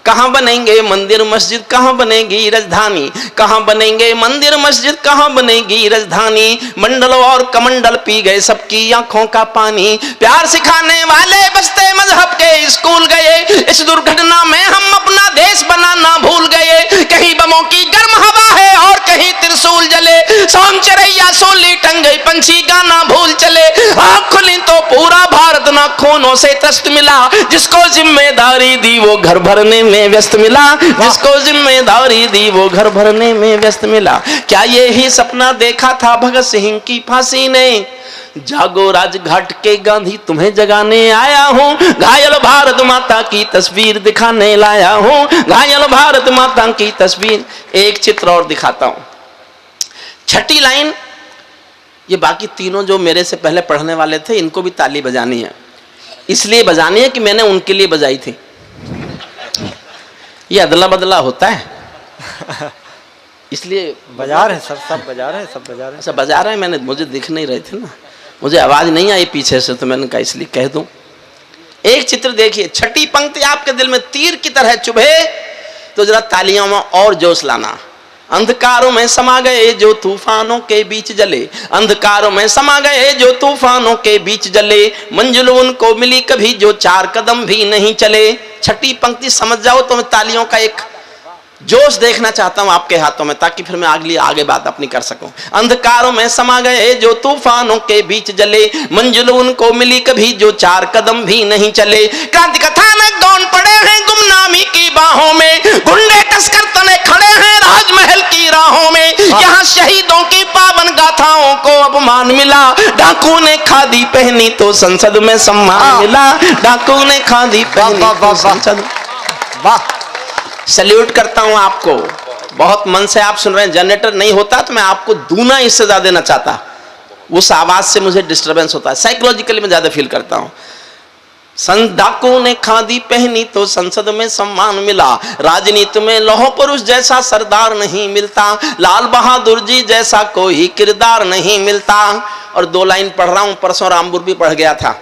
कहाँ बनेंगे मंदिर मस्जिद, कहाँ बनेगी राजधानी, कहाँ बनेंगे मंदिर मस्जिद, कहाँ बनेगी राजधानी। मंडल और कमंडल पी गए सबकी आंखों का पानी। प्यार सिखाने वाले बस्ते मजहब के स्कूल गए, इस दुर्घटना में हम अपना देश बनाना भूल गए। कहीं बमों की गर्म हवा है और कहीं त्रिशूल जले, शाम चरैया सोली टंग गई पंछी गाना भूल चले। आँख खुली तो पूरा भारत ना खूनों से त्रस्त मिला, जिसको जिम्मेदारी दी वो घर भरने में व्यस्त मिला, जिसको जिम्मेदारी दी वो घर भरने में व्यस्त मिला। क्या ये ही सपना देखा था भगत सिंह की फांसी ने? जागो राजघाट के गांधी तुम्हें जगाने आया हूँ, घायल भारत माता की तस्वीर दिखाने लाया हूँ, घायल भारत माता की तस्वीर। एक चित्र और दिखाता हूँ, छठी लाइन। ये बाकी तीनों जो मेरे से पहले पढ़ने वाले थे इनको भी ताली बजानी है, इसलिए बजानी है कि मैंने उनके लिए बजाई थी। ये अदला बदला होता है इसलिए बजा रहे हैं सब बजा रहे हैं, सब बजा रहे हैं, सब बजा रहे हैं। मैंने, मुझे दिख नहीं रहे थे ना, मुझे आवाज नहीं आई पीछे से, तो मैंने कहा इसलिए कह दूं। एक चित्र देखिए, छठी पंक्ति आपके दिल में तीर की तरह चुभे तो जरा तालियों में और जोश लाना। अंधकारों में समा गए जो तूफानों के बीच जले, अंधकारों में समा गए जो तूफानों के बीच जले, मंजिल उनको मिली कभी जो 4 कदम भी नहीं चले। छठी पंक्ति समझ जाओ तो मैं तालियों का एक जोश देखना चाहता हूं आपके हाथों में, ताकि फिर मैं आगे बात अपनी कर सकूं। अंधकारों में समा गए जो तूफानों के बीच जले, मंजिल उनको मिली कभी जो 4 कदम भी नहीं चले। क्रांति कथानक दौड़ पड़े हैं गुमनामी की बाहों में, गुंडे कसकर तने खड़े हैं राजमहल की राहों में। यहाँ शहीदों की पावन गाथाओं को अपमान मिला, डाकू ने खादी पहनी तो संसद में सम्मान मिला, डाकू ने खादी पहनी तो संसद। वाह, सल्यूट करता हूं आपको, बहुत मन से आप सुन रहे हैं। जनरेटर नहीं होता तो मैं आपको दूना इससे ज्यादा देना चाहता, उस आवाज से मुझे डिस्टरबेंस होता है, साइकोलॉजिकली मैं ज्यादा फील करता हूं। डाकू ने खादी पहनी तो संसद में सम्मान मिला, राजनीति में लौह पुरुष जैसा सरदार नहीं मिलता, लाल बहादुर जी जैसा कोई किरदार नहीं मिलता। और 2 लाइन पढ़ रहा हूं, परसों रामपुर भी पढ़ गया था,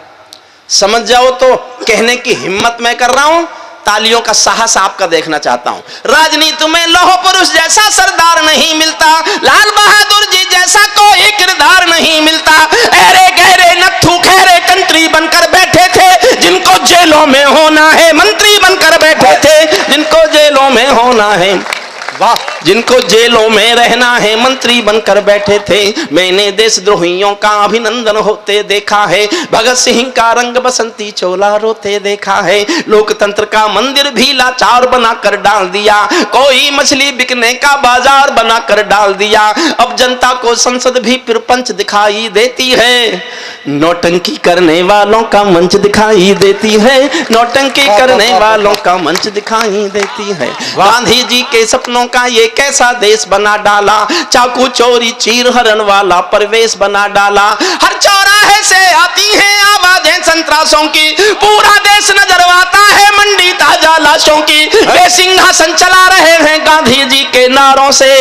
समझ जाओ तो कहने की हिम्मत मैं कर रहा हूं, तालियों का साहस आपका देखना चाहता हूं। राजनीति में लौह पुरुष जैसा सरदार नहीं मिलता, लाल बहादुर जी जैसा कोई किरदार नहीं मिलता। अरे गहरे नत्थू खैरे कंत्री बनकर बैठे थे, जिनको जेलों में होना है मंत्री बनकर बैठे थे, जिनको जेलों में होना है, वाह, जिनको जेलों में रहना है मंत्री बनकर बैठे थे। मैंने देशद्रोहियों का अभिनंदन होते देखा है, भगत सिंह का रंग बसंती चोला रोते देखा है। लोकतंत्र का मंदिर भी लाचार बनाकर डाल दिया, कोई मछली बिकने का बाजार बनाकर डाल दिया। अब जनता को संसद भी प्रपंच दिखाई देती है, नौटंकी करने वालों का मंच दिखाई देती है, नौटंकी करने वालों का मंच दिखाई देती है। गांधी जी के सपनों का ये कैसा देश बना डाला, चाकू चोरी चीर हरण वाला परिवेश बना डाला। हर चौराहे से आती हैं आवाजें संतरासों की, पूरा देश नजरवाता है मंडी ताजा लाशों की। वे सिंहासन चला रहे हैं गांधी जी के नारों से,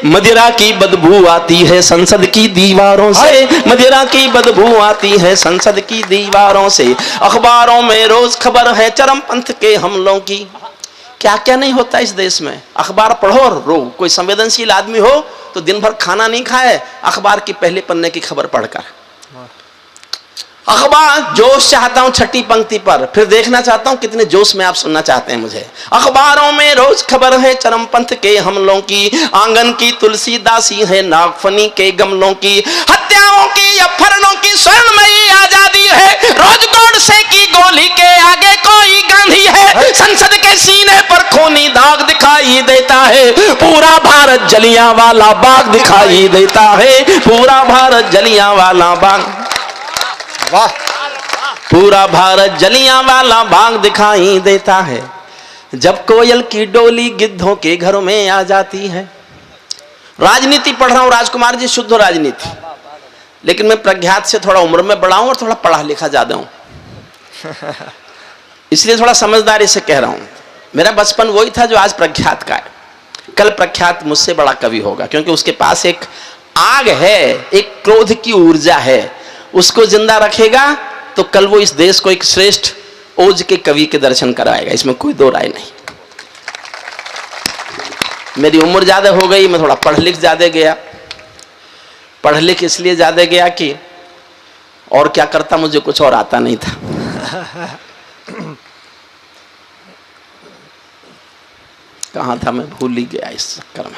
मदिरा की बदबू आती है संसद की दीवारों से, मदिरा की बदबू आती है संसद की दीवारों से। अखबारों में रोज खबर है चरमपंथ के हमलों की। क्या क्या नहीं होता इस देश में, अखबार पढ़ो और रो। कोई संवेदनशील आदमी हो तो दिन भर खाना नहीं खाए, अखबार की पहले पन्ने की खबर पढ़कर। अखबार जोश चाहता हूं छठी पंक्ति पर, फिर देखना चाहता हूं कितने जोश में आप सुनना चाहते हैं मुझे। अखबारों में रोज खबर है चरमपंथ के हमलों की, आंगन की तुलसी दासी है नागफनी के गमलों की। हत्याओं की अपहरणों की स्वर्णमयी आजादी है, रोज गोडसे की गोली के आगे कोई गांधी है। संसद के सीने पर खूनी दाग दिखाई देता है, पूरा भारत जलियांवाला बाग दिखाई देता है, पूरा भारत जलियांवाला बाग, वाह, पूरा भारत जलियांवाला बाग दिखाई देता है। जब कोयल की डोली गिद्धों के घरों में आ जाती है। राजनीति पढ़ रहा हूं राजकुमार जी, शुद्ध राजनीति, लेकिन मैं प्रज्ञात से थोड़ा उम्र में बड़ा हूं और थोड़ा पढ़ा लिखा ज्यादा हूं, इसलिए थोड़ा समझदारी से कह रहा हूं। मेरा बचपन वही था जो आज प्रख्यात का है। कल प्रख्यात मुझसे बड़ा कवि होगा, क्योंकि उसके पास एक आग है, एक क्रोध की ऊर्जा है, उसको जिंदा रखेगा तो कल वो इस देश को एक श्रेष्ठ ओज के कवि के दर्शन कराएगा, इसमें कोई दो राय नहीं। मेरी उम्र ज़्यादा हो गई, मैं थोड़ा पढ़ लिख ज़्यादा गया। पढ़ लिख इसलिए ज़्यादा गया कि और क्या करता, मुझे कुछ और आता नहीं था। कहाँ था मैं, भूल ही गया इस चक्कर में।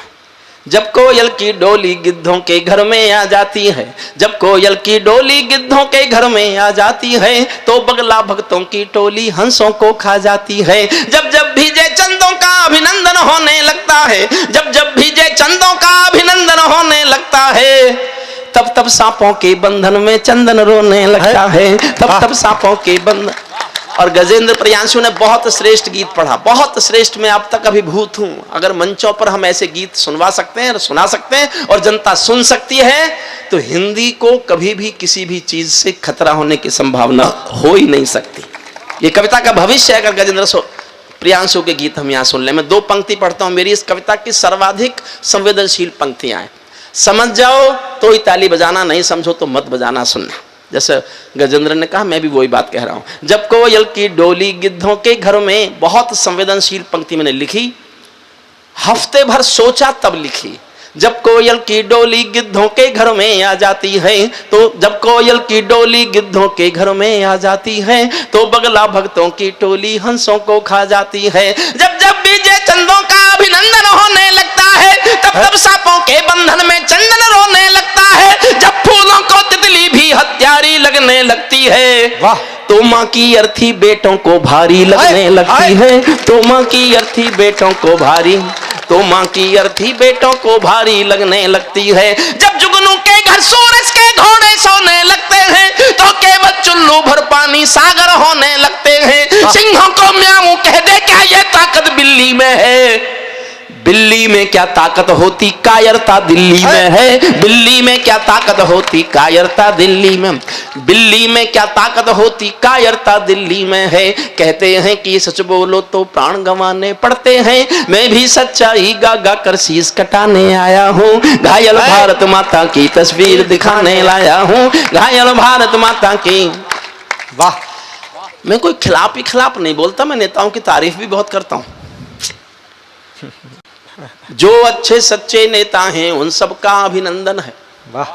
जब कोयल की डोली गिद्धों के घर में आ जाती है, जब कोयल की डोली गिद्धों के घर में आ जाती है, तो बगला भक्तों की टोली हंसों को खा जाती है। जब जब भीजे चंदों का अभिनंदन होने लगता है, जब जब भीजे चंदों का अभिनंदन होने लगता है, तब तब सांपों के बंधन में चंदन रोने लगता है, तब तब सांपों के बंधन। और गजेंद्र प्रियांशु ने बहुत श्रेष्ठ गीत पढ़ा, बहुत श्रेष्ठ। मैं अब तक अभिभूत हूं। अगर मंचों पर हम ऐसे गीत सुनवा सकते हैं, सुना सकते हैं और जनता सुन सकती है, तो हिंदी को कभी भी किसी भी चीज से खतरा होने की संभावना हो ही नहीं सकती। ये कविता का भविष्य है। अगर गजेंद्र प्रियांशु के गीत हम यहाँ सुन लें। मैं 2 पंक्ति पढ़ता हूं, मेरी इस कविता की सर्वाधिक संवेदनशील पंक्तियां हैं। समझ जाओ तो ही ताली बजाना, नहीं समझो तो मत बजाना, सुनना। जैसे गजेंद्र ने कहा, मैं भी वही बात कह रहा हूं। जब कोयल की डोली गिद्धों के घर में, बहुत संवेदनशील पंक्ति मैंने लिखी, हफ्ते भर सोचा तब लिखी। जब कोयल की डोली गिद्धों के घर में आ जाती है, तो जब कोयल की डोली गिद्धों के घर में आ जाती है, तो बगला भक्तों की टोली हंसों को खा जाती है। जब जब बीजे चंदों का अभिनंदन होने लगता है, तब तब सांपों के बंधन में चंदन रोने लगता है। जब फूलों को तितली भी हत्यारी लगने लगती है, वाह, तो माँ की अर्थी बेटों को भारी लगने लगती है, तो माँ की अर्थी बेटों को भारी, तो माँ की अर्थी बेटों को भारी लगने लगती है। जब जुगनू के घर सूरज के घोड़े सोने लगते हैं, तो केवल चुल्लू भर पानी सागर होने लगते हैं। सिंहों को म्याऊं कह दे, क्या ये ताकत बिल्ली में है? बिल्ली में क्या ताकत होती, कायरता दिल्ली में है। बिल्ली में क्या ताकत होती, कायरता दिल्ली में। बिल्ली में क्या ताकत होती, कायरता दिल्ली में है। कहते हैं कि सच बोलो तो प्राण गंवाने पड़ते हैं। मैं भी सच्चाई गा गा कर शीश कटाने आया हूँ। घायल भारत माता की तस्वीर दिखाने लाया हूँ। घायल भारत माता की। वाह। मैं कोई खिलाफ नहीं बोलता, मैं नेताओं की तारीफ भी बहुत करता हूँ। जो अच्छे सच्चे नेता हैं उन सब का अभिनंदन है। वाह।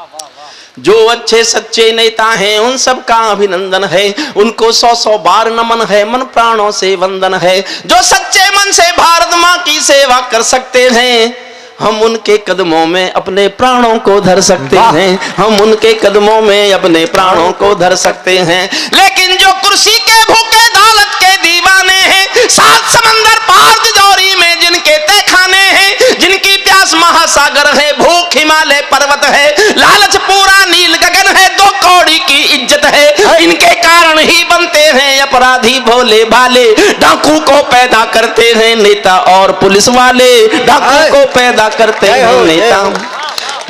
जो अच्छे सच्चे नेता हैं उन सब का अभिनंदन है। उनको 100 बार नमन है, मन प्राणों से वंदन है। जो सच्चे मन से भारत माँ की सेवा कर सकते हैं, हम उनके कदमों में अपने प्राणों को धर सकते हैं। हम उनके कदमों में अपने प्राणों को धर सकते हैं। लेकिन जो कुर्सी के भूखे दौलत के दीवाने हैं, 7 समंदर पार तिजोरी में जिनके तहखाने हैं, जिनकी प्यास महासागर है, भूख हिमालय पर्वत है, लालच पूरा नील गगन है, 2 कौड़ी की इज्जत है, इनके कारण ही बनते हैं अपराधी भोले भाले। डाकू को पैदा करते हैं नेता और पुलिस वाले। डाकू को पैदा करते हैं नेता,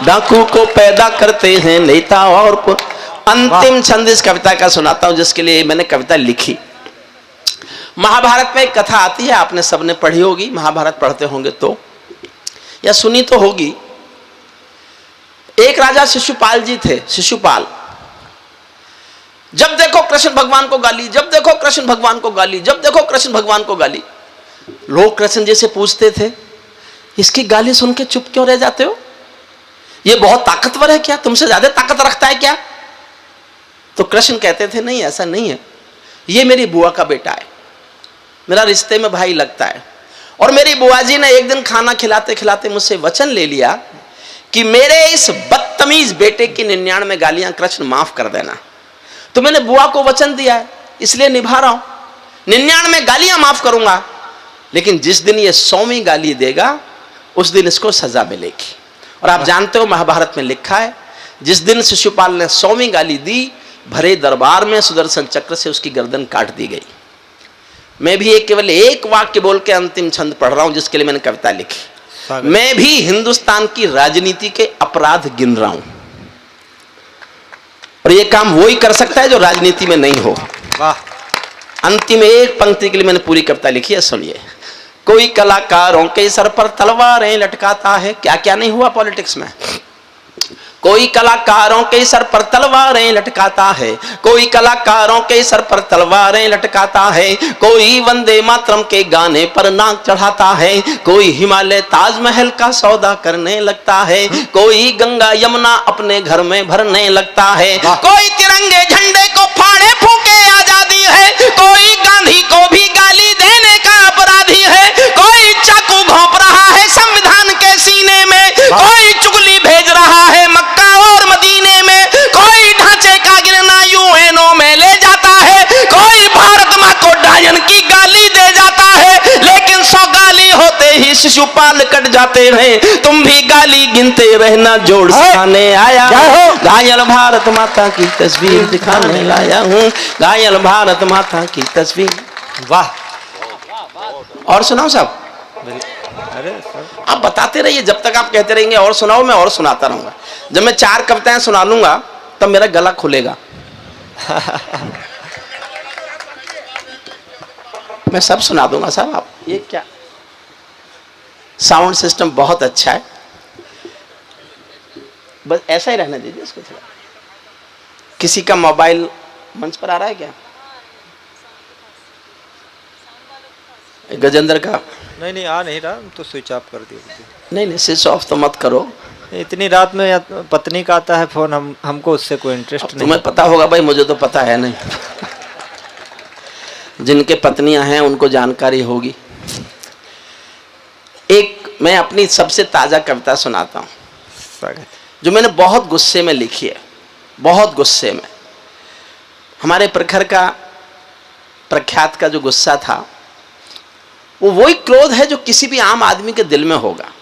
डाकू को पैदा करते हैं नेता और अंतिम छंद इस कविता का सुनाता हूं, जिसके लिए मैंने कविता लिखी। महाभारत में एक कथा आती है, आपने सबने पढ़ी होगी, महाभारत पढ़ते होंगे तो, या सुनी तो होगी। एक राजा शिशुपाल जी थे। शिशुपाल जब देखो कृष्ण भगवान को गाली, जब देखो कृष्ण भगवान को गाली, जब देखो कृष्ण भगवान को गाली। लोग कृष्ण जी से पूछते थे, इसकी गाली सुन के चुप क्यों रह जाते हो? ये बहुत ताकतवर है क्या? तुमसे ज्यादा ताकत रखता है क्या? तो कृष्ण कहते थे, नहीं ऐसा नहीं है, ये मेरी बुआ का बेटा है, मेरा रिश्ते में भाई लगता है। और मेरी बुआ जी ने एक दिन खाना खिलाते खिलाते मुझसे वचन ले लिया कि मेरे इस बदतमीज बेटे की 99 गालियां कृष्ण माफ कर देना। तो मैंने बुआ को वचन दिया है, इसलिए निभा रहा हूं। 99 गालियां माफ करूंगा, लेकिन जिस दिन ये 100वीं गाली देगा उस दिन इसको सजा मिलेगी। और आप जानते हो महाभारत में लिखा है, जिस दिन शिशुपाल ने 100वीं गाली दी, भरे दरबार में सुदर्शन चक्र से उसकी गर्दन काट दी गई। मैं भी केवल एक वाक्य बोल के अंतिम छंद पढ़ रहा हूं, जिसके लिए मैंने कविता लिखी। मैं भी हिंदुस्तान की राजनीति के अपराध गिन रहा हूं, और ये काम वो ही कर सकता है जो राजनीति में नहीं हो। वाह। अंतिम एक पंक्ति के लिए मैंने पूरी कविता लिखी है, सुनिए। कोई कलाकारों के सर पर तलवारें लटकाता है, क्या क्या नहीं हुआ पॉलिटिक्स में। कोई कलाकारों के सर पर तलवारें लटकाता है, कोई कलाकारों के सर पर तलवारें लटकाता है, कोई वंदे मातरम के गाने पर नाक चढ़ाता है, कोई हिमालय ताजमहल का सौदा करने लगता है, कोई गंगा यमुना अपने घर में भरने लगता है, कोई तिरंगे झंडे को फाड़े फूके आजादी है, कोई गांधी को भी गाली देने का अपराधी है, कोई चाकू घोंप रहा है संविधान के सीने में, कोई चुगली भेज रहा है मक्का और मदीने में, कोई ढांचे का गिरना यूएनओ में ले जाता है, कोई भारत माँ को डायन की गाली दे जाता है, लेकिन 100 गाली होते ही शिशुपाल कट जाते हैं। तुम भी गाली गिनते रहना, जोड़ सिखाने आया हूँ, घायल भारत माता की तस्वीर दिखाने लाया हूँ, घायल भारत माता की तस्वीर। वाह। और सुनाओ साहब? अरे सर, आप बताते रहिए, जब तक आप कहते रहेंगे और सुनाओ मैं और सुनाता रहूंगा। जब मैं 4 कविताएं सुना लूंगा तब मेरा गला खुलेगा। मैं सब सुना दूंगा साहब। आप ये क्या साउंड सिस्टम बहुत अच्छा है, बस ऐसा ही रहने दीजिए इसको थोड़ा। किसी का मोबाइल मंच पर आ रहा है क्या? गजेंद्र का? नहीं आ नहीं रहा, तो स्विच ऑफ कर दिया। नहीं स्विच ऑफ तो मत करो। इतनी रात में पत्नी का आता है फोन, हमको उससे कोई इंटरेस्ट नहीं। तुम्हें पता होगा भाई, मुझे तो पता है नहीं। जिनके पत्नियां हैं उनको जानकारी होगी। एक मैं अपनी सबसे ताजा कविता सुनाता हूं, जो मैंने बहुत गुस्से में लिखी है, बहुत गुस्से में। हमारे प्रखर का प्रख्यात का जो गुस्सा था, वो वही क्रोध है जो किसी भी आम आदमी के दिल में होगा।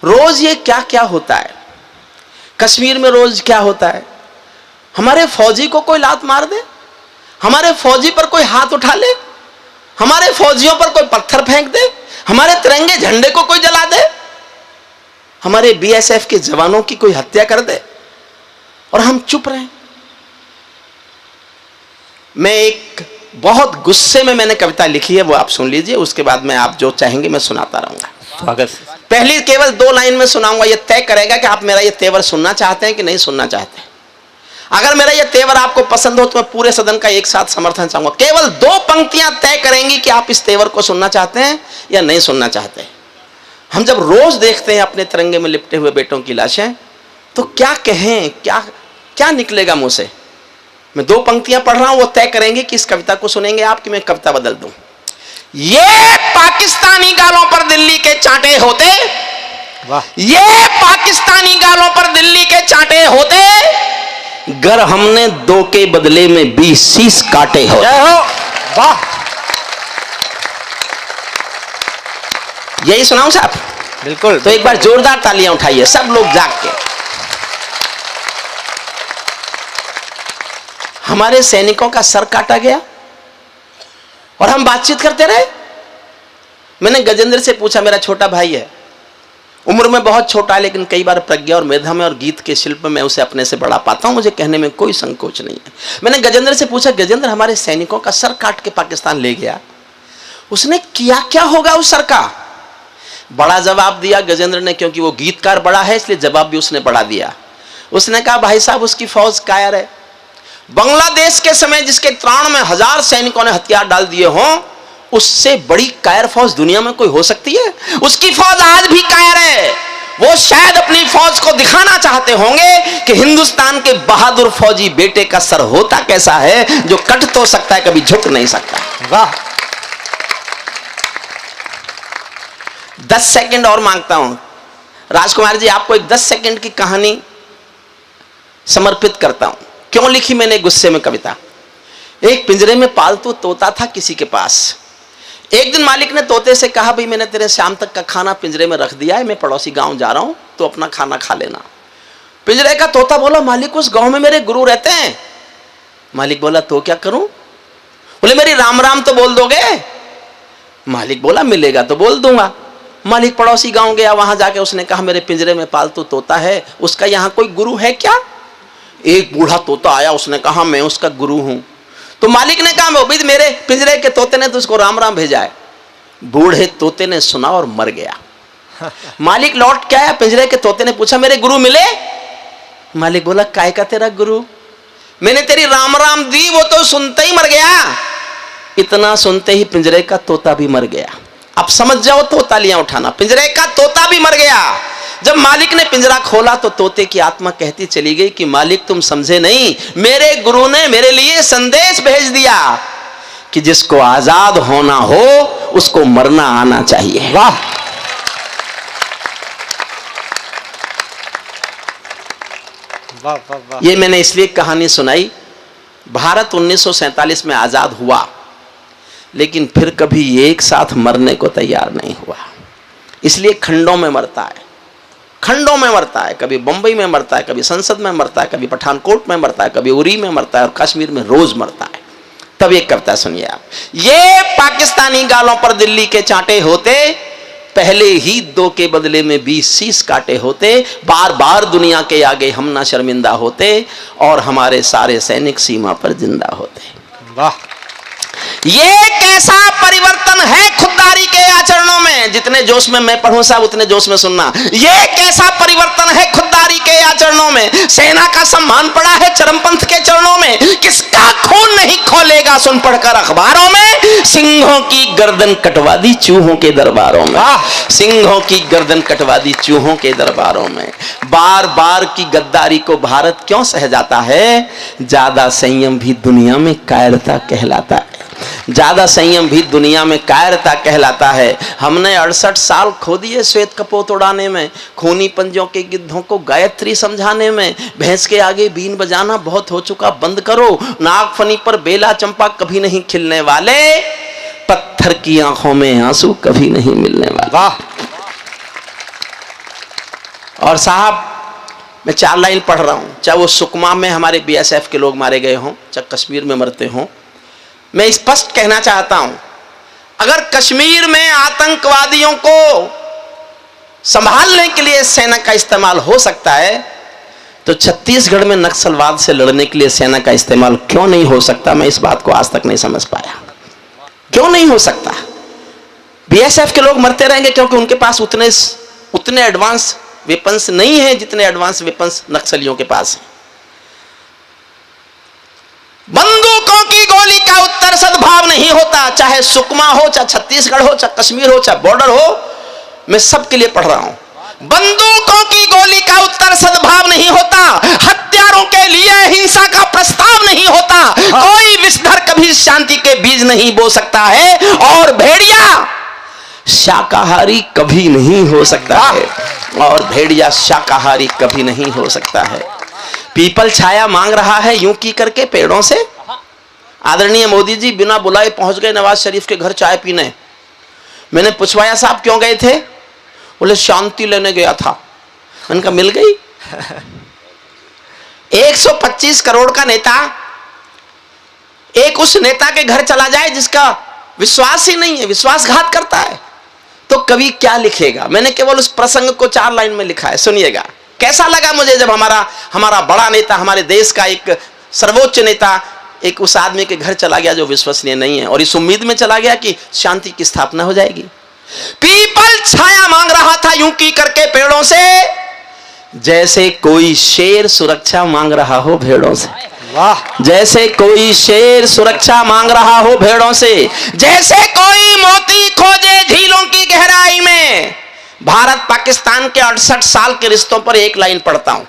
रोज ये क्या क्या होता है कश्मीर में, रोज क्या होता है। हमारे फौजी को कोई लात मार दे, हमारे फौजी पर कोई हाथ उठा ले, हमारे फौजियों पर कोई पत्थर फेंक दे, हमारे तिरंगे झंडे को कोई जला दे, हमारे बीएसएफ के जवानों की कोई हत्या कर दे और हम चुप रहें। मैं एक बहुत गुस्से में मैंने कविता लिखी है, वो आप सुन लीजिए, उसके बाद मैं आप जो चाहेंगे मैं सुनाता रहूंगा। स्वागत। पहली केवल 2 लाइन में सुनाऊंगा, ये तय करेगा कि आप मेरा ये तेवर सुनना चाहते हैं कि नहीं सुनना चाहते हैं। अगर मेरा ये तेवर आपको पसंद हो तो मैं पूरे सदन का एक साथ समर्थन चाहूंगा। केवल 2 पंक्तियां तय करेंगी कि आप इस तेवर को सुनना चाहते हैं या नहीं सुनना चाहते हैं। हम जब रोज देखते हैं अपने तिरंगे में लिपटे हुए बेटों की लाशें, तो क्या कहें, क्या निकलेगा मुंह से। मैं 2 पंक्तियां पढ़ रहा हूं, वो तय करेंगे कि इस कविता को सुनेंगे आप कि मैं कविता बदल दूं। ये पाकिस्तानी गालों पर दिल्ली के चांटे होते, ये पाकिस्तानी गालों पर दिल्ली के चांटे होते, गर हमने 2 के बदले में 20 शीश काटे हो। वाह। यही सुनाऊं साहब? बिल्कुल। तो एक बार जोरदार तालियां उठाइए सब लोग जाग के। हमारे सैनिकों का सर काटा गया और हम बातचीत करते रहे। मैंने गजेंद्र से पूछा, मेरा छोटा भाई है, उम्र में बहुत छोटा, लेकिन कई बार प्रज्ञा और मेधा में और गीत के शिल्प में मैं उसे अपने से बढ़ा पाता हूं, मुझे कहने में कोई संकोच नहीं है। मैंने गजेंद्र से पूछा, गजेंद्र हमारे सैनिकों का सर काट के पाकिस्तान ले गया, उसने किया क्या होगा उस सर का? बड़ा जवाब दिया गजेंद्र ने, क्योंकि वो गीतकार बड़ा है इसलिए जवाब भी उसने बड़ा दिया। उसने कहा, भाई साहब उसकी फौज कायर है। बांग्लादेश के समय जिसके त्राण में 1000 सैनिकों ने हथियार डाल दिए हों, उससे बड़ी कायर फौज दुनिया में कोई हो सकती है? उसकी फौज आज भी कायर है। वो शायद अपनी फौज को दिखाना चाहते होंगे कि हिंदुस्तान के बहादुर फौजी बेटे का सर होता कैसा है, जो कट तो सकता है कभी झुक नहीं सकता। वाह। 10 सेकंड और मांगता हूं राजकुमार जी, आपको एक 10 सेकंड की कहानी समर्पित करता हूं। क्यों लिखी मैंने गुस्से में कविता? एक पिंजरे में पालतू तोता था किसी के पास। एक दिन मालिक ने तोते से कहा, भाई मैंने तेरे शाम तक का खाना पिंजरे में रख दिया है, मैं पड़ोसी गांव जा रहा हूं, तो अपना खाना खा लेना। पिंजरे का तोता बोला, मालिक उस गांव में मेरे गुरु रहते हैं। मालिक बोला, तो क्या करूं? बोले, मेरी राम राम तो बोल दोगे? मालिक बोला, मिलेगा तो बोल दूंगा। मालिक पड़ोसी गांव गया, वहां जाके उसने कहा, मेरे पिंजरे में पालतू तोता है, उसका यहां कोई गुरु है क्या? एक बूढ़ा तोता आया, उसने कहा, मैं उसका गुरु हूं। तो मालिक ने कहा, भाई मेरे पिंजरे के तोते ने तो उसको राम राम भेजा है। बूढ़े तोते ने सुना और मर गया। मालिक लौट के आया, पिंजरे के तोते ने पूछा, मेरे गुरु मिले? मालिक बोला काय का तेरा गुरु, मैंने तेरी राम राम दी, वो तो सुनते ही मर गया। इतना सुनते ही पिंजरे का तोता भी मर गया। अब समझ जाओ तो तालियां उठाना, पिंजरे का तोता भी मर गया। जब मालिक ने पिंजरा खोला तो तोते की आत्मा कहती चली गई कि मालिक तुम समझे नहीं, मेरे गुरु ने मेरे लिए संदेश भेज दिया कि जिसको आजाद होना हो उसको मरना आना चाहिए। वाह वाह वाह वाह। ये मैंने इसलिए कहानी सुनाई, भारत 1947 में आजाद हुआ लेकिन फिर कभी एक साथ मरने को तैयार नहीं हुआ, इसलिए खंडों में मरता है, खंडों में मरता है। कभी बंबई में मरता है, कभी संसद में मरता है, कभी पठानकोट में मरता है, कभी उरी में मरता है और कश्मीर में रोज मरता है। तब एक कविता सुनिए आप, ये पाकिस्तानी गालों पर दिल्ली के चांटे होते, पहले ही 2 के बदले में 20 शीश काटे होते, बार बार दुनिया के आगे हम ना शर्मिंदा होते और हमारे सारे सैनिक सीमा पर जिंदा होते। वाह। ये कैसा परिवर्तन है खुददारी के आचरणों में, जितने जोश में मैं पढ़ूं साहब उतने जोश में सुनना। ये कैसा परिवर्तन है खुददारी के आचरणों में, सेना का सम्मान पड़ा है चरमपंथ के चरणों में, किसका खून नहीं खोलेगा सुन पढ़कर अखबारों में, सिंहों की गर्दन कटवा दी चूहों के दरबारों में, सिंहों की गर्दन कटवा दी चूहों के दरबारों में। बार बार की गद्दारी को भारत क्यों सह जाता है, ज्यादा संयम भी दुनिया में कायरता कहलाता है, ज्यादा संयम भी दुनिया में कायरता कहलाता है। हमने 68 साल खो दिए श्वेत कपोत उड़ाने में, खूनी पंजों के गिद्धों को गायत्री समझाने में, भैंस के आगे बीन बजाना बहुत हो चुका बंद करो, नागफनी पर बेला चंपा कभी नहीं खिलने वाले, पत्थर की आंखों में आंसू कभी नहीं मिलने वाले। वाह। और साहब मैं 4 लाइन पढ़ रहा हूं, चाहे वो सुकमा में हमारे BSF के लोग मारे गए हों, चाहे कश्मीर में मरते हों, मैं स्पष्ट कहना चाहता हूं, अगर कश्मीर में आतंकवादियों को संभालने के लिए सेना का इस्तेमाल हो सकता है तो छत्तीसगढ़ में नक्सलवाद से लड़ने के लिए सेना का इस्तेमाल क्यों नहीं हो सकता। मैं इस बात को आज तक नहीं समझ पाया, क्यों नहीं हो सकता। BSF के लोग मरते रहेंगे क्योंकि उनके पास उतने एडवांस वेपन्स नहीं है जितने एडवांस वेपन्स नक्सलियों के पास हैं। बंदूकों की गोली का उत्तर सद्भाव नहीं होता, चाहे सुकमा हो, चाहे छत्तीसगढ़ हो, चाहे कश्मीर हो, चाहे बॉर्डर हो, मैं सबके लिए पढ़ रहा हूं। बंदूकों की गोली का उत्तर सद्भाव नहीं होता, हत्यारों के लिए हिंसा का प्रस्ताव नहीं होता, कोई विषधर कभी शांति के बीज नहीं बो सकता है और भेड़िया शाकाहारी कभी नहीं हो सकता है, और भेड़िया शाकाहारी कभी नहीं हो सकता है। पीपल छाया मांग रहा है यूं की करके पेड़ों से। आदरणीय मोदी जी बिना बुलाए पहुंच गए नवाज शरीफ के घर चाय पीने। मैंने पूछवाया साहब क्यों गए थे, बोले शांति लेने गया था। मैंने कहा मिल गई। 125 करोड़ का नेता एक उस नेता के घर चला जाए जिसका विश्वास ही नहीं है, विश्वासघात करता है, तो कवि क्या लिखेगा। मैंने केवल उस प्रसंग को 4 लाइन में लिखा है, सुनिएगा। कैसा लगा मुझे जब हमारा बड़ा नेता, हमारे देश का एक सर्वोच्च नेता एक उस आदमी के घर चला गया जो विश्वसनीय नहीं है, और इस उम्मीद में चला गया कि शांति की स्थापना हो जाएगी। पीपल छाया मांग रहा था यूं की करके पेड़ों से, जैसे कोई शेर सुरक्षा मांग रहा हो भेड़ों से। वाह। जैसे कोई शेर सुरक्षा मांग रहा हो भेड़ों से, जैसे कोई मोती खोजे झीलों की गहराई में। भारत पाकिस्तान के 68 साल के रिश्तों पर एक लाइन पढ़ता हूं।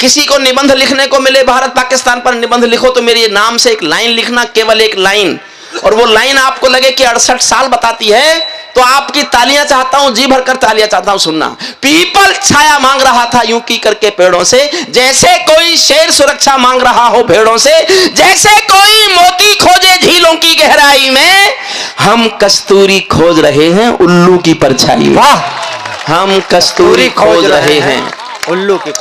किसी को निबंध लिखने को मिले भारत पाकिस्तान पर निबंध लिखो तो मेरे नाम से एक लाइन लिखना, केवल एक लाइन, और वो लाइन आपको लगे कि 68 साल बताती है तो आपकी तालियां चाहता हूं, जी भरकर तालियां चाहता हूं सुनना। पीपल छाया मांग रहा था यूं की करके पेड़ों से, जैसे कोई शेर सुरक्षा मांग रहा हो भेड़ों से, जैसे कोई मोती खोजे झीलों की गहराई में। हम कस्तूरी खोज रहे हैं उल्लू की परछाई में। हम कस्तूरी खोज रहे हैं उल्लू की,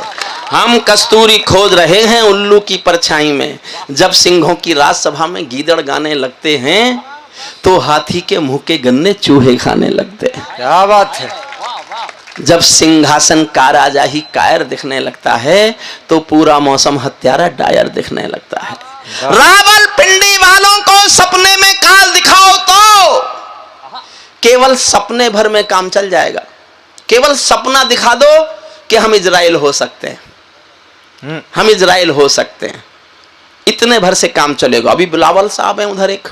हम कस्तूरी खोज रहे हैं उल्लू की परछाई में। जब सिंहों की राजसभा में गीदड़ गाने लगते हैं तो हाथी के मुंह के गन्ने चूहे खाने लगते हैं। क्या बात है। जब सिंहासन का राजा ही कायर दिखने लगता है तो पूरा मौसम हत्यारा डायर दिखने लगता है। रावलपिंडी वालों को सपने में काल दिखाओ तो केवल सपने भर में काम चल जाएगा। केवल सपना दिखा दो कि हम इजराइल हो सकते हैं, हम इजराइल हो सकते हैं, इतने भर से काम चलेगा। अभी बिलावल साहब हैं उधर, एक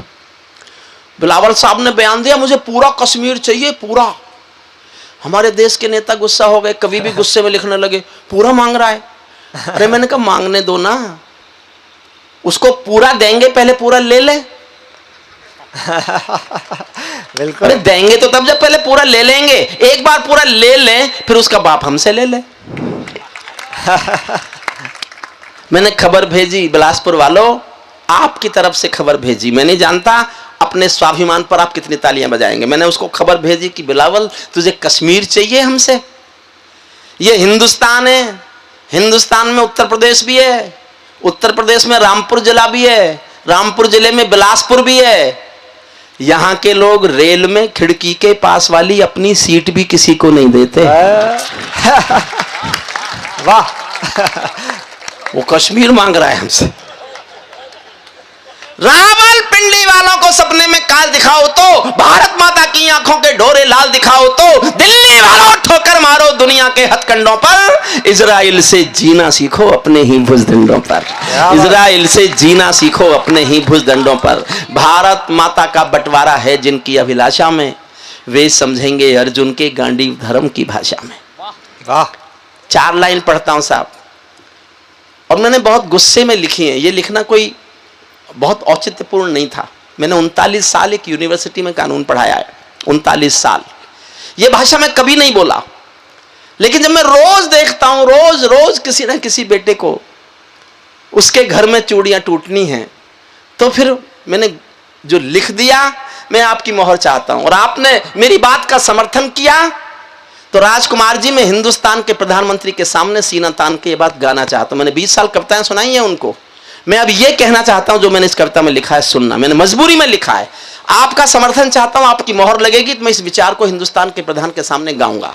बिलावल साहब ने बयान दिया मुझे पूरा कश्मीर चाहिए, पूरा। हमारे देश के नेता गुस्सा हो गए, कभी भी गुस्से में लिखने लगे पूरा मांग रहा है। अरे मैंने कहा मांगने दो ना, उसको पूरा देंगे, पहले पूरा ले ले। बिल्कुल। अरे देंगे तो तब जब पहले पूरा ले लेंगे। एक बार पूरा ले लें फिर उसका बाप हमसे ले ले। मैंने खबर भेजी बिलासपुर वालों, आपकी तरफ से खबर भेजी, मैं नहीं जानता अपने स्वाभिमान पर आप कितनी तालियां बजाएंगे। मैंने उसको खबर भेजी कि बिलावल तुझे कश्मीर चाहिए हमसे, ये हिंदुस्तान है, हिंदुस्तान में उत्तर प्रदेश भी है, उत्तर प्रदेश में रामपुर जिला भी है, रामपुर जिले में बिलासपुर भी है। यहां के लोग रेल में खिड़की के पास वाली अपनी सीट भी किसी को नहीं देते। वाह। वो कश्मीर मांग रहा है हमसे। रावलपिंडी वालों को सपने में काल दिखाओ तो, भारत माता की आंखों के डोरे लाल दिखाओ तो, दिल्ली वालों ठोकर मारो दुनिया के हथकंडों पर, इजराइल से जीना सीखो अपने ही भुजदंडों पर, इजराइल से जीना सीखो अपने ही भुजदंडों पर। भारत माता का बंटवारा है जिनकी अभिलाषा में, वे समझेंगे अर्जुन के गांडीव धर्म की भाषा में। वाह। 4 लाइन पढ़ता हूं साहब, और मैंने बहुत गुस्से में लिखी है। ये लिखना कोई बहुत औचित्यपूर्ण नहीं था। मैंने 39 साल एक यूनिवर्सिटी में कानून पढ़ाया है, 39 साल। ये भाषा मैं कभी नहीं बोला, लेकिन जब मैं रोज देखता हूं, रोज रोज किसी न किसी बेटे को उसके घर में चूड़ियां टूटनी हैं, तो फिर मैंने जो लिख दिया, मैं आपकी मोहर चाहता हूं। और आपने मेरी बात का समर्थन किया तो राजकुमार जी, मैं हिंदुस्तान के प्रधानमंत्री के सामने सीना तान के ये बात गाना चाहता हूं। मैंने 20 साल कविताएं सुनाई हैं उनको, मैं अब ये कहना चाहता हूं जो मैंने इस कविता में लिखा है सुनना। मैंने मजबूरी में लिखा है, आपका समर्थन चाहता हूं, आपकी मोहर लगेगी तो मैं इस विचार को हिंदुस्तान के प्रधान के सामने गाऊंगा।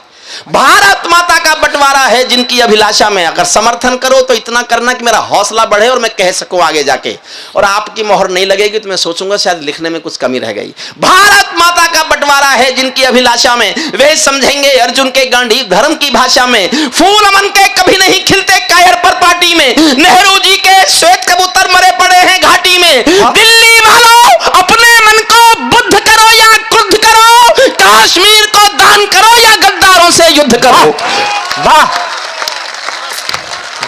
भारत माता का बंटवारा है जिनकी अभिलाषा में, अगर समर्थन करो तो इतना करना कि मेरा हौसला बढ़े और मैं कह सकूं आगे जाके, और आपकी मोहर नहीं लगेगी तो मैं सोचूंगा शायद लिखने में कुछ कमी रह गई। भारत माता का बंटवारा है जिनकी अभिलाषा में, वे समझेंगे अर्जुन के गांडीव धर्म की भाषा में। फूल अमन के कभी नहीं खिलते कायर पर पार्टी में, नेहरू जी के श्वेत कबूतर मरे पड़े हैं घाटी में। दिल्ली वालों अपने मन को बुद्ध करो या क्रुद्ध करो, कश्मीर को दान करो या गद्दारों से युद्ध करो। वाह।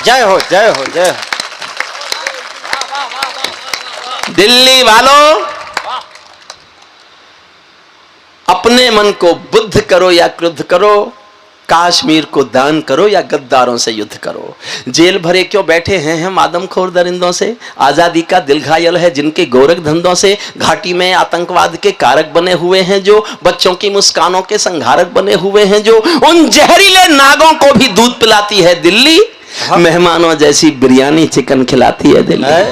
जय हो, जय हो, जय हो। दिल्ली वालों अपने मन को बुद्ध करो या क्रुद्ध करो, कश्मीर को दान करो या गद्दारों से युद्ध करो। जेल भरे क्यों बैठे हैं हम आदमखोर दरिंदों से, आजादी का दिल घायल है जिनके गोरख धंधों से। घाटी में आतंकवाद के कारक बने हुए हैं जो, बच्चों की मुस्कानों के संहारक बने हुए हैं जो, उन जहरीले नागों को भी दूध पिलाती है दिल्ली, मेहमानों जैसी बिरयानी चिकन खिलाती है दिल्ली।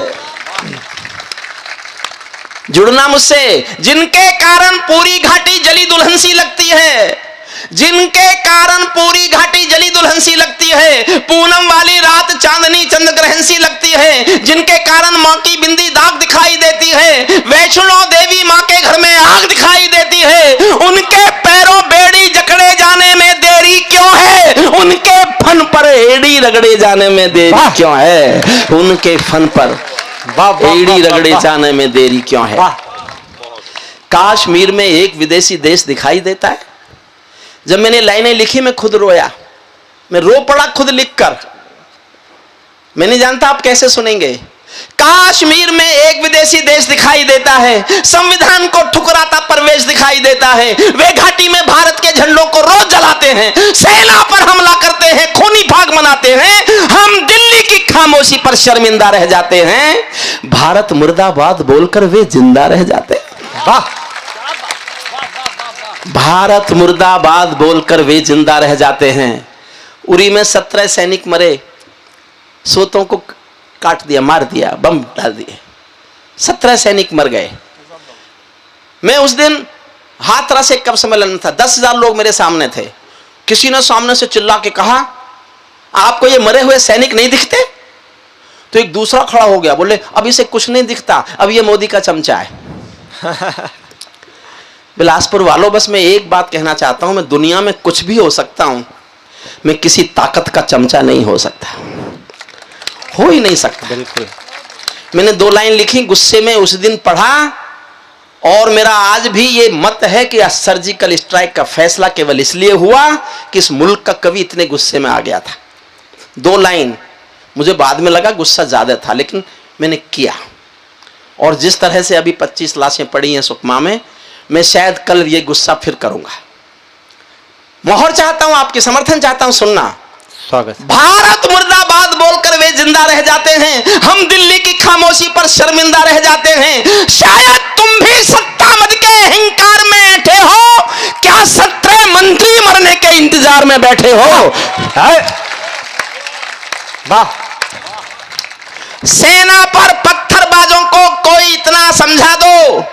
जुड़ना मुझसे, जिनके कारण पूरी घाटी जली दुल्हन सी लगती है, जिनके कारण पूरी घाटी जली दुल्हन सी लगती है, पूनम वाली रात चांदनी चंद्र ग्रहण सी लगती है, जिनके कारण मां की बिंदी दाग दिखाई देती है, वैष्णो देवी मां के घर में आग दिखाई देती है, उनके पैरों बेड़ी जकड़े जाने में देरी क्यों है, उनके फन पर एड़ी रगड़े जाने में देरी क्यों है, उनके फन पर एड़ी रगड़े जाने में देरी क्यों है। कश्मीर में एक विदेशी देश दिखाई देता है। जब मैंने लाइनें लिखी मैं खुद रोया, मैं रो पड़ा खुद लिखकर। मैं नहीं जानता आप कैसे सुनेंगे। कश्मीर में एक विदेशी देश दिखाई देता है, संविधान को ठुकराता परवेश दिखाई देता है। वे घाटी में भारत के झंडों को रोज जलाते हैं, सेना पर हमला करते हैं, खूनी भाग मनाते हैं। हम दिल्ली की खामोशी पर शर्मिंदा रह जाते हैं, भारत मुर्दाबाद बोलकर वे जिंदा रह जाते हैं। वाह। भारत मुर्दाबाद बोलकर वे जिंदा रह जाते हैं। उरी में 17 सैनिक मरे, सोतों को काट दिया, मार दिया, बम डाल दिए, 17 सैनिक मर गए। मैं उस दिन हाथरा से कब सम्मेलन था, 10,000 लोग मेरे सामने थे। किसी ने सामने से चिल्ला के कहा आपको ये मरे हुए सैनिक नहीं दिखते? तो एक दूसरा खड़ा हो गया, बोले अब इसे कुछ नहीं दिखता, अब ये मोदी का चमचा है। बिलासपुर वालों, बस मैं एक बात कहना चाहता हूं, मैं दुनिया में कुछ भी हो सकता हूं, मैं किसी ताकत का चमचा नहीं हो सकता। हो ही नहीं सकता। बिल्कुल। मैंने 2 लाइन लिखी, गुस्से में उस दिन पढ़ा, और मेरा आज भी ये मत है कि सर्जिकल स्ट्राइक का फैसला केवल इसलिए हुआ कि इस मुल्क का कवि इतने गुस्से में आ गया था। 2 लाइन, मुझे बाद में लगा गुस्सा ज्यादा था, लेकिन मैंने किया। और जिस तरह से अभी 25 लाशें पड़ी हैं सुकमा में, मैं शायद कल ये गुस्सा फिर करूंगा। मोहर चाहता हूं, आपके समर्थन चाहता हूं, सुनना। स्वागत। भारत मुर्दाबाद बोलकर वे जिंदा रह जाते हैं, हम दिल्ली की खामोशी पर शर्मिंदा रह जाते हैं। शायद तुम भी सत्ता मद के अहंकार में ऐठे हो, क्या 17 मंत्री मरने के इंतजार में बैठे हो? वाह। सेना पर पत्थरबाजों को कोई इतना समझा दो।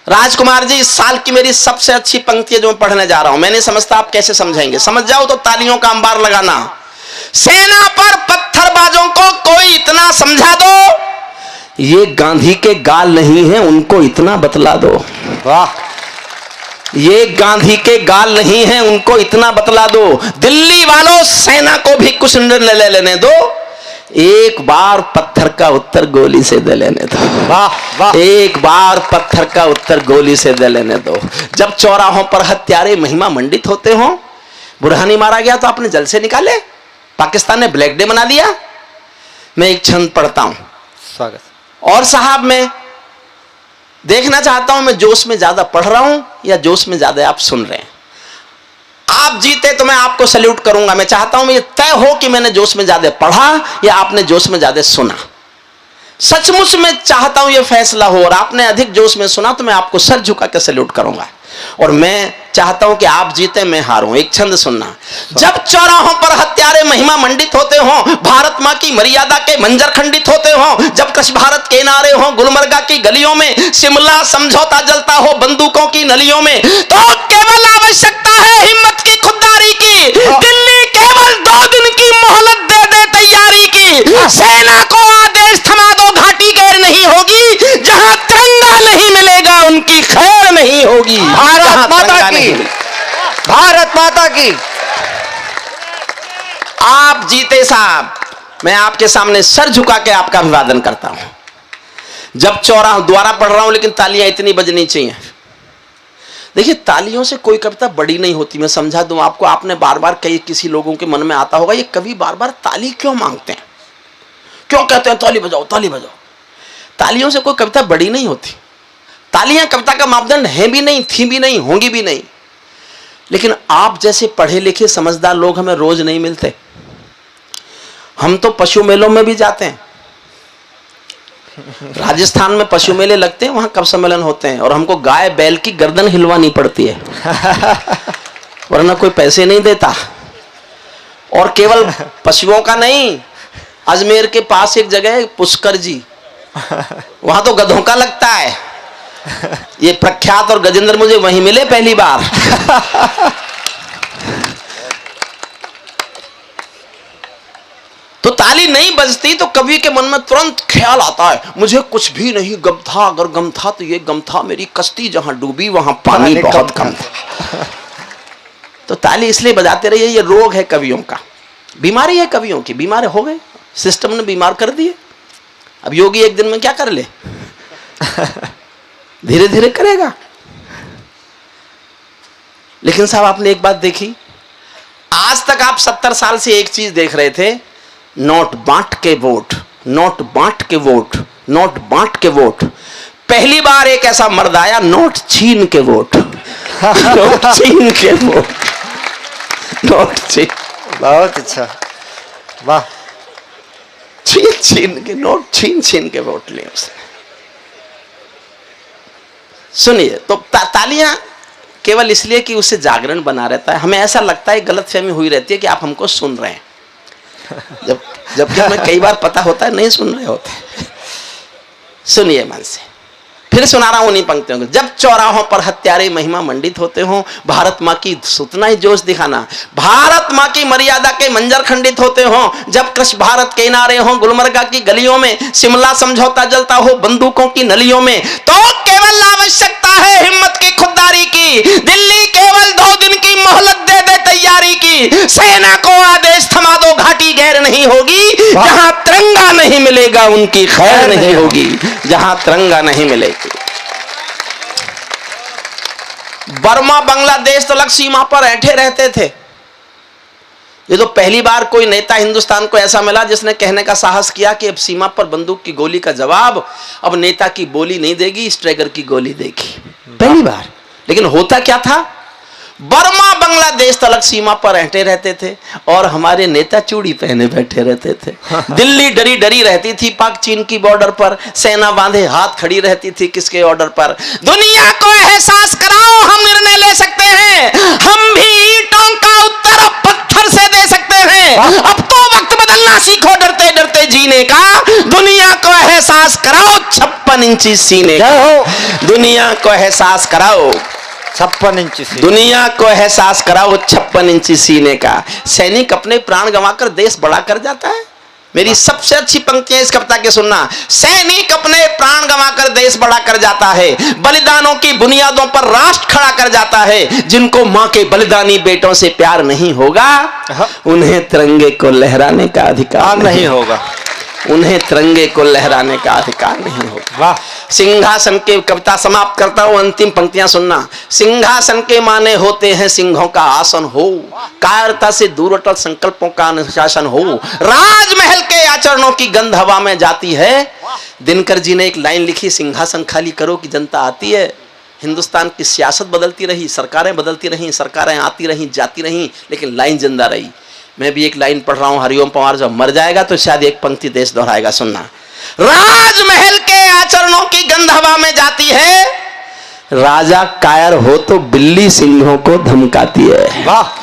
राजकुमार जी, इस साल की मेरी सबसे अच्छी पंक्ति है जो मैं पढ़ने जा रहा हूं। मैं नहीं समझता आप कैसे समझेंगे, समझ जाओ तो तालियों का अंबार लगाना। सेना पर पत्थरबाजों को कोई इतना समझा दो, ये गांधी के गाल नहीं है, उनको इतना बतला दो। वाह। ये गांधी के गाल नहीं है, उनको इतना बतला दो। दिल्ली वालों, सेना को भी कुछ निर्णय ले लेने दो, एक बार पत्थर का उत्तर गोली से दे लेने दो। वाह वाह। एक बार पत्थर का उत्तर गोली से दे लेने दो। जब चौराहों पर हत्यारे महिमा मंडित होते हो, बुरहानी मारा गया तो आपने जल से निकाले, पाकिस्तान ने ब्लैक डे मना दिया। मैं एक छंद पढ़ता हूं। स्वागत। और साहब, मैं देखना चाहता हूं मैं जोश में ज्यादा पढ़ रहा हूं या जोश में ज्यादा आप सुन रहे हैं। आप जीते तो मैं आपको सैल्यूट करूंगा। मैं चाहता हूं ये तय हो कि मैंने जोश में ज्यादा पढ़ा या आपने जोश में ज्यादा सुना। सचमुच में चाहता हूं ये फैसला हो, और आपने अधिक जोश में सुना तो मैं आपको सर झुका के सैल्यूट करूंगा। और मैं चाहता हूं कि आप जीते, मैं हारूं। एक छंद सुनना। जब चौराहों पर हत्यारे महिमा मंडित होते हो, भारत मां की मर्यादा के मंजर खंडित होते हो, जब कश भारत के नारे हो गुलमर्गा की गलियों में, शिमला समझौता जलता हो बंदूकों की नलियों में, तो केवल आवश्यकता है हिम्मत की, खुददारी की। दिल्ली केवल 2 दिन की मोहलत दे दे तैयारी की। सेना को आदेश थमा दो, घाटी गैर नहीं होगी, जहां तिरंगा नहीं मिलेगा उनकी खैर नहीं होगी। भारत माता की, भारत माता की। आप जीते साहब, मैं आपके सामने सर झुका के आपका अभिवादन करता हूं। जब चौराहा द्वारा पढ़ रहा हूं, लेकिन तालियां इतनी बजनी चाहिए। देखिए, तालियों से कोई कविता बड़ी नहीं होती। मैं समझा दूं आपको। आपने बार बार कई किसी लोगों के मन में आता होगा, ये कवि बार बार ताली क्यों मांगते हैं, क्यों कहते हैं ताली बजाओ ताली बजाओ। तालियों से कोई कविता बड़ी नहीं होती। तालियां कविता का मापदंड है भी नहीं, थी भी नहीं, होंगी भी नहीं। लेकिन आप जैसे पढ़े लिखे समझदार लोग हमें रोज नहीं मिलते। हम तो पशु मेलों में भी जाते हैं। राजस्थान में पशु मेले लगते हैं, वहां कब सम्मेलन होते हैं, और हमको गाय बैल की गर्दन हिलवानी पड़ती है, वरना कोई पैसे नहीं देता। और केवल पशुओं का नहीं, अजमेर के पास एक जगह है पुष्कर जी, वहां तो गधों का लगता है। ये प्रख्यात और गजेंद्र मुझे वहीं मिले पहली बार। तो ताली नहीं बजती तो कवि के मन में तुरंत ख्याल आता है, मुझे कुछ भी नहीं गम था, अगर गम था तो ये गम था मेरी कश्ती जहां डूबी वहां पानी बहुत कम था। तो ताली इसलिए बजाते रहिए। ये रोग है कवियों का, बीमारी है कवियों की। बीमार हो गए, सिस्टम ने बीमार कर दिए। अब योगी एक दिन में क्या कर ले, धीरे धीरे करेगा। लेकिन साहब, आपने एक बात देखी, आज तक आप 70 साल से एक चीज देख रहे थे, नोट बांट के वोट, नोट बांट के वोट, नोट बांट के वोट। पहली बार एक ऐसा मर्द आया, नोट छीन के वोट, नोट छीन के वोट, नोट छीन। बहुत अच्छा, वाह। छीन छीन के नोट, छीन छीन के वोट लिए उसने। सुनिए, तो तालियां केवल इसलिए कि उससे जागरण बना रहता है। हमें ऐसा लगता है, गलतफहमी हुई रहती है कि आप हमको सुन रहे हैं, जबकि हमें कई बार पता होता है नहीं सुन रहे होते। सुनिए मन से, फिर सुना रहा हूं उन्हीं पंक्तियों को। जब चौराहों पर हत्यारे महिमा मंडित होते हो, भारत मां की उतना ही जोश दिखाना। भारत मां की मर्यादा के मंजर खंडित होते हो, जब कृष्ण भारत के नारे हो गुलमर्गा की गलियों में, शिमला समझौता जलता हो बंदूकों की नलियों में, तो केवल आवश्यकता है हिम्मत की, खुददारी की। दिल्ली केवल 2 दिन की मोहलत दे दे तैयारी की। सेना को आदेश थमा दो, घाटी गैर खैर नहीं होगी, जहां तिरंगा नहीं मिलेगा उनकी खैर नहीं होगी, जहां तिरंगा नहीं मिलेगी। बर्मा बांग्लादेश तो अलग सीमा पर ऐंठे रहते थे। ये तो पहली बार कोई नेता हिंदुस्तान को ऐसा मिला जिसने कहने का साहस किया कि अब सीमा पर बंदूक की गोली का जवाब अब नेता की बोली नहीं देगी, स्ट्राइकर की गोली देगी, पहली बार। लेकिन होता क्या था, बर्मा बांग्लादेश तलक सीमा पर रहते रहते थे और हमारे नेता चूड़ी पहने बैठे रहते थे। दिल्ली डरी डरी रहती थी पाक चीन की बॉर्डर पर, सेना बांधे हाथ खड़ी रहती थी किसके ऑर्डर पर। दुनिया को एहसास कराओ हम निर्णय ले सकते हैं, हम भी ईंटों का उत्तर अब पत्थर से दे सकते हैं। अब तो वक्त बदलना सीखो डरते डरते जीने का, दुनिया को एहसास कराओ 56 इंची सीने का, दुनिया को एहसास कराओ 56 इंच से, दुनिया को एहसास कराओ 56 इंची सीने का। सैनिक अपने प्राण गंवाकर देश बड़ा कर जाता है। मेरी सबसे अच्छी पंक्तियां इस कविता के सुनना। सैनिक अपने प्राण गंवाकर देश बड़ा कर जाता है, बलिदानों की बुनियादों पर राष्ट्र खड़ा कर जाता है। जिनको मां के बलिदानी बेटों से प्यार नहीं होगा, उन्हें तिरंगे को लहराने का अधिकार नहीं होगा, उन्हें तिरंगे को लहराने का अधिकार नहीं होगा। वाह। सिंहासन के, कविता समाप्त करता हूं, अंतिम पंक्तियां सुनना। सिंहासन के माने होते हैं सिंहों का आसन हो, कायरता से दूर अटल संकल्पों का अनुशासन हो, राजमहल के आचरणों की गंध हवा में जाती है। दिनकर जी ने एक लाइन लिखी, सिंहासन खाली करो कि जनता आती है। हिंदुस्तान की सियासत बदलती रही, सरकारें बदलती रही, सरकारें आती रही जाती रही, लेकिन लाइन जिंदा रही। मैं भी एक लाइन पढ़ रहा हूं, हरिओम पंवार जब मर जाएगा तो शायद एक पंक्ति देश दोहराएगा, सुनना। राजमहल के आचरणों की गंध हवा में जाती है, राजा कायर हो तो बिल्ली सिंहों को धमकाती है। वाह।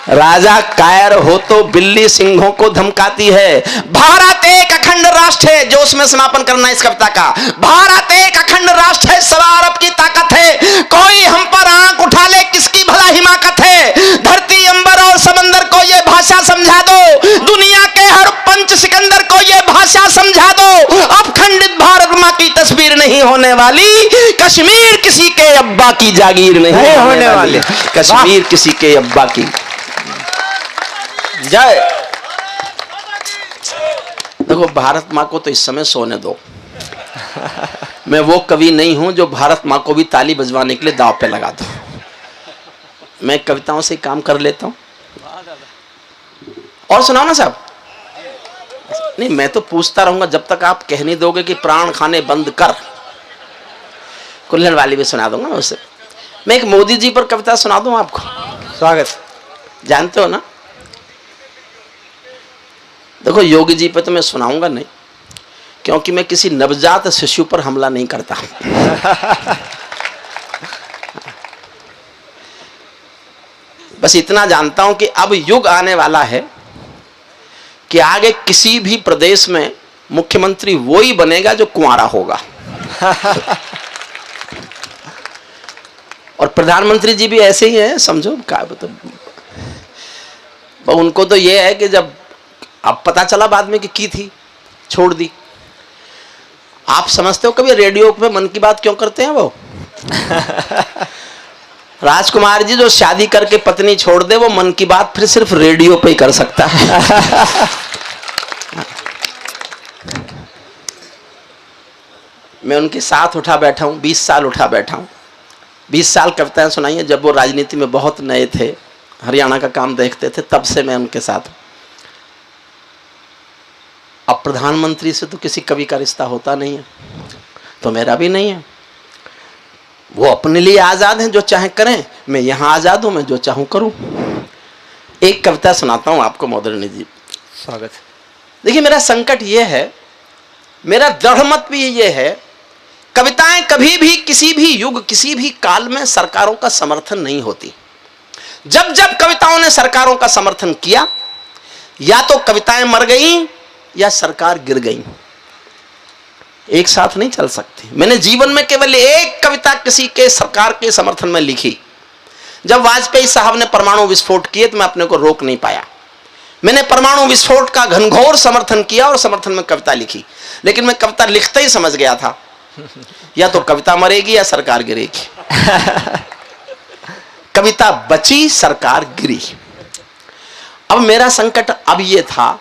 राजा कायर हो तो बिल्ली सिंहों को धमकाती है। भारत एक अखंड राष्ट्र है, जो उसमें समापन करना इस कविता का। भारत एक अखंड राष्ट्र है, सवा अरब की ताकत है, कोई हम पर आंख उठा ले किसकी भला हिमाकत है। धरती अंबर और समंदर को ये भाषा समझा दो, दुनिया के हर पंच सिकंदर को ये भाषा समझा दो। अब खंडित भारत माँ की तस्वीर नहीं होने वाली, कश्मीर किसी के अब्बा की जागीर नहीं होने वाली, कश्मीर किसी के अब्बा की। जय। देखो, भारत माँ को तो इस समय सोने दो। मैं वो कवि नहीं हूं जो भारत माँ को भी ताली बजवाने के लिए दांव पे लगा दूं। मैं कविताओं से काम कर लेता हूं। और सुनाओ ना साहब। नहीं, मैं तो पूछता रहूंगा जब तक आप कह नहीं दोगे कि प्राण खाने बंद कर। कुल्हड़ वाली भी सुना दूंगा उससे। मैं एक मोदी जी पर कविता सुना दूं आपको। स्वागत। जानते हो ना, देखो योगी जी पे तो मैं सुनाऊंगा नहीं, क्योंकि मैं किसी नवजात शिशु पर हमला नहीं करता। बस इतना जानता हूं कि अब युग आने वाला है कि आगे किसी भी प्रदेश में मुख्यमंत्री वो ही बनेगा जो कुंवारा होगा। और प्रधानमंत्री जी भी ऐसे ही हैं, समझो क्या तो उनको तो ये है कि जब अब पता चला बाद में कि की थी, छोड़ दी। आप समझते हो कभी रेडियो पे मन की बात क्यों करते हैं वो? राजकुमार जी जो शादी करके पत्नी छोड़ दे, वो मन की बात फिर सिर्फ रेडियो पे ही कर सकता है। मैं उनके साथ उठा बैठा हूं, 20 साल उठा बैठा हूं, 20 साल कविताएं सुनाई है। जब वो राजनीति में बहुत नए थे, हरियाणा का काम देखते थे, तब से मैं उनके साथ। अब प्रधानमंत्री से तो किसी कवि का रिश्ता होता नहीं है, तो मेरा भी नहीं है। वो अपने लिए आजाद हैं, जो चाहे करें। मैं यहां आजाद हूं, मैं जो चाहूं करूं। एक कविता सुनाता हूं आपको मौदरणी जी। स्वागत। देखिए, मेरा संकट ये है, मेरा दृढ़ मत भी ये है, कविताएं कभी भी किसी भी युग किसी भी काल में सरकारों का समर्थन नहीं होती। जब जब कविताओं ने सरकारों का समर्थन किया, या तो कविताएं मर गई या सरकार गिर गई। एक साथ नहीं चल सकती। मैंने जीवन में केवल एक कविता किसी के सरकार के समर्थन में लिखी। जब वाजपेयी साहब ने परमाणु विस्फोट किए तो मैं अपने को रोक नहीं पाया। मैंने परमाणु विस्फोट का घनघोर समर्थन किया और समर्थन में कविता लिखी। लेकिन मैं कविता लिखते ही समझ गया था, या तो कविता मरेगी या सरकार गिरेगी। कविता बची, सरकार गिरी। अब मेरा संकट अब ये था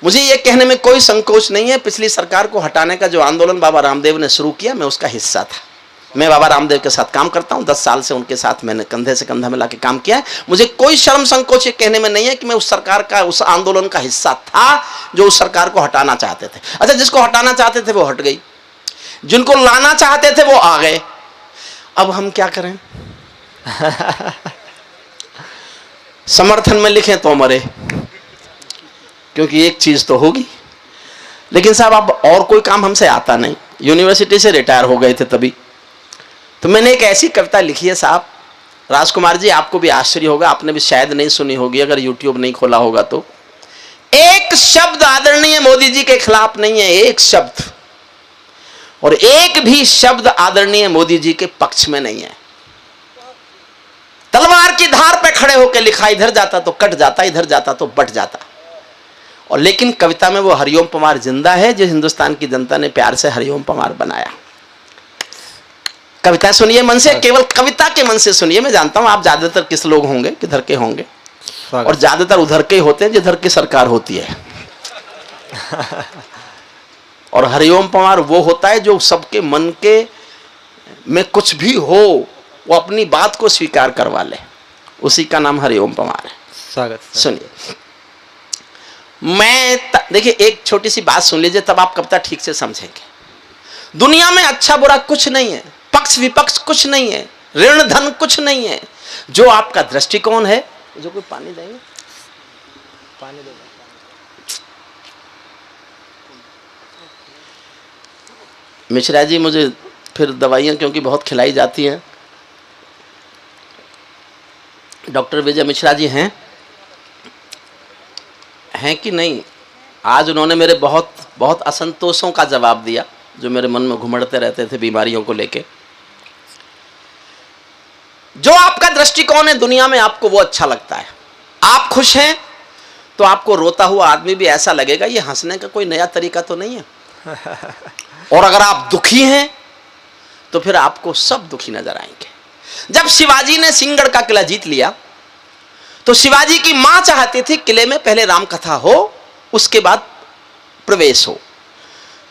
मुझे ये कहने में कोई संकोच नहीं है, पिछली सरकार को हटाने का जो आंदोलन बाबा रामदेव ने शुरू किया, मैं उसका हिस्सा था। मैं बाबा रामदेव के साथ काम करता हूं, 10 साल से उनके साथ मैंने कंधे से कंधा मिला के काम किया है। मुझे कोई शर्म संकोच ये कहने में नहीं है कि मैं उस सरकार का, उस आंदोलन का हिस्सा था जो उस सरकार को हटाना चाहते थे। अच्छा, जिसको हटाना चाहते थे वो हट गई, जिनको लाना चाहते थे वो आ गए। अब हम क्या करें? समर्थन में लिखें तो मरे, क्योंकि एक चीज तो होगी। लेकिन साहब अब और कोई काम हमसे आता नहीं, यूनिवर्सिटी से रिटायर हो गए थे तभी। तो मैंने एक ऐसी कविता लिखी है साहब, राजकुमार जी आपको भी आश्चर्य होगा, आपने भी शायद नहीं सुनी होगी अगर यूट्यूब नहीं खोला होगा तो। एक शब्द आदरणीय मोदी जी के खिलाफ नहीं है, एक शब्द, और एक भी शब्द आदरणीय मोदी जी के पक्ष में नहीं है। तलवार की धार पे खड़े होकर लिखा, इधर जाता तो कट जाता, इधर जाता तो बट जाता। और लेकिन कविता में वो हरिओम पंवार जिंदा है, जो हिंदुस्तान की जनता ने प्यार से हरिओम पंवार बनाया। कविता सुनिए मन से, केवल कविता के मन से सुनिए। मैं जानता हूं आप ज्यादातर किस लोग होंगे, किधर के होंगे, और ज्यादातर उधर के होते हैं जिधर की सरकार होती है। और हरिओम पंवार वो होता है जो सबके मन के में कुछ भी हो वो अपनी बात को स्वीकार करवा ले, उसी का नाम हरिओम पंवार है। स्वागत। सुनिए, देखिए एक छोटी सी बात सुन लीजिए, तब आप कविता ठीक से समझेंगे। दुनिया में अच्छा बुरा कुछ नहीं है, पक्ष विपक्ष कुछ नहीं है, ऋण धन कुछ नहीं है। जो आपका दृष्टिकोण है, जो कोई पानी देंगे, पानी देंगे। मिश्रा जी मुझे फिर दवाइयां क्योंकि बहुत खिलाई जाती हैं। डॉक्टर विजय मिश्रा जी हैं कि नहीं? आज उन्होंने मेरे बहुत बहुत असंतोषों का जवाब दिया जो मेरे मन में घुमड़ते रहते थे बीमारियों को लेके। जो आपका दृष्टिकोण है दुनिया में, आपको वो अच्छा लगता है। आप खुश हैं तो आपको रोता हुआ आदमी भी ऐसा लगेगा ये हंसने का कोई नया तरीका तो नहीं है। और अगर आप दुखी हैं तो फिर आपको सब दुखी नजर आएंगे। जब शिवाजी ने सिंहगढ़ का किला जीत लिया तो शिवाजी की मां चाहती थी किले में पहले राम कथा हो, उसके बाद प्रवेश हो।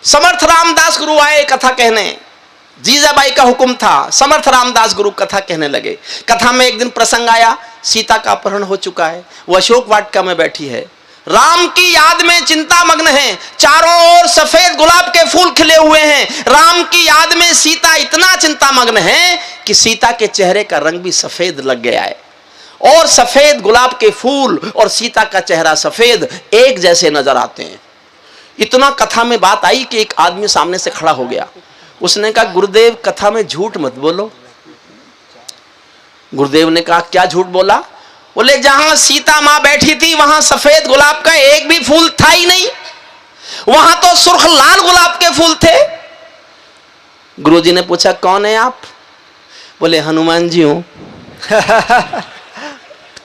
समर्थ रामदास गुरु आए कथा कहने, जीजाबाई का हुक्म था, समर्थ रामदास गुरु कथा कहने लगे। कथा में एक दिन प्रसंग आया, सीता का अपहरण हो चुका है, वो अशोक वाटिका में बैठी है, राम की याद में चिंता मग्न है, चारों ओर सफेद गुलाब के फूल खिले हुए हैं। राम की याद में सीता इतना चिंता मग्न है कि सीता के चेहरे का रंग भी सफेद लग गया है, और सफेद गुलाब के फूल और सीता का चेहरा सफेद एक जैसे नजर आते हैं। इतना कथा में बात आई कि एक आदमी सामने से खड़ा हो गया। उसने कहा गुरुदेव कथा में झूठ मत बोलो। गुरुदेव ने कहा क्या झूठ बोला? बोले जहां सीता मां बैठी थी वहां सफेद गुलाब का एक भी फूल था ही नहीं, वहां तो सुर्ख लाल गुलाब के फूल थे। गुरुजी ने पूछा कौन है आप? बोले हनुमान जी हूं।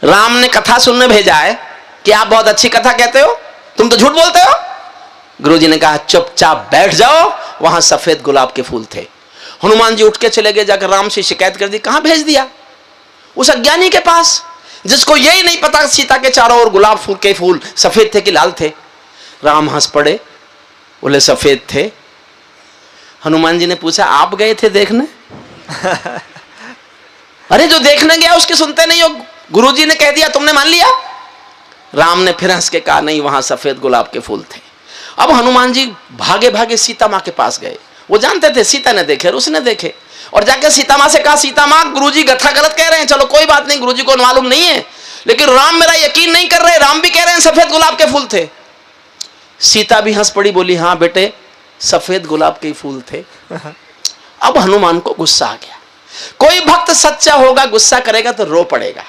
राम ने कथा सुनने भेजा है कि आप बहुत अच्छी कथा कहते हो, तुम तो झूठ बोलते हो। गुरुजी ने कहा चुपचाप बैठ जाओ, वहां सफेद गुलाब के फूल थे। हनुमान जी उठ के चले गए, जाकर राम से शिकायत कर दी। कहां भेज दिया? उस अज्ञानी के पास जिसको यही नहीं पता सीता के चारों ओर गुलाब फूल के फूल सफेद थे कि लाल थे। राम हंस पड़े, बोले सफेद थे। हनुमान जी ने पूछा आप गए थे देखने? अरे जो देखने गया उसकी सुनते नहीं हो, गुरुजी ने कह दिया तुमने मान लिया। राम ने फिर हंस के कहा नहीं वहां सफेद गुलाब के फूल थे। अब हनुमान जी भागे भागे सीता मां के पास गए। वो जानते थे सीता ने देखे और उसने देखे, और जाके सीता मां से कहा सीता मां गुरुजी कथा गलत कह रहे हैं। चलो कोई बात नहीं, गुरुजी को मालूम नहीं है, लेकिन राम मेरा यकीन नहीं कर रहे, राम भी कह रहे हैं सफेद गुलाब के फूल थे। सीता भी हंस पड़ी, बोली हाँ बेटे सफेद गुलाब के फूल थे। अब हनुमान को गुस्सा आ गया। कोई भक्त सच्चा होगा गुस्सा करेगा तो रो पड़ेगा।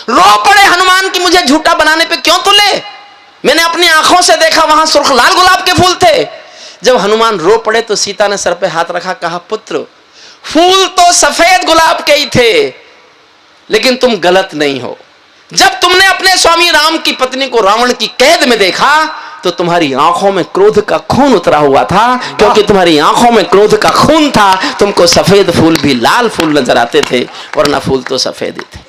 रो पड़े हनुमान की मुझे झूठा बनाने पे क्यों तुले, मैंने अपनी आंखों से देखा वहां सुर्ख लाल गुलाब के फूल थे। जब हनुमान रो पड़े तो सीता ने सर पे हाथ रखा, कहा पुत्र फूल तो सफेद गुलाब के ही थे, लेकिन तुम गलत नहीं हो। जब तुमने अपने स्वामी राम की पत्नी को रावण की कैद में देखा तो तुम्हारी आंखों में क्रोध का खून उतरा हुआ था, क्योंकि तुम्हारी आंखों में क्रोध का खून था। तुमको सफेद फूल भी लाल फूल नजर आते थे, वरना फूल तो सफेद ही थे।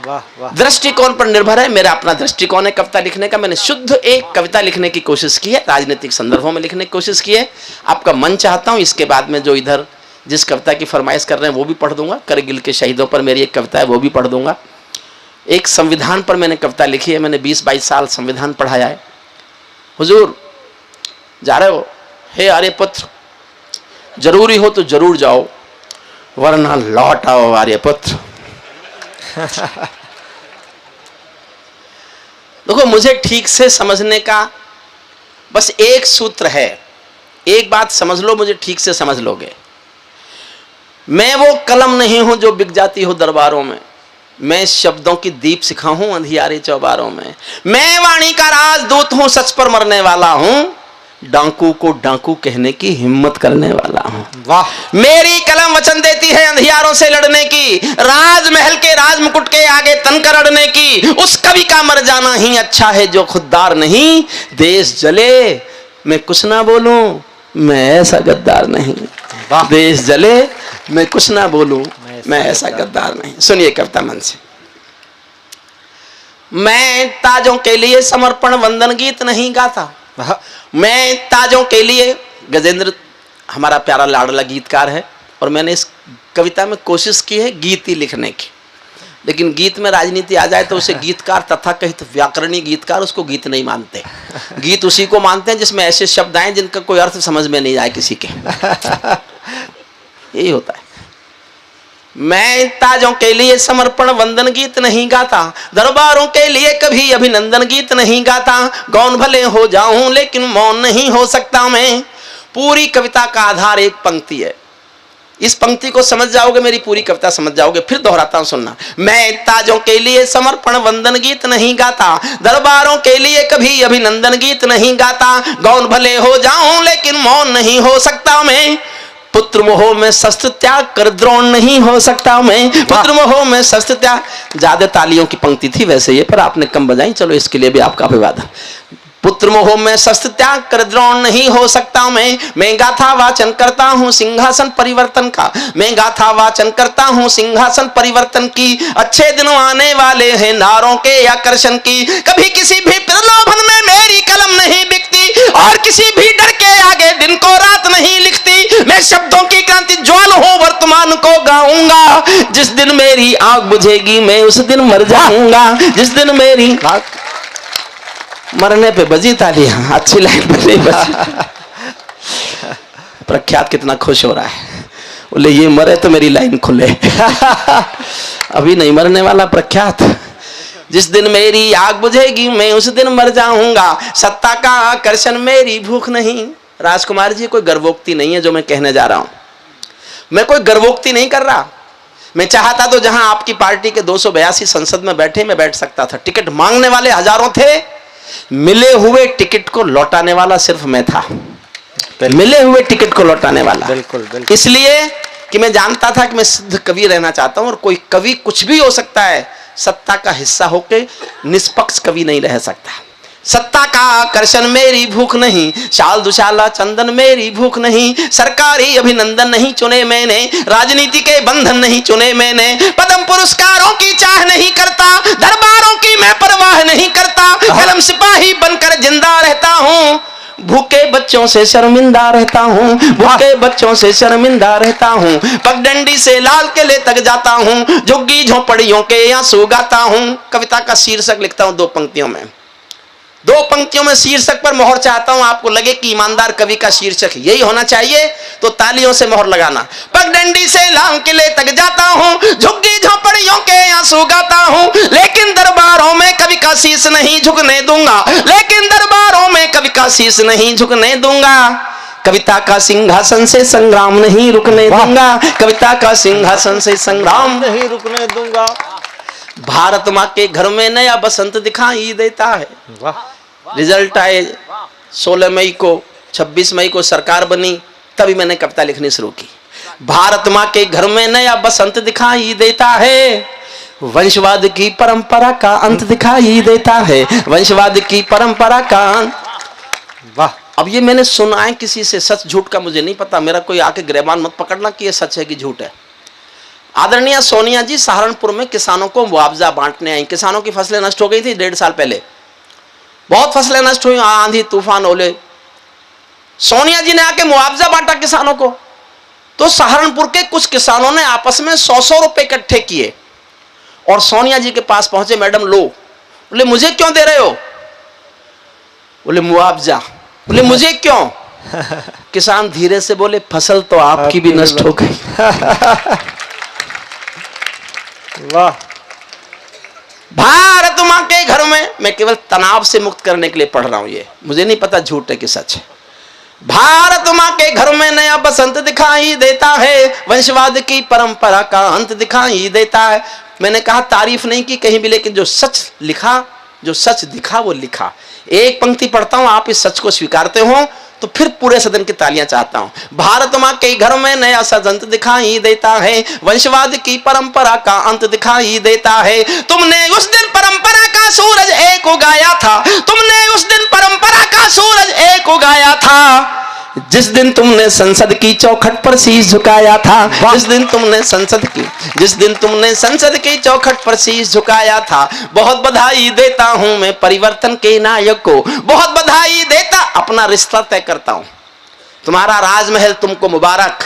वाह वाह। दृष्टिकोण पर निर्भर है। मेरा अपना दृष्टिकोण है कविता लिखने का। मैंने शुद्ध एक कविता लिखने की कोशिश की है, राजनीतिक संदर्भों में लिखने की कोशिश की है। आपका मन चाहता हूं इसके बाद में जो इधर जिस कविता की फरमाइश कर रहे हैं वो भी पढ़ दूंगा। करगिल के शहीदों पर मेरी एक कविता है वो भी पढ़ दूंगा। एक संविधान पर मैंने कविता लिखी है। मैंने 20-22 साल संविधान पढ़ाया है। हुजूर जा रहे हो, हे आर्यपुत्र, जरूरी हो तो जरूर जाओ वरना लौट आओ आर्यपुत्र। देखो मुझे ठीक से समझने का बस एक सूत्र है, एक बात समझ लो, मुझे ठीक से समझ लोगे। मैं वो कलम नहीं हूं जो बिक जाती हो दरबारों में, मैं शब्दों की दीप शिखा हूं अंधियारे चौबारों में। मैं वाणी का राजदूत हूं, सच पर मरने वाला हूं, डाकू को डाकू कहने की हिम्मत करने वाला हूं। वाह। मेरी कलम वचन देती है अंधियारों से लड़ने की, राजमहल के राजमुकुट के आगे तन कर अड़ने की। उस कवि का मर जाना ही अच्छा है जो खुददार नहीं। देश जले मैं कुछ ना बोलूं, मैं ऐसा गद्दार नहीं। देश जले मैं कुछ ना बोलूं, मैं ऐसा गद्दार नहीं। सुनिए कविता मन से। मैं ताजों के लिए समर्पण वंदन गीत नहीं गाता। मैं ताजों के लिए, गजेंद्र हमारा प्यारा लाडला गीतकार है और मैंने इस कविता में कोशिश की है गीत ही लिखने की, लेकिन गीत में राजनीति आ जाए तो उसे गीतकार तथा कहित व्याकरणीय गीतकार उसको गीत नहीं मानते। गीत उसी को मानते हैं जिसमें ऐसे शब्द आए जिनका कोई अर्थ समझ में नहीं आए किसी के। यही होता है। मैं ताजों के लिए समर्पण वंदन गीत नहीं गाता, दरबारों के लिए कभी अभिनंदन गीत नहीं गाता। गौन भले हो जाऊं लेकिन मौन नहीं हो सकता मैं। पूरी कविता का आधार एक पंक्ति है। इस पंक्ति को समझ जाओगे मेरी पूरी कविता समझ जाओगे। फिर दोहराता हूं, सुनना। मैं ताजों के लिए समर्पण वंदन गीत नहीं गाता, दरबारों के लिए कभी अभिनंदन गीत नहीं गाता। गौन भले हो जाऊं लेकिन मौन नहीं हो सकता मैं। पुत्र मोह में शस्त्र त्याग कर द्रोण नहीं हो सकता मैं। पुत्र मोह में शस्त्र त्याग। ज्यादा तालियों की पंक्ति थी वैसे ये, पर आपने कम बजाई, चलो इसके लिए भी आपका अभिवादन। पुत्र मोह में शस्त्र त्याग कर द्रोण नहीं हो सकता मैं गाथा वाचन करता हूँ सिंहासन परिवर्तन का। मैं गाथा वाचन करता हूँ सिंहासन परिवर्तन की। अच्छे दिन आने वाले हैं नारों के आकर्षण की। कभी किसी भी प्रलोभन में मेरी कलम नहीं बिकती और किसी भी डर के आगे दिन को रात नहीं लिखती। मैं शब्दों की क्रांति ज्वाल हूँ, वर्तमान को गाऊंगा। जिस दिन मेरी आग बुझेगी मैं उस दिन मर जाऊंगा। जिस दिन मेरी मरने पे बजी तालियां, अच्छी लाइन बजी। प्रख्यात कितना खुश हो रहा है, बोले ये मरे तो मेरी लाइन खुले। अभी नहीं मरने वाला प्रख्यात। जिस दिन मेरी आग बुझेगी मैं उस दिन मर जाऊंगा। सत्ता का आकर्षण मेरी भूख नहीं। राजकुमार जी कोई गर्वोक्ति नहीं है जो मैं कहने जा रहा हूं। मैं कोई गर्वोक्ति नहीं कर रहा। मैं चाहता तो जहां आपकी पार्टी के 282 संसद में बैठे मैं बैठ सकता था। टिकट मांगने वाले हजारों थे, मिले हुए टिकट को लौटाने वाला सिर्फ मैं था। मिले हुए टिकट को लौटाने वाला। बिल्कुल बिल्कुल। इसलिए कि मैं जानता था कि मैं सिद्ध कवि रहना चाहता हूं और कोई कवि कुछ भी हो सकता है, सत्ता का हिस्सा होकर निष्पक्ष कवि नहीं रह सकता। सत्ता का आकर्षण मेरी भूख नहीं, शाल दुशाला चंदन मेरी भूख नहीं। सरकारी अभिनंदन नहीं चुने मैंने, राजनीति के बंधन नहीं चुने मैंने। पद्म पुरस्कारों की चाह नहीं करता, दरबारों की मैं परवाह नहीं करता। कलम सिपाही बनकर जिंदा रहता हूँ, भूखे बच्चों से शर्मिंदा रहता हूँ। भूखे बच्चों से शर्मिंदा रहता हूँ। पगडंडी से लाल किले तक जाता हूँ, झुग्गी झोपड़ियों के आंसू गाता हूँ। कविता का शीर्षक लिखता हूँ 2 पंक्तियों में। 2 पंक्तियों में शीर्षक पर मोहर चाहता हूं। आपको लगे कि ईमानदार कवि का शीर्षक यही होना चाहिए तो तालियों से मोहर लगाना। पगडंडी से लाल किले तक जाता हूं, झुग्गी झोपड़ियों के आंसू गाता हूं। लेकिन दरबारों में कवि का शीश नहीं झुकने दूंगा। लेकिन दरबारों में कवि का शीश नहीं झुकने दूंगा। कविता का सिंहासन से संग्राम नहीं रुकने दूंगा। कविता का सिंहासन से संग्राम नहीं रुकने दूंगा। भारत माँ के घर में नया बसंत दिखाई देता है। रिजल्ट आए 16 मई को, 26 मई को सरकार बनी, तभी मैंने कविता लिखनी शुरू की। भारत माँ के घर में नया बसंत दिखाई देता है, वंशवाद की परंपरा का अंत दिखाई देता है। वंशवाद की परंपरा का वाह। अब ये मैंने सुना है किसी से, सच झूठ का मुझे नहीं पता। मेरा कोई आके गिरबान मत पकड़ना कि ये सच है कि झूठ है। आदरणीय सोनिया जी सहारनपुर में किसानों को मुआवजा बांटने आई। किसानों की फसलें नष्ट हो गई थी 1.5 साल पहले, बहुत फसलें नष्ट हुई, आंधी तूफान ओले। सोनिया जी ने आके मुआवजा बांटा किसानों को। तो सहारनपुर के कुछ किसानों ने आपस में 100-100 रुपए इकट्ठे किए और सोनिया जी के पास पहुंचे। मैडम लो। बोले मुझे क्यों दे रहे हो? बोले मुआवजा। बोले मुझे क्यों? किसान धीरे से बोले फसल तो आपकी भी नष्ट हो गई। वाह। भारत मां के घर में, मैं केवल तनाव से मुक्त करने के लिए पढ़ रहा हूं, ये मुझे नहीं पता झूठ है कि सच है। भारत मां के घर में नया बसंत दिखाई देता है, वंशवाद की परंपरा का अंत दिखाई देता है। मैंने कहा तारीफ नहीं की कहीं भी, लेकिन जो सच लिखा, जो सच दिखा वो लिखा। एक पंक्ति पढ़ता हूं, आप इस सच को स्वीकारते हो तो फिर पूरे सदन की तालियां चाहता हूं। भारत मां के घर में नया सजंत दिखाई देता है, वंशवाद की परंपरा का अंत दिखाई देता है। तुमने उस दिन परंपरा का सूरज एक उगाया था, तुमने उस दिन परंपरा का सूरज एक उगाया था, जिस दिन तुमने संसद की चौखट पर शीश झुकाया था। जिस दिन तुमने संसद की चौखट पर शीश झुकाया था। बहुत बधाई देता हूं मैं परिवर्तन के नायक को, बहुत बधाई देता। अपना रिश्ता तय करता हूं। तुम्हारा राजमहल तुमको मुबारक,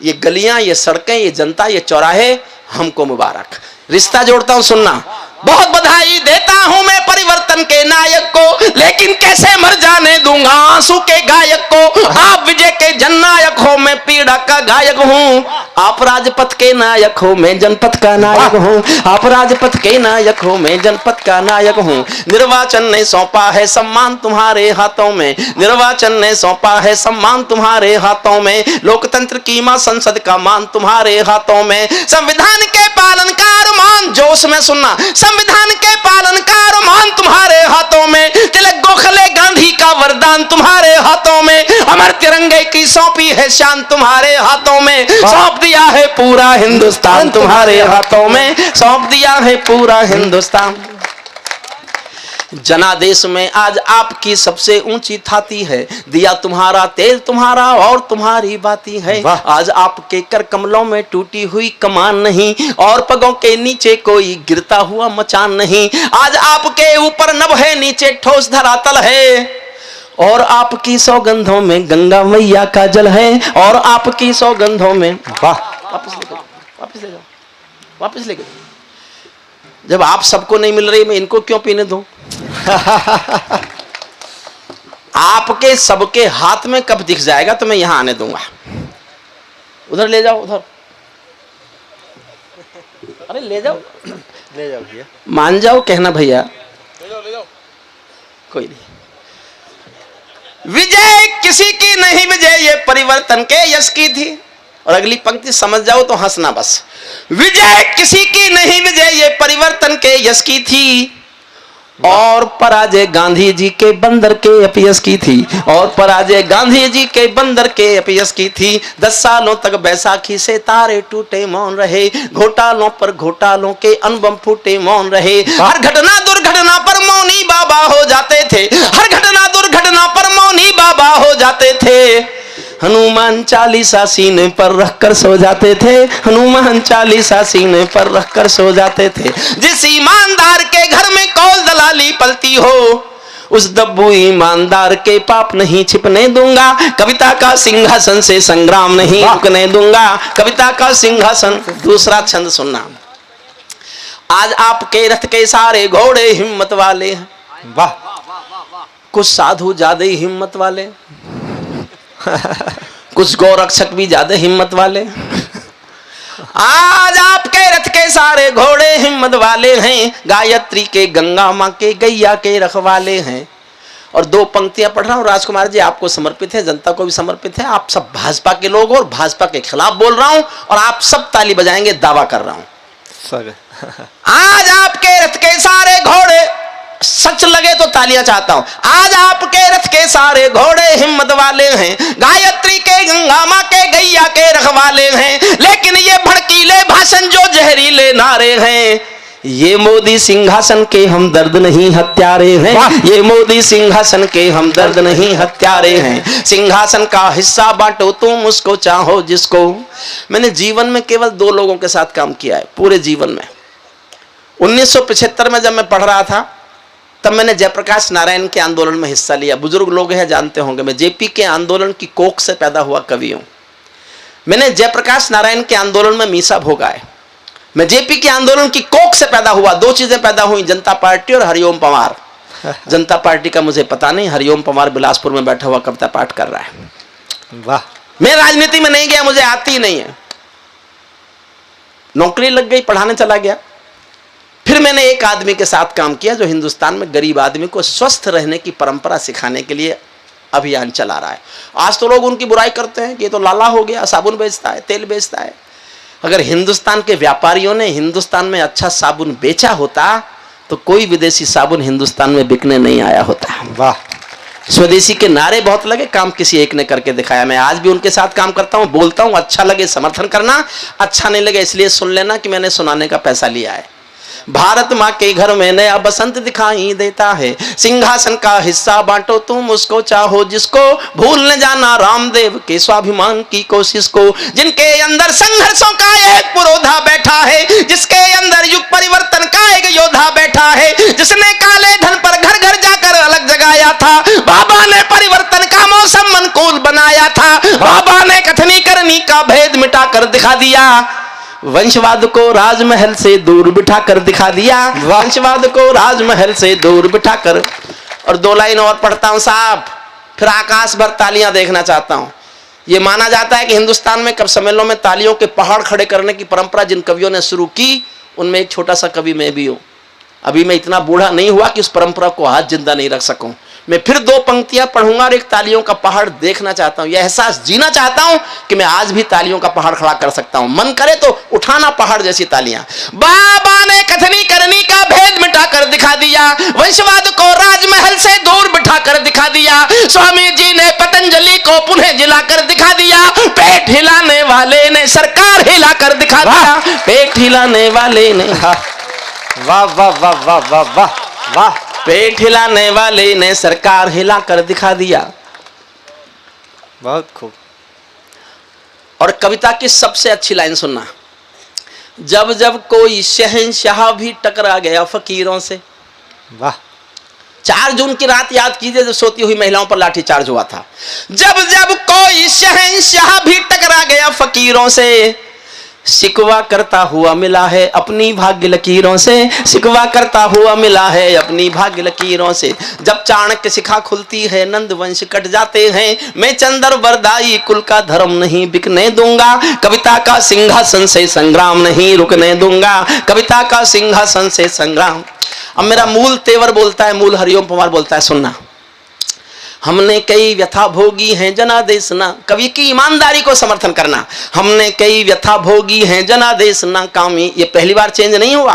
ये गलियां, ये सड़कें, ये जनता, ये चौराहे हमको मुबारक। रिश्ता जोड़ता हूं, सुनना। बहुत बधाई देता हूं मैं परिवर्तन के नायक को, लेकिन कैसे मर जाने दूंगा आंसू के गायक को। आप विजय के जननायक हो, मैं पीड़ा का गायक हूं। आप राजपथ के नायक हो, मैं जनपथ का नायक हूं। आप राजपथ के नायक हो, मैं जनपथ का नायक हूं। निर्वाचन ने सौंपा है सम्मान तुम्हारे हाथों में, निर्वाचन ने सौंपा है सम्मान तुम्हारे हाथों में। लोकतंत्र की मां संसद का मान तुम्हारे हाथों में। संविधान के पालन का अरमान, जोश में सुनना, संविधान के पालन का अरमान तुम्हारे हाथों में। तिलक गोखले गांधी का वरदान तुम्हारे हाथों में। अमर तिरंगे की सौंपी है शान तुम्हारे हाथों में। सौंप दिया है पूरा हिंदुस्तान तुम्हारे हाथों में, सौंप दिया है पूरा हिंदुस्तान। जनादेश में आज आपकी सबसे ऊंची थाती है, दिया तुम्हारा तेल तुम्हारा और तुम्हारी बाती है। आज आपके कर कमलों में टूटी हुई कमान नहीं, और पगों के नीचे कोई गिरता हुआ मचान नहीं। आज आपके ऊपर नभ है, नीचे ठोस धरातल है, और आपकी सौगंधों में गंगा मैया का जल है, और आपकी सौगंधों में। वाह, वापस ले जाओ, वापस ले जाओ, वापस ले जाओ। जब आप सबको नहीं मिल रही, मैं इनको क्यों पीने दूं? आपके सबके हाथ में कब दिख जाएगा तो मैं यहां आने दूंगा। उधर ले जाओ, उधर। अरे ले जाओ, ले जाओ भैया, मान जाओ, कहना भैया ले जाओ। कोई नहीं। विजय किसी की नहीं, विजय ये परिवर्तन के यश की थी। और अगली पंक्ति समझ जाओ तो हंसना बस। विजय किसी की नहीं, विजय ये परिवर्तन के यश की थी, और पराजय गांधी जी के बंदर के अपयश की थी, और पराजय गांधी जी के बंदर के अपयश की थी। 10 सालों तक बैसाखी से तारे टूटे मौन रहे, घोटालों पर घोटालों के अनबम फूटे मौन रहे। हर घटना दुर्घटना पर मौनी बाबा हो जाते थे, हर घटना दुर्घटना पर मौनी बाबा हो जाते थे। हनुमान चालीसा सीने पर रखकर सो जाते थे, हनुमान चालीसा सीने पर रखकर सो जाते थे। जिस ईमानदार के घर में कौल दलाली पलती हो, उस दब्बू ईमानदार के पाप नहीं छिपने दूंगा। कविता का सिंहासन से संग्राम नहीं रुकने दूंगा, कविता का सिंहासन। दूसरा छंद सुनना। आज आपके रथ के सारे घोड़े हिम्मत वाले हैं। वाह, कुछ साधु ज्यादा ही हिम्मत वाले, कुछ गौरक्षक भी ज्यादा हिम्मत वाले। आज आपके रथ के सारे घोड़े हिम्मत वाले हैं, गायत्री के गंगा मां के गैया के रखवाले हैं। और 2 पंक्तियां पढ़ रहा हूं राजकुमार जी, आपको समर्पित है, जनता को भी समर्पित है। आप सब भाजपा के लोग हो और भाजपा के खिलाफ बोल रहा हूं, और आप सब ताली बजाएंगे, दावा कर रहा हूं। आज आपके रथ के सारे घोड़े, सच लगे तो तालियां चाहता हूं। आज आपके रथ के सारे घोड़े हिम्मत वाले हैं, गायत्री के गंगा मां के गैया के रखवाले हैं। लेकिन ये भड़कीले भाषण जो जहरीले नारे हैं, ये मोदी सिंहासन के हम दर्द नहीं हत्यारे हैं, ये मोदी सिंहासन के हम दर्द नहीं हत्यारे हैं। सिंहासन का हिस्सा बांटो तुम उसको चाहो जिसको। मैंने जीवन में केवल 2 लोगों के साथ काम किया है पूरे जीवन में। 1975 में जब मैं पढ़ रहा था तब मैंने जयप्रकाश नारायण के आंदोलन में हिस्सा लिया। बुजुर्ग लोग हैं जानते होंगे, मैं जेपी के आंदोलन की कोख से पैदा हुआ कवि हूं। मैंने जयप्रकाश नारायण के आंदोलन में मीसा भोगा है। मैं जेपी के आंदोलन की कोख से पैदा हुआ। 2 चीजें पैदा हुई, जनता पार्टी और हरिओम पंवार। जनता पार्टी का मुझे पता नहीं, हरिओम पंवार बिलासपुर में बैठा हुआ कविता पाठ कर रहा है। वाह। मैं राजनीति में नहीं गया, मुझे आती ही नहीं है। नौकरी लग गई, पढ़ाने चला गया। फिर मैंने एक आदमी के साथ काम किया जो हिंदुस्तान में गरीब आदमी को स्वस्थ रहने की परंपरा सिखाने के लिए अभियान चला रहा है। आज तो लोग उनकी बुराई करते हैं कि ये तो लाला हो गया, साबुन बेचता है, तेल बेचता है। अगर हिंदुस्तान के व्यापारियों ने हिंदुस्तान में अच्छा साबुन बेचा होता तो कोई विदेशी साबुन हिंदुस्तान में बिकने नहीं आया होता। वाह। स्वदेशी के नारे बहुत लगे, काम किसी एक ने करके दिखाया। मैं आज भी उनके साथ काम करता हूं, बोलता हूं, अच्छा लगे समर्थन करना, अच्छा नहीं लगे इसलिए सुन लेना कि मैंने सुनाने का पैसा लिया है। भारत माँ के घर में नया बसंत दिखाई देता है, सिंहासन का हिस्सा बांटो तुम उसको चाहो जिसको। भूल न जाना रामदेव के स्वाभिमान की कोशिश को, जिनके अंदर संघर्षों का एक पुरोधा बैठा है, जिसके अंदर युग परिवर्तन का एक योद्धा बैठा है, जिसने काले धन पर घर घर जाकर अलग जगाया था। बाबा ने परिवर्तन का मौसम अनुकूल बनाया था, बाबा ने कथनी करनी का भेद मिटा कर दिखा दिया। वंशवाद को राजमहल से दूर बिठाकर दिखा दिया, वंशवाद को राजमहल से दूर बिठाकर। और 2 लाइन और पढ़ता हूं साहब, फिर आकाश भर तालियां देखना चाहता हूं। यह माना जाता है कि हिंदुस्तान में कब सम्मेलनों में तालियों के पहाड़ खड़े करने की परंपरा जिन कवियों ने शुरू की उनमें एक छोटा सा कवि मैं भी हूं। अभी मैं इतना बूढ़ा नहीं हुआ कि उस परंपरा को आज जिंदा नहीं रख सकूं। मैं फिर 2 पंक्तियां पढ़ूंगा और एक तालियों का पहाड़ देखना चाहता हूं, यह एहसास जीना चाहता हूं कि मैं आज भी तालियों का पहाड़ खड़ा कर सकता हूं। मन करे तो उठाना पहाड़ जैसी तालियां। बाबा ने कथनी करनी का भेद मिटा कर दिखा दिया, वंशवाद को राजमहल से दूर बिठा कर दिखा दिया। स्वामी जी ने पतंजलि को पुनः जिलाकर दिखा दिया, पेट हिलाने वाले ने सरकार हिलाकर दिखा दिया, पेट हिलाने वाले ने। वाह वाह वाह वाह वाह वाह वाह। पेट हिलाने वाले ने सरकार हिला कर दिखा दिया। बहुत खूब। और कविता की सबसे अच्छी लाइन सुनना, जब जब कोई शहंशाह भी टकरा गया फकीरों से। वाह। 4 जून की रात याद कीजिए जब सोती हुई महिलाओं पर लाठीचार्ज हुआ था। जब जब कोई शहंशाह भी टकरा गया फकीरों से, शिकवा करता हुआ मिला है अपनी भाग्य लकीरों से, शिकवा करता हुआ मिला है अपनी भाग्य लकीरों से। जब चाणक्य शिखा खुलती है नंद वंश कट जाते हैं, मैं चंद्र वरदाई कुल का धर्म नहीं बिकने दूंगा, कविता का सिंहासन से संग्राम नहीं रुकने दूंगा, कविता का सिंहासन से संग्राम। अब मेरा मूल तेवर बोलता है, मूल हरिओम पंवार बोलता है, सुनना। हमने कई व्यथा भोगी हैं जनादेश ना, कवि की ईमानदारी को समर्थन करना। हमने कई व्यथा भोगी हैं जनादेश ना कामी। ये पहली बार चेंज नहीं हुआ,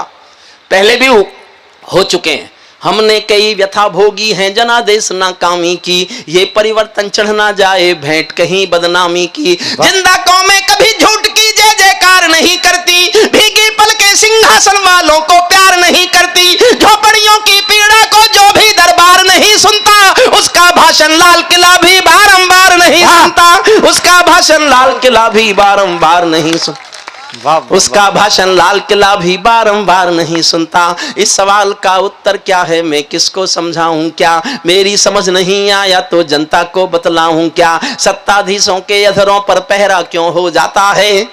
पहले भी हो चुके हैं। हमने कई व्यथा भोगी हैं जनादेश ना कामी की, ये परिवर्तन चढ़ ना जाए भेंट कहीं बदनामी की। जिंदा कौमें कभी झूठ की जय जयकार नहीं करती, भीगी पल के सिंहासन वालों को प्यार नहीं करती। झोपड़ियों की पीड़ा को जो भी दरबार नहीं सुनता, उसका भाषण लाल किला भी बारंबार नहीं सुनता, उसका भाषण लाल किला भी बारंबार नहीं सुनता, उसका भाषण लाल किला भी बारंबार नहीं सुनता। इस सवाल का उत्तर क्या है मैं किसको समझाऊं क्या, मेरी समझ नहीं आया तो जनता को बतलाऊं क्या। सत्ताधीशों के अधरों पर पहरा क्यों हो जाता है,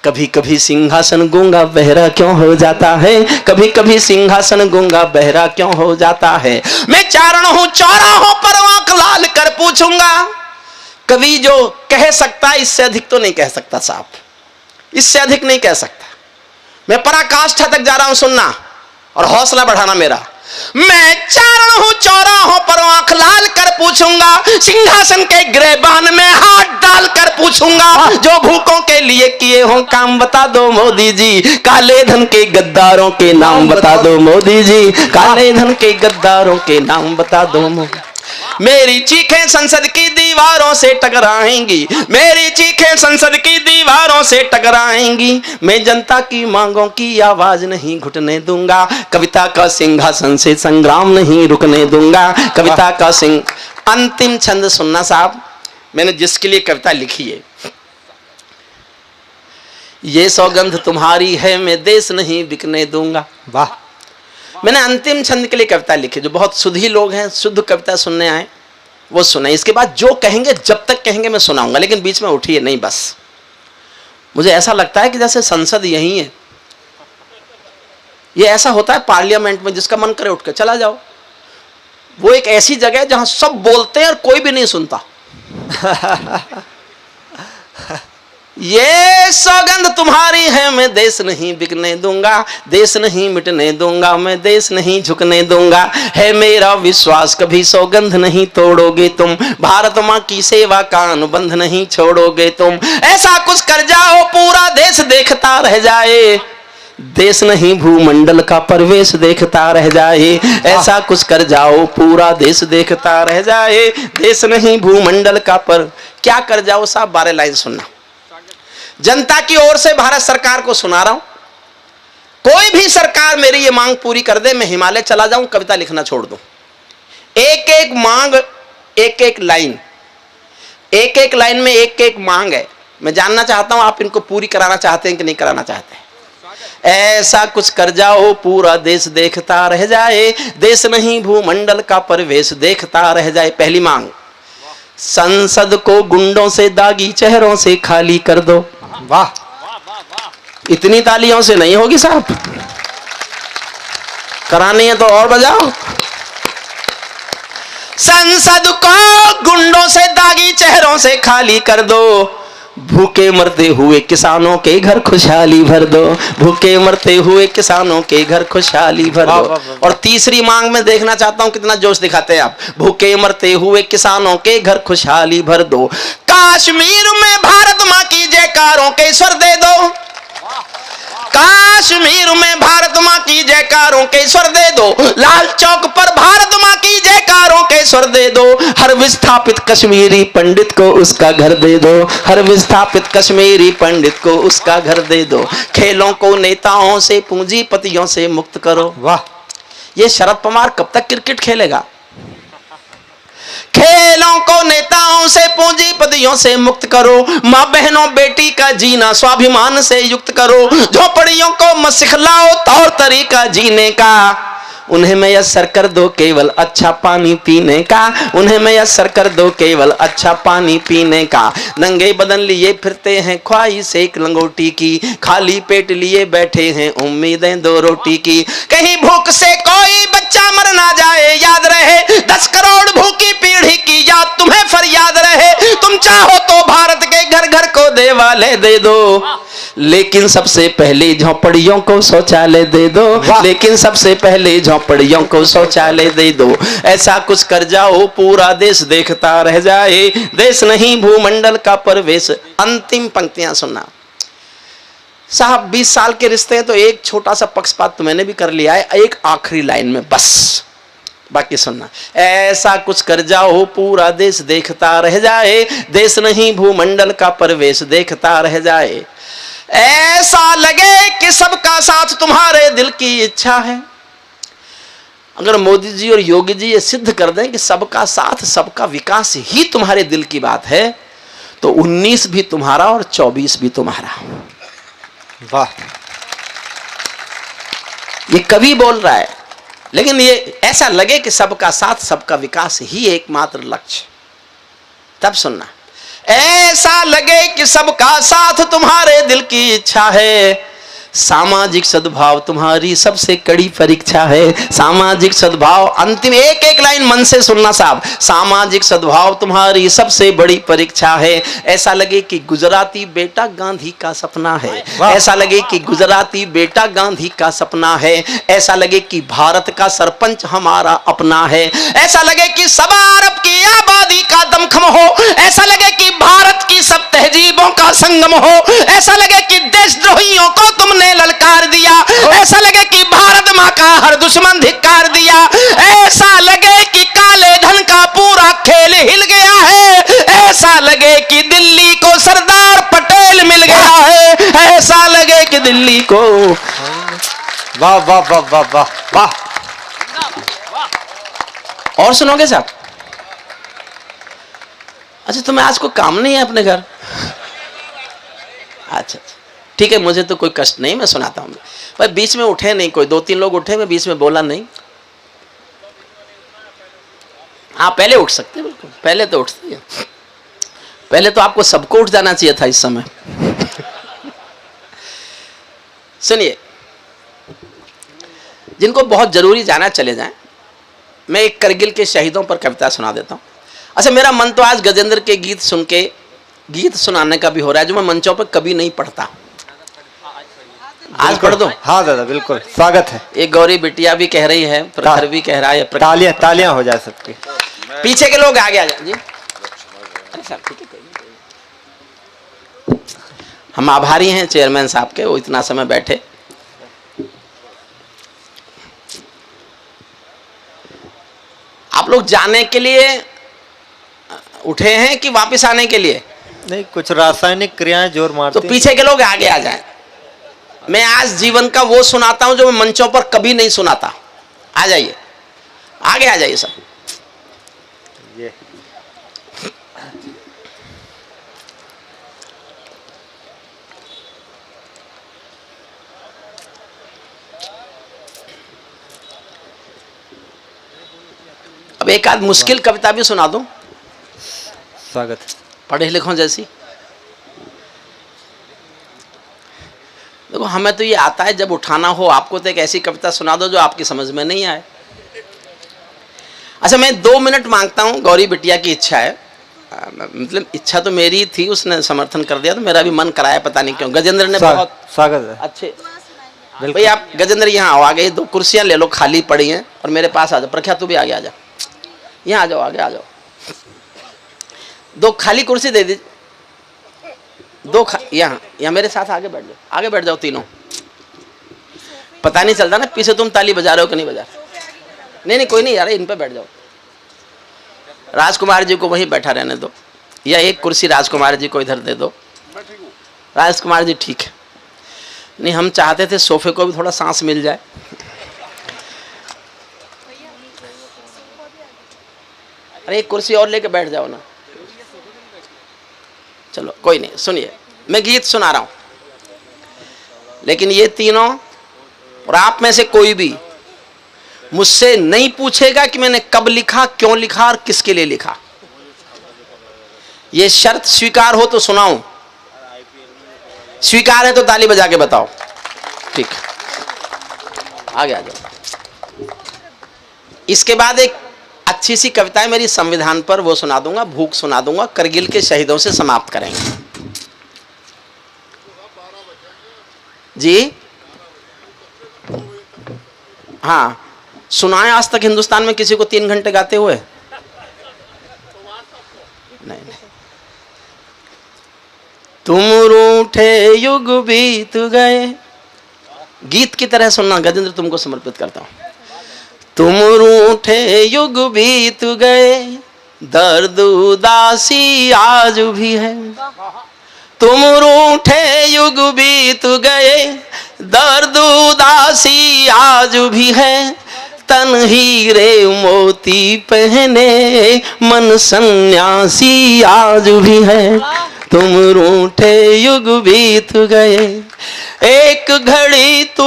कभी कभी सिंहासन गूंगा बहरा क्यों हो जाता है, कभी कभी सिंहासन गूंगा बहरा क्यों हो जाता है। मैं चारण हूं चौराहों पर आंख लाल कर पूछूंगा। कवि जो कह सकता इससे अधिक तो नहीं कह सकता साहब, इससे अधिक नहीं कह सकता। मैं पराकाष्ठा तक जा रहा हूं, सुनना और हौसला बढ़ाना मेरा। मैं चारण हूं चौराहों पर आंख लाल कर पूछूंगा, सिंहासन के गिरेबान में हाथ डाल कर पूछूंगा। जो भूखों के लिए किए हो काम बता दो मोदी जी, काले धन के गद्दारों के नाम बता दो मोदी जी, काले धन के गद्दारों के नाम बता दो मोदी। मेरी चीखें संसद की दीवारों से टकराएंगी, मेरी चीखें संसद की दीवारों से टकराएंगी। मैं जनता की मांगों की आवाज नहीं घुटने दूंगा, कविता का सिंहासन से संग्राम नहीं रुकने दूंगा। कविता का सिंह। अंतिम छंद सुनना साहब, मैंने जिसके लिए कविता लिखी है। ये सौगंध तुम्हारी है मैं देश नहीं बिकने दूंगा। वाह। मैंने अंतिम छंद के लिए कविता लिखी, जो बहुत शुद्धी लोग हैं, शुद्ध कविता सुनने आए वो सुने। इसके बाद जो कहेंगे, जब तक कहेंगे मैं सुनाऊंगा, लेकिन बीच में उठिए नहीं। बस मुझे ऐसा लगता है कि जैसे संसद यही है। ये ऐसा होता है पार्लियामेंट में, जिसका मन करे उठ के चला जाओ। वो एक ऐसी जगह है जहां सब बोलते हैं और कोई भी नहीं सुनता। ये सौगंध तुम्हारी है मैं देश नहीं बिकने दूंगा, देश नहीं मिटने दूंगा, मैं देश नहीं झुकने दूंगा। है मेरा विश्वास कभी सौगंध नहीं तोड़ोगे तुम, भारत माँ की सेवा का अनुबंध नहीं छोड़ोगे तुम। ऐसा कुछ कर जाओ पूरा देश देखता रह जाए, देश नहीं भूमंडल का प्रवेश देखता रह जाए। ऐसा कुछ कर जाओ पूरा देश देखता रह जाए, देश नहीं भूमंडल का पर। क्या कर जाओ साहब, 12 लाइन सुनना। जनता की ओर से भारत सरकार को सुना रहा हूं, कोई भी सरकार मेरी ये मांग पूरी कर दे, मैं हिमालय चला जाऊं, कविता लिखना छोड़ दूं। एक एक मांग, एक एक लाइन, एक एक लाइन में एक एक मांग है। मैं जानना चाहता हूं आप इनको पूरी कराना चाहते हैं कि नहीं कराना चाहते हैं। ऐसा कुछ कर जाओ पूरा देश देखता रह जाए, देश नहीं भूमंडल का प्रवेश देखता रह जाए। पहली मांग, संसद को गुंडों से दागी चेहरों से खाली कर दो। वाह। इतनी तालियों से नहीं होगी साहब, करानी है तो और बजाओ। संसद को गुंडों से दागी चेहरों से खाली कर दो, भूखे मरते हुए किसानों के घर खुशहाली भर दो, भूखे मरते हुए किसानों के घर खुशहाली भर दो। और तीसरी मांग में देखना चाहता हूं कितना जोश दिखाते हैं आप। भूखे मरते हुए किसानों के घर खुशहाली भर दो, कश्मीर में भारत मां की जयकारों के स्वर दे दो, कश्मीर में भारत मां की जयकारों के स्वर दे दो, लाल चौक पर भारत मां की जयकारों के स्वर दे दो। हर विस्थापित कश्मीरी पंडित को उसका घर दे दो, हर विस्थापित कश्मीरी पंडित को उसका घर दे दो। खेलों को नेताओं से पूंजीपतियों से मुक्त करो। वाह। ये शरद पवार कब तक क्रिकेट खेलेगा? खेलों को नेताओं से पूंजीपतियों से मुक्त करो, माँ बहनों बेटी का जीना स्वाभिमान से युक्त करो। झोपड़ियों को मत सिखलाओ तौर तरीका जीने का, उन्हें मैसर कर दो केवल अच्छा पानी पीने का, उन्हें मैसर कर दो केवल अच्छा पानी पीने का। नंगे बदन लिए फिरते हैं ख्वाहिश एक लंगोटी की, खाली पेट लिए बैठे हैं उम्मीदें 2 रोटी की। कहीं भूख से कोई बच्चा मर ना जाए, याद रहे 10 करोड़ भूखी पीढ़ी की याद तुम्हें फरियाद रहे। तुम चाहो तो भारत के घर घर को देवालय दे दो, लेकिन सबसे पहले झोपड़ियों को शौचालय दे दो, लेकिन सबसे पहले झोपड़ियों को शौचालय दे दो। ऐसा कुछ कर जाओ पूरा देश देखता रह जाए, देश नहीं भूमंडल का प्रवेश। अंतिम पंक्तियां सुनना साहब, 20 साल के रिश्ते हैं तो एक छोटा सा पक्षपात तो मैंने भी कर लिया है, एक आखिरी लाइन में बस, बाकी सुनना। ऐसा कुछ कर जाओ पूरा देश देखता रह जाए, देश नहीं भूमंडल का प्रवेश देखता रह जाए। ऐसा लगे कि सबका साथ तुम्हारे दिल की इच्छा है। अगर मोदी जी और योगी जी ये सिद्ध कर दें कि सबका साथ सबका विकास ही तुम्हारे दिल की बात है, तो 19 भी तुम्हारा और 24 भी तुम्हारा। वाह। ये कवि बोल रहा है, लेकिन ये ऐसा लगे कि सबका साथ सबका विकास ही एकमात्र लक्ष्य, तब सुनना। ऐसा लगे कि सबका साथ तुम्हारे दिल की इच्छा है, सामाजिक सद्भाव तुम्हारी सबसे कड़ी परीक्षा है। सामाजिक सद्भाव, अंतिम एक एक लाइन मन से सुनना साहब। सामाजिक सद्भाव तुम्हारी सबसे बड़ी परीक्षा है। ऐसा लगे कि गुजराती बेटा गांधी का सपना है, ऐसा लगे कि गुजराती बेटा गांधी का सपना है। ऐसा लगे कि भारत का सरपंच हमारा अपना है। ऐसा लगे कि सवा अरब की आबादी का दमखम हो। ऐसा लगे कि भारत की सब तहजीबों का संगम हो। ऐसा लगे कि देशद्रोहियों को तुमने ललकार दिया। ऐसा लगे कि भारत माँ का हर दुश्मन धिक्कार दिया। ऐसा लगे कि काले धन का पूरा वाह वाह वाह वाह वाह वाह। और सुनोगे साहब? अच्छा, तुम्हें आज कोई काम नहीं है अपने घर? अच्छा ठीक है, मुझे तो कोई कष्ट नहीं, मैं सुनाता हूँ। पर बीच में उठे नहीं कोई, 2-3 लोग उठे, मैं बीच में बोला नहीं। हाँ पहले उठ सकते, बिल्कुल पहले तो उठते हैं। पहले तो आपको सबको उठ जाना चाहिए था इस समय। सुनिए, जिनको बहुत जरूरी जाना चले जाएं। मैं एक करगिल के शहीदों पर कविता सुना देता हूँ। अच्छा, मेरा मन तो आज गजेंद्र के गीत सुन के गीत सुनाने का भी हो रहा है, जो मैं मंचों पर कभी नहीं पढ़ता। आज पढ़ दो? हाँ दादा बिल्कुल, स्वागत है। एक गौरी बिटिया भी कह रही है, प्रखर भी कह रहा है। तालियां तालियां हो जाए सबकी। पीछे के लोग आगे आ जाए जी। अरे साहब ठीक है, हम आभारी हैं चेयरमैन साहब के, वो इतना समय बैठे। आप लोग जाने के लिए उठे हैं कि वापस आने के लिए? नहीं, कुछ रासायनिक क्रियाएं जोर मारती तो पीछे के लोग आगे आ जाएं। मैं आज जीवन का वो सुनाता हूं जो मैं मंचों पर कभी नहीं सुनाता। आ जाइए, आगे आ जाइए सब। ये अब एक आध मुश्किल कविता भी सुना दूं, स्वागत। पढ़े लिखों जैसी। देखो, हमें तो ये आता है जब उठाना हो आपको, तो एक ऐसी कविता सुना दो जो आपकी समझ में नहीं आए। अच्छा, मैं 2 मिनट मांगता हूं, गौरी बिटिया की इच्छा है। मतलब इच्छा तो मेरी थी, उसने समर्थन कर दिया, तो मेरा भी मन कराया, पता नहीं क्यों। गजेंद्र ने बहुत स्वागत है। अच्छे। भाई आप गजेंद्र यहाँ आओ, आगे 2 कुर्सियां ले लो, खाली पड़ी हैं, और मेरे पास आ जाओ। प्रख्या तू भी आगे आ जा, यहाँ आ जाओ, आगे आ जाओ। 2 खाली कुर्सी दे दीजिए। 2 यहाँ मेरे साथ आगे बैठ जाओ, आगे बैठ जाओ तीनों। पता नहीं चलता ना पीछे तुम ताली बजा रहे हो कि नहीं बजा रहे। नहीं कोई नहीं यार, इन पे बैठ जाओ। राजकुमार जी को वहीं बैठा रहने दो, या एक कुर्सी राजकुमार जी को इधर दे दो। राजकुमार जी ठीक है। नहीं, हम चाहते थे सोफे को भी थोड़ा सांस मिल जाए। अरे एक कुर्सी और लेके बैठ जाओ ना। चलो कोई नहीं, सुनिए, मैं गीत सुना रहा हूं, लेकिन ये तीनों और आप में से कोई भी मुझसे नहीं पूछेगा कि मैंने कब लिखा, क्यों लिखा और किसके लिए लिखा। ये शर्त स्वीकार हो तो सुनाऊं, स्वीकार है तो ताली बजा के बताओ। ठीक, आगे आ जाओ। इसके बाद एक अच्छी सी कविता है मेरी संविधान पर, वो सुना दूंगा, भूख सुना दूंगा, करगिल के शहीदों से समाप्त करेंगे जी। हाँ, सुनाए आज तक हिंदुस्तान में किसी को 3 घंटे गाते हुए? नहीं। तुम रूठे युग बीत गए, गीत की तरह सुनना गजेंद्र, तुमको समर्पित करता हूं। तुम रूठे युग बीत गए, दर्द उदासी आज भी है। तुम रूठे युग बीत गए, दर्द उदासी आज भी है। तन हीरे मोती पहने मन सन्यासी आज भी है। तुम रूठे युग बीत गए, एक घड़ी तू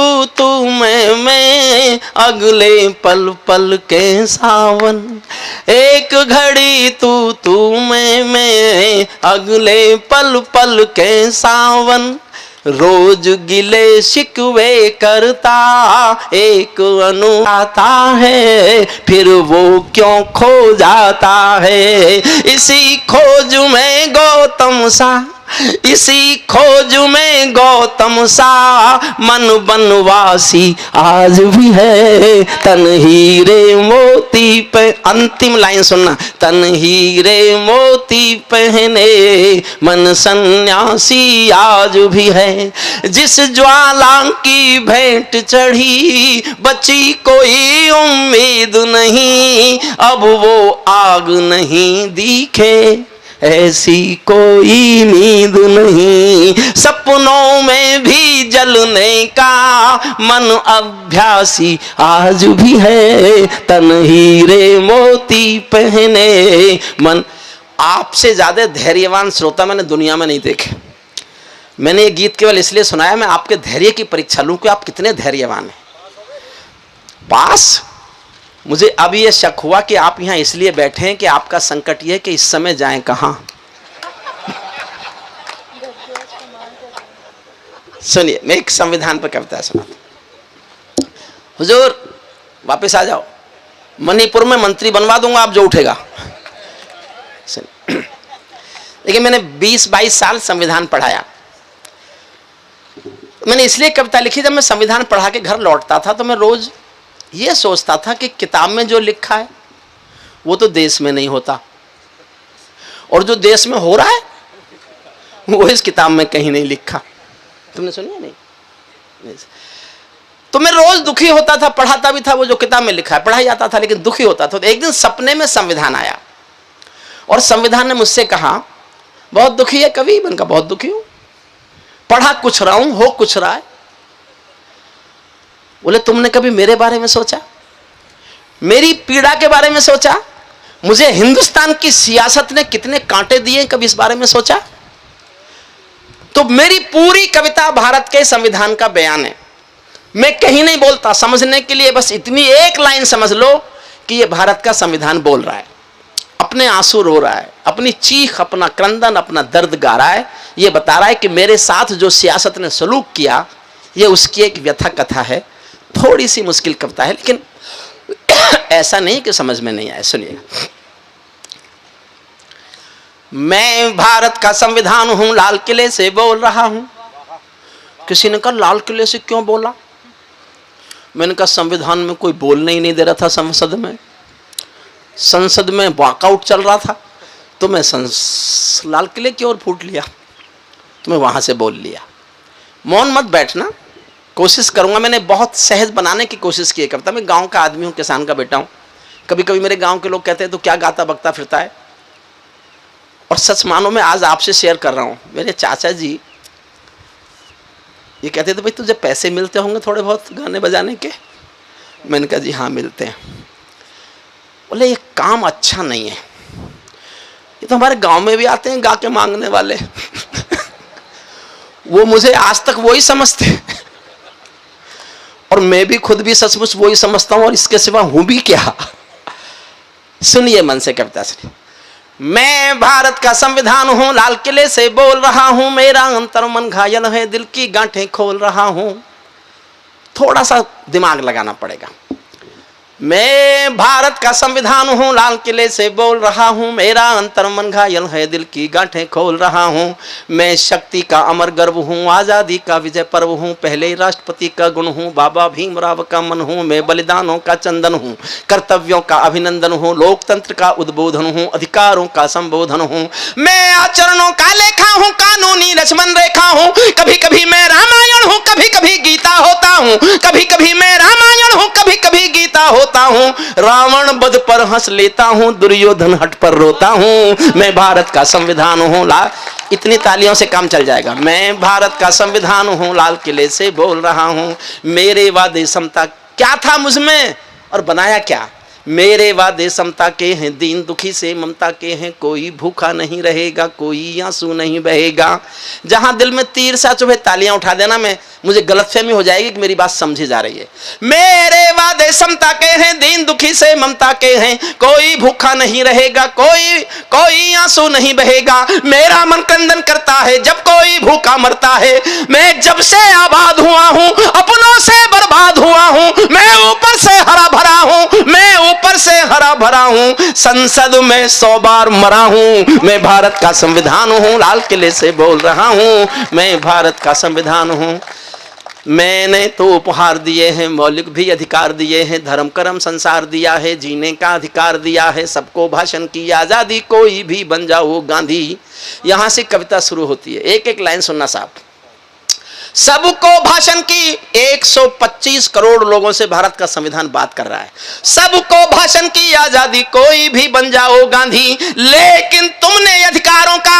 मैं अगले पल पल के सावन। एक घड़ी तू मैं अगले पल पल के सावन। रोज गिले शिकवे करता एक अनु आता है, फिर वो क्यों खो जाता है। इसी खोज में गौतम सा, इसी खोज में गौतम सा मन बनवासी आज भी है। तन हीरे मोती पे, अंतिम लाइन सुनना, तन हीरे मोती पहने मन सन्यासी आज भी है। जिस ज्वाला की भेंट चढ़ी बची कोई उम्मीद नहीं, अब वो आग नहीं दिखे। ऐसी कोई नींद नहीं, सपनों में भी जलने का मन अभ्यासी आज भी है, तन हीरे मोती पहने मन। आपसे ज्यादा धैर्यवान श्रोता मैंने दुनिया में नहीं देखे। मैंने ये गीत केवल इसलिए सुनाया मैं आपके धैर्य की परीक्षा लूं कि आप कितने धैर्यवान हैं। पास मुझे अब ये शक हुआ कि आप यहां इसलिए बैठे हैं कि आपका संकट ये है कि इस समय जाएं कहां। सुनिए, मैं एक संविधान पर कविता सुनाता। हुजूर वापस आ जाओ, मणिपुर में मंत्री बनवा दूंगा आप जो उठेगा। देखिए, मैंने 20-22 साल संविधान पढ़ाया। मैंने इसलिए कविता लिखी, जब मैं संविधान पढ़ा के घर लौटता था तो मैं रोज ये सोचता था कि किताब में जो लिखा है वो तो देश में नहीं होता, और जो देश में हो रहा है वो इस किताब में कहीं नहीं लिखा। तुमने सुना नहीं? तो मैं रोज दुखी होता था, पढ़ाता भी था वो जो किताब में लिखा है, पढ़ाई जाता था लेकिन दुखी होता था। तो एक दिन सपने में संविधान आया और संविधान ने मुझसे कहा, बहुत दुखी है कवि? मैंने कहा बहुत दुखी हूं, पढ़ा कुछ रहा हूं, हो कुछ रहा है। बोले तुमने कभी मेरे बारे में सोचा, मेरी पीड़ा के बारे में सोचा, मुझे हिंदुस्तान की सियासत ने कितने कांटे दिए, कभी इस बारे में सोचा? तो मेरी पूरी कविता भारत के संविधान का बयान है। मैं कहीं नहीं बोलता, समझने के लिए बस इतनी एक लाइन समझ लो कि यह भारत का संविधान बोल रहा है, अपने आंसू रो रहा है, अपनी चीख, अपना क्रंदन, अपना दर्द गा रहा है। यह बता रहा है कि मेरे साथ जो सियासत ने सलूक किया यह उसकी एक व्यथा कथा है। थोड़ी सी मुश्किल कविता है लेकिन ऐसा नहीं कि समझ में नहीं आए। सुनिएगा, मैं भारत का संविधान हूं, लाल किले से बोल रहा हूं। किसी ने कहा लाल किले से क्यों बोला? मैंने कहा संविधान में कोई बोलने ही नहीं दे रहा था। संसद में वॉकआउट चल रहा था तो मैं लाल किले की ओर फूट लिया, तो मैं वहां से बोल लिया। मौन मत बैठना, कोशिश करूंगा। मैंने बहुत सहज बनाने की कोशिश की है कविता। मैं गांव का आदमी हूं, किसान का बेटा हूं। कभी कभी मेरे गांव के लोग कहते हैं तो क्या गाता बकता फिरता है, और सच मानो मैं आज आपसे शेयर कर रहा हूं। मेरे चाचा जी ये कहते थे भाई तुझे पैसे मिलते होंगे थोड़े बहुत गाने बजाने के। मैंने कहा जी हाँ मिलते हैं। बोले ये काम अच्छा नहीं है, ये तो हमारे गांव में भी आते हैं गा के मांगने वाले वो मुझे आज तक वही समझते हैं और मैं भी खुद भी सचमुच वही समझता हूं, और इसके सिवा हूं भी क्या। सुनिए मन से कविता सुनिए। मैं भारत का संविधान हूं, लाल किले से बोल रहा हूं, मेरा अंतर मन घायल है, दिल की गांठें खोल रहा हूं। थोड़ा सा दिमाग लगाना पड़ेगा। मैं भारत का संविधान हूं, लाल किले से बोल रहा हूं, मेरा अंतर मन घायल है, दिल की गांठें खोल रहा हूं। मैं शक्ति का अमर गर्व हूं, आजादी का विजय पर्व हूं, पहले राष्ट्रपति का गुण हूं, बाबा भीमराव का मन हूं। मैं बलिदानों का चंदन हूं, कर्तव्यों का अभिनंदन हूं, लोकतंत्र का उद्बोधन हूं, अधिकारों का संबोधन हूं। मैं आचरणों का लेखा हूं, कानूनी लक्ष्मण रेखा हूं। कभी कभी मैं रामायण हूं, कभी कभी गीता होता हूं। कभी कभी मैं रामायण हूं, कभी कभी गीता होता हूं। रावण वध पर हंस लेता हूं, दुर्योधन हट पर रोता हूं। मैं भारत का संविधान हूं, इतनी तालियों से काम चल जाएगा। मैं भारत का संविधान हूं, लाल किले से बोल रहा हूं, मेरे वादे समता क्या था मुझ में और बनाया क्या। मेरे वादे समता के हैं, दीन दुखी से ममता के हैं, कोई भूखा नहीं रहेगा, कोई आंसू नहीं बहेगा। जहां दिल में तीर सा चुभे तालियां उठा देना, मुझे गलतफहमी हो जाएगी कि मेरी बात समझी जा रही है। मेरे वादे समता के हैं, दीन दुखी से ममता के हैं, कोई भूखा नहीं रहेगा, कोई आंसू नहीं बहेगा। मेरा मन क्रंदन करता है जब कोई भूखा मरता है। मैं जब से आबाद हुआ हूं, अपनों से बर्बाद हुआ हूं। मैं ऊपर से हरा भरा हूं, मैं ऊपर से हरा भरा हूं, संसद में 100 बार मरा हूं। मैं भारत का संविधान हूं, लाल किले से बोल रहा हूं, मैं भारत का संविधान हूं। मैंने तो उपहार दिए हैं, मौलिक भी अधिकार दिए हैं, धर्म कर्म संसार दिया है, जीने का अधिकार दिया है, सबको भाषण की आजादी, कोई भी बन जाओ गांधी। यहां से कविता शुरू होती है। एक एक लाइन सुनना साहब। सबको भाषण की 125 करोड़ लोगों से भारत का संविधान बात कर रहा है। सबको भाषण की आजादी, कोई भी बन जाओ गांधी, लेकिन तुमने अधिकारों का,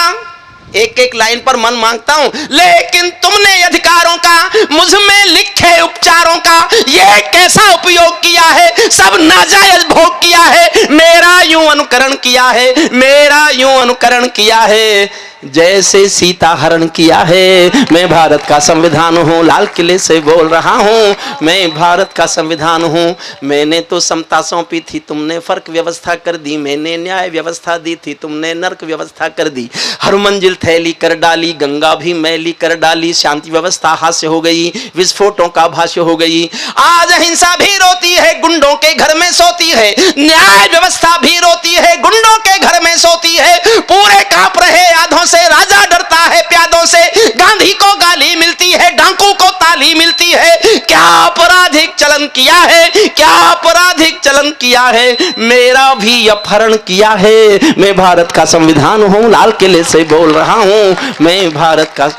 एक एक लाइन पर मन मांगता हूं, लेकिन तुमने अधिकारों का मुझ में लिखे उपचारों का ये कैसा उपयोग किया है, सब नाजायज भोग किया है, मेरा यूं अनुकरण किया है, मेरा यूं अनुकरण किया है जैसे सीता हरण किया है। मैं भारत का संविधान हूं, लाल किले से बोल रहा हूं, मैं भारत का संविधान हूं। मैंने तो समता सौंपी थी, तुमने फर्क व्यवस्था कर दी, मैंने न्याय व्यवस्था दी थी, तुमने नर्क व्यवस्था कर दी। हर मंजिल थैली कर डाली, गंगा भी मैली कर डाली, शांति व्यवस्था हास्य हो गई, विस्फोटों का भाष्य हो गई। आज अहिंसा भी रोती है, गुंडों के घर में सोती है, न्याय व्यवस्था भी रोती है, गुंडों के घर में सोती है। पूरे कांप रहे आधों से, राजा डरता है प्यादों से, गांधी को गाली मिलती है, डाकू को ताली मिलती है। क्या आपराधिक चलन किया है, क्या आपराधिक चलन किया है, मेरा भी अपहरण किया है। मैं भारत का संविधान हूं, लाल किले से बोल रहा हूं, मैं भारत का।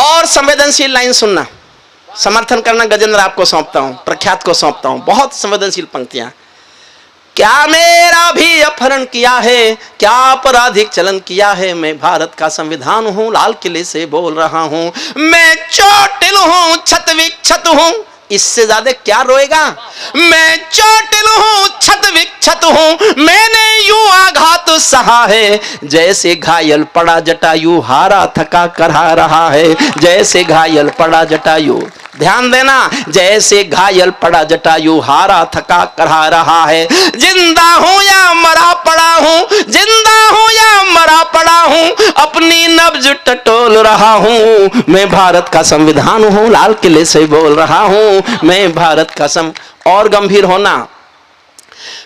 और संवेदनशील लाइन सुनना, समर्थन करना गजेंद्र आपको सौंपता हूं, प्रख्यात को सौंपता हूं, बहुत संवेदनशील पंक्तियां। क्या मेरा भी अपहरण किया है, क्या आपराधिक चलन किया है, मैं भारत का संविधान हूं, लाल किले से बोल रहा हूं। मैं चोटिल हूं, छत विक्षत हूं, इससे ज्यादा क्या रोएगा। मैं चोटिल हूं, छत विक्षत हूं, मैंने यूं आघात सहा है, जैसे घायल पड़ा जटायु, हारा थका करहा रहा है, जैसे घायल पड़ा जटायु। ध्यान देना, जैसे घायल पड़ा जटायु, हारा थका करहा रहा है। जिंदा हूं या मरा पड़ा हूं, जिंदा हूं या मरा पड़ा हूं, अपनी नब्ज टटोल रहा हूं। मैं भारत का संविधान हूं, लाल किले से बोल रहा हूं, मैं भारत का और गंभीर होना,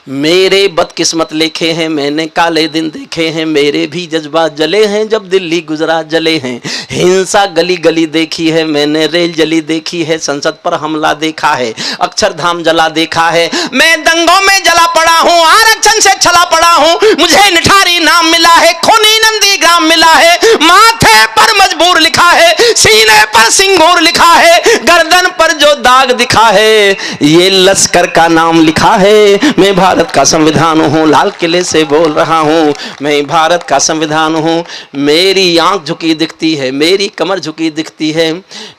मेरे बदकिस्मत लिखे हैं, मैंने काले दिन देखे हैं, मेरे भी जज्बात जले हैं जब दिल्ली गुजरात जले हैं। हिंसा गली गली देखी है मैंने, रेल जली देखी है, संसद पर हमला देखा है, अक्षरधाम जला देखा है। मैं दंगों में जला पड़ा हूँ, आरक्षण से छला पड़ा हूँ, मुझे निठारी नाम मिला है, खूनी नंदी ग्राम मिला है, माथे पर मजबूर लिखा है, सीने पर सिंगूर लिखा है, गर्दन पर जो दाग दिखा है ये लश्कर का नाम लिखा है। मैं भारत का संविधान हूं, लाल किले से बोल रहा हूं, मैं भारत का संविधान हूं। मेरी आंख झुकी दिखती है, मेरी कमर झुकी दिखती है,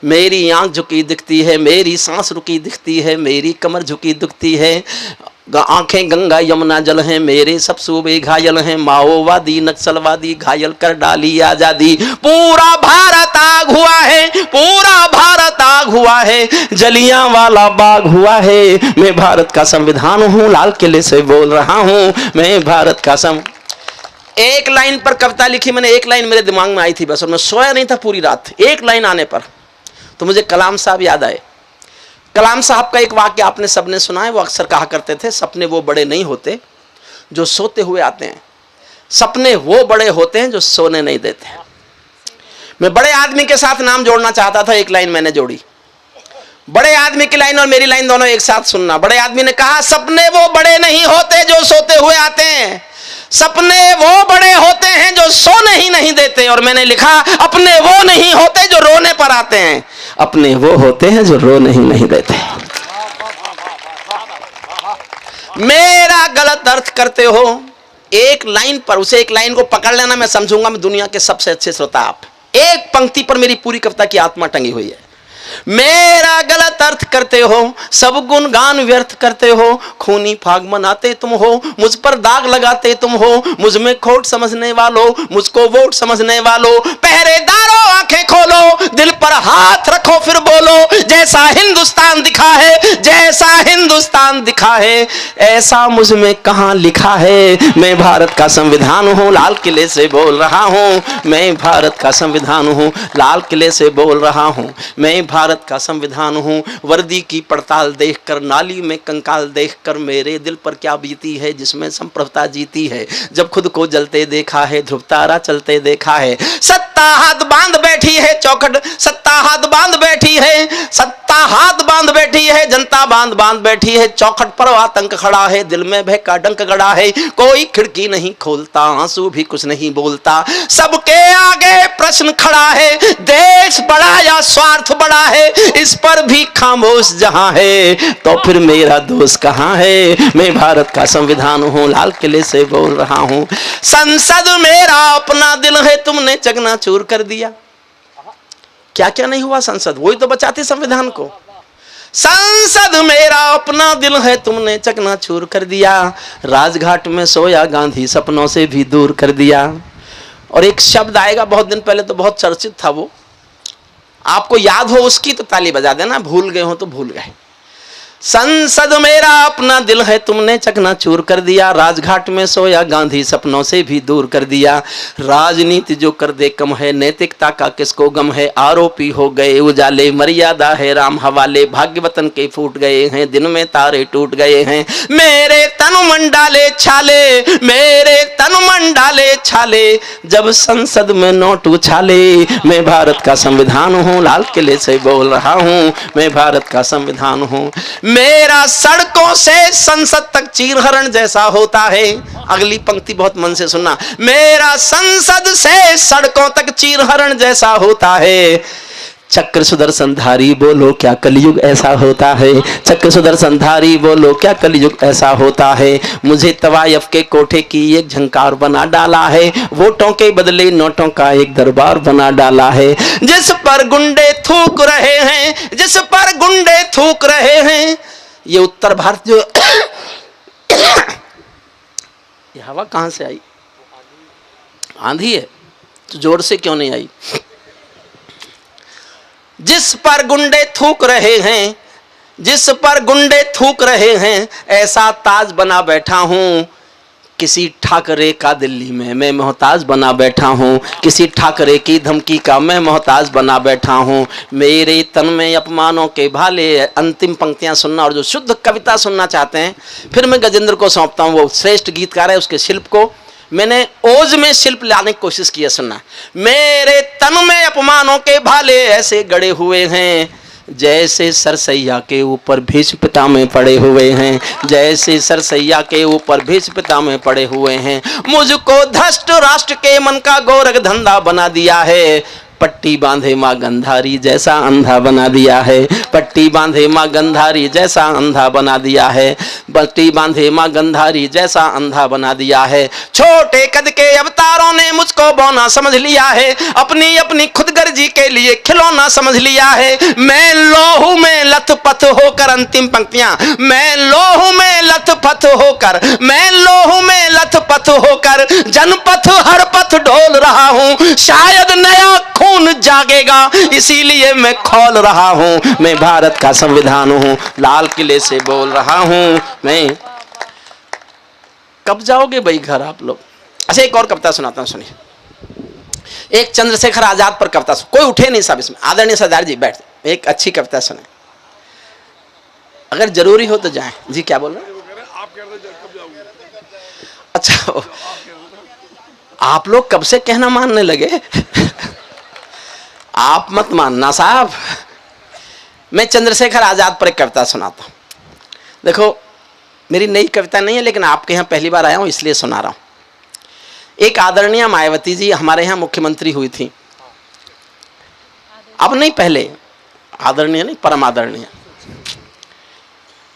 मेरी आंख झुकी दिखती है, मेरी सांस रुकी दिखती है, मेरी कमर झुकी दिखती है। आंखें गंगा यमुना जल हैं, मेरे सब सूबे घायल हैं, माओवादी नक्सलवादी घायल कर डाली आजादी। पूरा भारत आग हुआ है, पूरा भारत आग हुआ है, जलियांवाला बाग हुआ है। मैं भारत का संविधान हूं, लाल किले से बोल रहा हूं, मैं भारत का एक लाइन पर कविता लिखी मैंने, एक लाइन मेरे दिमाग में आई थी बस, और मैं सोया नहीं था पूरी रात। एक लाइन आने पर तो मुझे कलाम साहब याद आए। कलाम साहब का एक वाक्य आपने सबने सुना है, वो अक्सर कहा करते थे, सपने वो बड़े नहीं होते जो सोते हुए आते हैं, सपने वो बड़े होते हैं जो सोने नहीं देते। मैं बड़े आदमी के साथ नाम जोड़ना चाहता था, एक लाइन मैंने जोड़ी। बड़े आदमी की लाइन और मेरी लाइन दोनों एक साथ सुनना। बड़े आदमी ने कहा, सपने वो बड़े नहीं होते जो सोते हुए आते हैं, सपने वो बड़े होते हैं जो सोने ही नहीं देते। और मैंने लिखा, अपने वो नहीं होते जो रोने पर आते हैं, अपने वो होते हैं जो रोने ही नहीं देते। मेरा गलत अर्थ करते हो एक लाइन पर, उसे एक लाइन को पकड़ लेना, मैं समझूंगा मैं दुनिया के सबसे अच्छे श्रोता आप। एक पंक्ति पर मेरी पूरी कविता की आत्मा टंगी हुई है। मेरा गलत अर्थ करते हो, सब गुणगान व्यर्थ करते हो, खूनी फाग मनाते तुम हो, मुझ पर दाग लगाते तुम हो, मुझ में खोट समझने वालों, मुझको वोट समझने वालों, पहरेदारों आंखें खोलो, दिल पर हाथ रखो फिर बोलो, जैसा हिंदुस्तान दिखा है, जैसा हिंदुस्तान दिखा है, ऐसा मुझ में कहां लिखा है। मैं भारत का संविधान हूं, लाल किले से बोल रहा हूं, मैं भारत का संविधान हूं, लाल किले से बोल रहा हूं, मैं भारत का संविधान हूँ। वर्दी की पड़ताल देखकर, नाली में कंकाल देखकर मेरे दिल पर क्या बीती है जिसमें संप्रभुता जीती है। जब खुद को जलते देखा है, ध्रुव तारा चलते देखा है। सत्ता हाथ बांध बैठी है चौखट, सत्ता हाथ बांध बैठी है, सत्ता हाथ बांध बैठी है, जनता बांध बांध बैठी है। चौखट पर आतंक खड़ा है, दिल में भय का डंक गड़ा है। कोई खिड़की नहीं खोलता, आंसू भी कुछ नहीं बोलता। सबके आगे प्रश्न खड़ा है, देश बड़ा या स्वार्थ बड़ा है। इस पर भी खामोश जहां है, तो फिर मेरा दोस्त कहां है। मैं भारत का संविधान हूं, लाल किले से बोल रहा हूं। संसद मेरा अपना दिल है, तुमने चकनाचूर कर दिया। क्या क्या नहीं हुआ संसद, वही तो बचाती संविधान को। संसद मेरा अपना दिल है, तुमने चकनाचूर कर दिया। राजघाट में सोया गांधी, सपनों से भी दूर कर दिया। और एक शब्द आएगा बहुत दिन पहले, तो बहुत चर्चित था, वो आपको याद हो उसकी तो ताली बजा देना, भूल गए हो तो भूल गए। संसद मेरा अपना दिल है, तुमने चकनाचूर कर दिया। राजघाट में सोया गांधी, सपनों से भी दूर कर दिया। राजनीति जो कर दे कम है, नैतिकता का किसको गम है। आरोपी हो गए उजाले, मर्यादा है राम हवाले। भाग्य वतन के फूट गए हैं, दिन में तारे टूट गए हैं। मेरे तन मन डाले छाले, मेरे तन मन डाले छाले, जब संसद में नोट उछाले। मैं भारत का संविधान हूँ, लाल किले से बोल रहा हूँ। मैं भारत का संविधान हूँ। मेरा सड़कों से संसद तक चीरहरण जैसा होता है। अगली पंक्ति बहुत मन से सुनना। मेरा संसद से सड़कों तक चीरहरण जैसा होता है। चक्र सुदर्शनधारी बोलो क्या कलयुग ऐसा होता है। चक्र सुदर्शनधारी बोलो क्या कलयुग ऐसा होता है। मुझे तवायफ के कोठे की एक झंकार बना डाला है। वोटों के बदले नोटों का एक दरबार बना डाला है। जिस पर गुंडे थूक रहे हैं, जिस पर गुंडे थूक रहे हैं। ये उत्तर भारत जो ये हवा कहां से आई? आंधी है तो जोर से क्यों नहीं आई? जिस पर गुंडे थूक रहे हैं, जिस पर गुंडे थूक रहे हैं, ऐसा ताज बना बैठा हूं। किसी ठाकरे का दिल्ली में मैं मोहताज बना बैठा हूं। किसी ठाकरे की धमकी का मैं मोहताज बना बैठा हूं। मेरे तन में अपमानों के भाले। अंतिम पंक्तियां सुनना, और जो शुद्ध कविता सुनना चाहते हैं फिर मैं गजेंद्र को सौंपता हूं। वो श्रेष्ठ गीतकार है, उसके शिल्प को मैंने ओज में शिल्प लाने की कोशिश की है। सुनना। मेरे तन में अपमानों के भाले ऐसे गड़े हुए हैं, जैसे सरसैया के ऊपर भीष्म पितामह पड़े हुए हैं। जैसे सरसैया के ऊपर भीष्म पितामह पड़े हुए हैं। मुझको धष्ट राष्ट्र के मन का गोरख धंधा बना दिया है। पट्टी बांधे माँ गंधारी जैसा अंधा बना दिया है। पट्टी बांधे माँ गंधारी जैसा अंधा बना दिया है। पट्टी बांधे माँ गंधारी जैसा अंधा बना दिया है। छोटे कद के अवतारों ने मुझको बौना समझ लिया है। अपनी अपनी खुदगर्जी के लिए खिलौना समझ लिया है। मैं लोहू में लथपथ होकर, अंतिम पंक्तियां, मैं लोहू में लथपथ होकर, मैं लोहू में लथपथ होकर जनपथ हर पथ डोल रहा हूं। शायद नया खून जागेगा, इसीलिए मैं खोल रहा हूं। मैं भारत का संविधान हूं, लाल किले से बोल रहा हूं। मैं कब जाओगे भाई घर आप लोग? अच्छा, एक और कविता सुनाता हूं, सुनिए। एक चंद्रशेखर आजाद पर कविता। कोई उठे नहीं साहब इसमें। आदरणीय सरदार जी बैठ, एक अच्छी कविता सुने। अगर जरूरी हो तो जाएं। जी क्या बोल रहे हैं? अच्छा, आप लोग कब से कहना मानने लगे? आप मत मानना साहब। मैं चंद्रशेखर आजाद पर एक कविता सुनाता हूं। देखो, मेरी नई कविता नहीं है, लेकिन आपके यहाँ पहली बार आया हूं इसलिए सुना रहा हूं। एक आदरणीय मायावती जी हमारे यहाँ मुख्यमंत्री हुई थी। अब नहीं, पहले। आदरणीय नहीं, परम आदरणीय।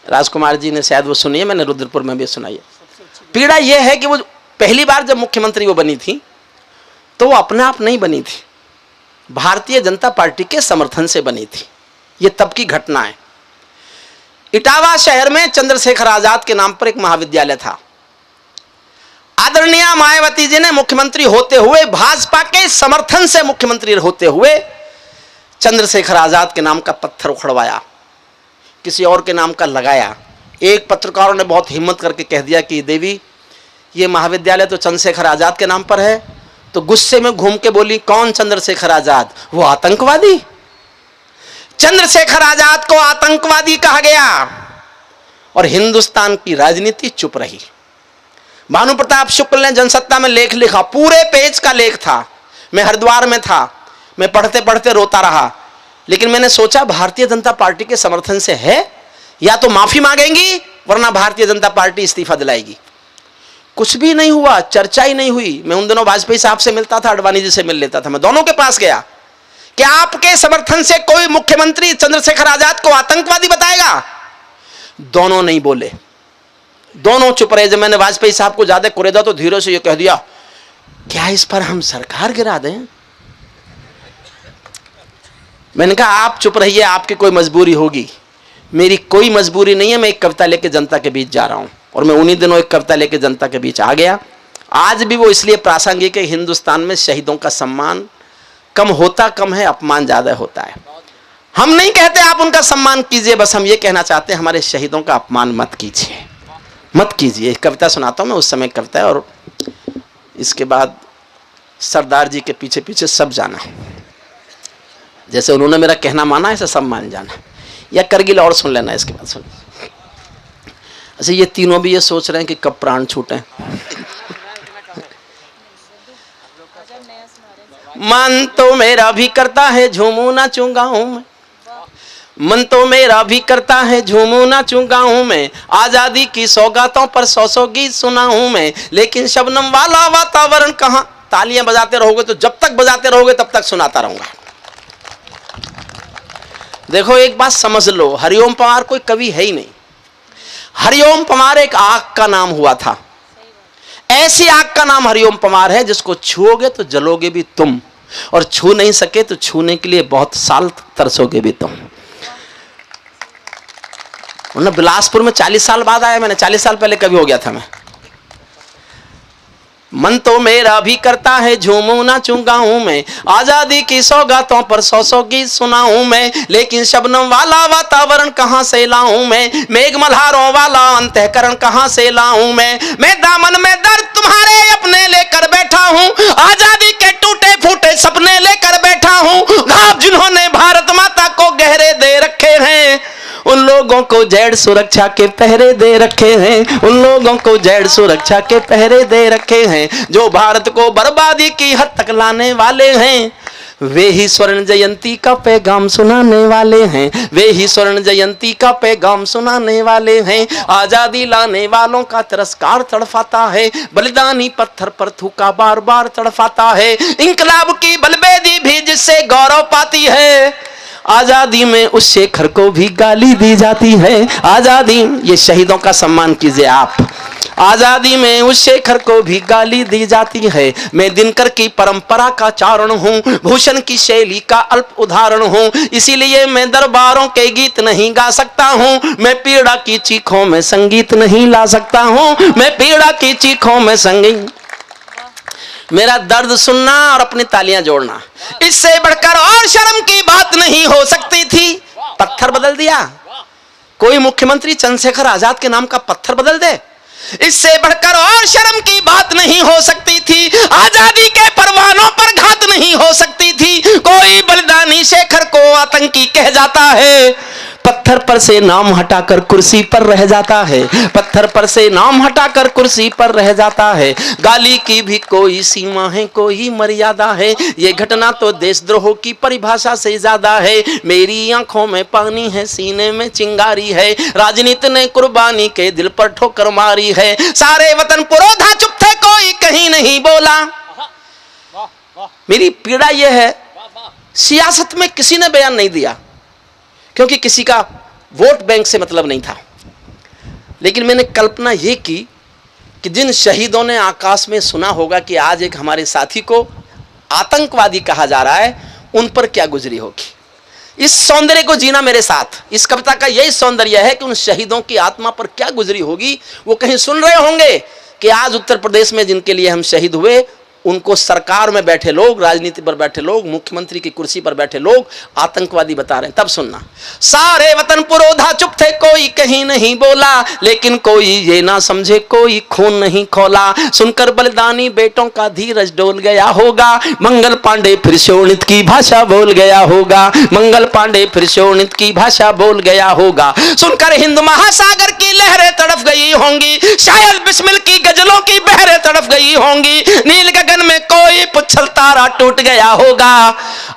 राजकुमार जी ने शायद वो सुनी है, मैंने रुद्रपुर में भी सुनाई है। पीड़ा यह है कि वो पहली बार जब मुख्यमंत्री वो बनी थी तो वो अपने आप नहीं बनी थी, भारतीय जनता पार्टी के समर्थन से बनी थी। ये तब की घटना है। इटावा शहर में चंद्रशेखर आजाद के नाम पर एक महाविद्यालय था। आदरणीय मायावती जी ने मुख्यमंत्री होते हुए, भाजपा के समर्थन से मुख्यमंत्री होते हुए, चंद्रशेखर आजाद के नाम का पत्थर उखड़वाया, किसी और के नाम का लगाया। एक पत्रकारों ने बहुत हिम्मत करके कह दिया कि देवी, ये महाविद्यालय तो चंद्रशेखर आजाद के नाम पर है। तो गुस्से में घूम के बोली, कौन चंद्रशेखर आजाद? वो आतंकवादी। चंद्रशेखर आजाद को आतंकवादी कहा गया और हिंदुस्तान की राजनीति चुप रही। भानु प्रताप शुक्ल ने जनसत्ता में लेख लिखा, पूरे पेज का लेख था। मैं हरिद्वार में था, मैं पढ़ते पढ़ते रोता रहा। लेकिन मैंने सोचा भारतीय जनता पार्टी के समर्थन से है, या तो माफी मांगेंगी वरना भारतीय जनता पार्टी इस्तीफा दिलाएगी। कुछ भी नहीं हुआ, चर्चा ही नहीं हुई। मैं उन दिनों वाजपेयी साहब से मिलता था, अडवाणी जी से मिल लेता था, मैं दोनों के पास गया कि आपके समर्थन से कोई मुख्यमंत्री चंद्रशेखर आजाद को आतंकवादी बताएगा? दोनों नहीं बोले, दोनों चुप रहे। जब मैंने वाजपेयी साहब को ज्यादा कुरेदा तो धीरे से ये कह दिया, क्या इस पर हम सरकार गिरा दें? मैंने कहा आप चुप रहिए, आपकी कोई मजबूरी होगी, मेरी कोई मजबूरी नहीं है। मैं एक कविता लेके जनता के बीच जा रहा हूं। और मैं उन्हीं दिनों एक कविता लेके जनता के बीच आ गया। आज भी वो इसलिए प्रासंगिक है, हिंदुस्तान में शहीदों का सम्मान कम होता कम है, अपमान ज्यादा होता है। हम नहीं कहते आप उनका सम्मान कीजिए, बस हम ये कहना चाहते हैं हमारे शहीदों का अपमान मत कीजिए, मत कीजिए। एक कविता सुनाता हूं मैं, उस समय कविता है, और इसके बाद सरदार जी के पीछे पीछे सब जाना। जैसे उन्होंने मेरा कहना माना ऐसे सब मान जाना। या करगिल और सुन लेना इसके बाद। सुन, अच्छा ये तीनों भी ये सोच रहे हैं कि कब प्राण छूटे। मन तो मेरा भी करता है झूमू नाचूं गाऊं में, मन तो मेरा भी करता है झूमू नाचूं गाऊं में, आजादी की सौगातों पर सौ सौ गीत सुनाऊं मैं, लेकिन शबनम वाला वातावरण कहां। तालियां बजाते रहोगे तो जब तक बजाते रहोगे तब तक सुनाता रहूंगा। देखो एक बात समझ लो, हरिओम पंवार कोई कवि है ही नहीं। हरिओम पंवार एक आग का नाम हुआ था। ऐसी आग का नाम हरिओम पंवार है जिसको छुओगे तो जलोगे भी तुम, और छू नहीं सके तो छूने के लिए बहुत साल तरसोगे भी तुम। बिलासपुर में 40 साल बाद आया, मैंने 40 साल पहले कवि हो गया था मैं। मन तो मेरा भी करता है झूमू नाचूं गाऊं मैं, आजादी की सौगातों पर सौ सौ गीत सुनाऊं मैं, लेकिन शबनम वाला वातावरण कहां से लाऊं मैं, मेघ मल्हारों वाला अंतःकरण कहां से लाऊं मैं दामन में दर्द तुम्हारे अपने लेकर बैठा हूं, आजादी के टूटे फूटे सपने लेकर बैठा हूं, घाव जिन्होंने भारत माता को गहरे दे रखे हैं, उन लोगों को जेड सुरक्षा के पहरे दे रखे हैं, उन लोगों को जेड सुरक्षा के पहरे दे रखे हैं, जो भारत को बर्बादी की हद तक लाने वाले हैं, वे ही स्वर्ण जयंती का पैगाम सुनाने वाले हैं, वे ही स्वर्ण जयंती का पैगाम सुनाने वाले हैं। आजादी लाने वालों का तिरस्कार तड़फाता है, बलिदानी पत्थर पर थूका बार बार तड़फाता है, इंकलाब की बलबेदी भी जिससे गौरव पाती है, आजादी में उस शेखर को भी गाली दी जाती है। आजादी, ये शहीदों का सम्मान कीजिए आप। आजादी में उस शेखर को भी गाली दी जाती है। मैं दिनकर की परंपरा का चारण हूँ, भूषण की शैली का अल्प उदाहरण हूँ, इसीलिए मैं दरबारों के गीत नहीं गा सकता हूँ, मैं पीड़ा की चीखों में संगीत नहीं ला सकता हूँ, मैं पीड़ा की चीखों में संगीत। मेरा दर्द सुनना और अपनी तालियां जोड़ना, इससे बढ़कर और शर्म की बात नहीं हो सकती थी। पत्थर बदल दिया, कोई मुख्यमंत्री चंद्रशेखर आजाद के नाम का पत्थर बदल दे, इससे बढ़कर और शर्म की बात नहीं हो सकती थी। आजादी के परवानों पर घात नहीं हो सकती थी। कोई बलिदानी शेखर को आतंकी कह जाता है, पत्थर पर से नाम हटाकर कुर्सी पर रह जाता है, पत्थर पर से नाम हटाकर कुर्सी पर रह जाता है। गाली की भी कोई सीमा है, कोई मर्यादा है, ये घटना तो देशद्रोह की परिभाषा से ज्यादा है। मेरी आंखों में पानी है, सीने में चिंगारी है, राजनीति ने कुर्बानी के दिल पर ठोकर मारी है। सारे वतन पुरोधा चुप थे, कोई कहीं नहीं बोला। मेरी पीड़ा यह है, सियासत में किसी ने बयान नहीं दिया क्योंकि किसी का वोट बैंक से मतलब नहीं था, लेकिन मैंने कल्पना यह की कि जिन शहीदों ने आकाश में सुना होगा कि आज एक हमारे साथी को आतंकवादी कहा जा रहा है, उन पर क्या गुजरी होगी। इस सौंदर्य को जीना मेरे साथ, इस कविता का यही सौंदर्य है कि उन शहीदों की आत्मा पर क्या गुजरी होगी। वो कहीं सुन रहे होंगे कि आज उत्तर प्रदेश में जिनके लिए हम शहीद हुए उनको सरकार में बैठे लोग, राजनीति पर बैठे लोग, मुख्यमंत्री की कुर्सी पर बैठे लोग आतंकवादी बता रहे हैं। तब सुनना, सारे वतन पुरोधा चुप थे, कोई कहीं नहीं बोला, लेकिन कोई ये ना समझे कोई खून नहीं खोला। सुनकर बलिदानी बेटों का धीरज डोल गया होगा, मंगल पांडे फिर शोणित की भाषा बोल गया होगा, मंगल पांडे फिर शोणित की भाषा बोल गया होगा। सुनकर हिंद महासागर की लहरें तड़प गई होंगी, शायद बिस्मिल की गजलों की बहरें तड़प गई होंगी, नील गगन में कोई पुच्छल तारा टूट गया होगा,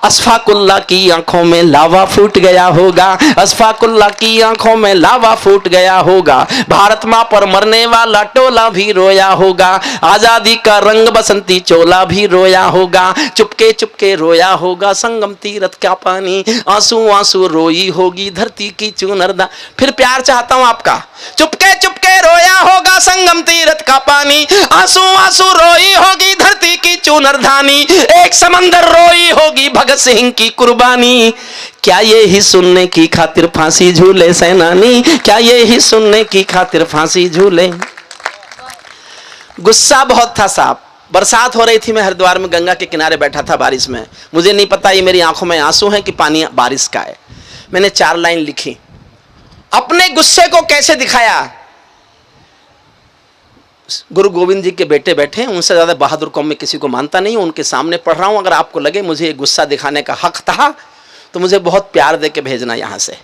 अशफाकुल्ला की आंखों में लावा फूट गया होगा, अशफाकुल्ला की आंखों में लावा फूट गया होगा। भारत मां पर मरने वाला टोला भी रोया होगा, आजादी का रंग बसंती चोला भी रोया होगा, चुपके चुपके रोया होगा संगम तीरथ का पानी, आंसू आंसू रोई होगी धरती की चुनरदा। फिर प्यार चाहता हूं आपका, चुपके चुपके रोया होगा संगम तीरथ का पानी, आंसू आंसू रोई होगी धरती की चुनरधानी, एक समंदर रोई होगी भगत सिंह की कुर्बानी। क्या ये ही सुनने की खातिर फांसी झूले सेनानी, क्या ये ही सुनने की खातिर फांसी झूले। गुस्सा बहुत था साहब, बरसात हो रही थी, मैं हरिद्वार में गंगा के किनारे बैठा था बारिश में, मुझे नहीं पता ये मेरी आंखों में आंसू है कि पानी बारिश का है। मैंने 4 लाइन लिखी, अपने गुस्से को कैसे दिखाया। गुरु गोविंद जी के बेटे बैठे, उनसे ज्यादा बहादुर कौम में किसी को मानता नहीं, उनके सामने पढ़ रहा हूं। अगर आपको लगे मुझे गुस्सा दिखाने का हक था तो मुझे बहुत प्यार दे के भेजना यहां से।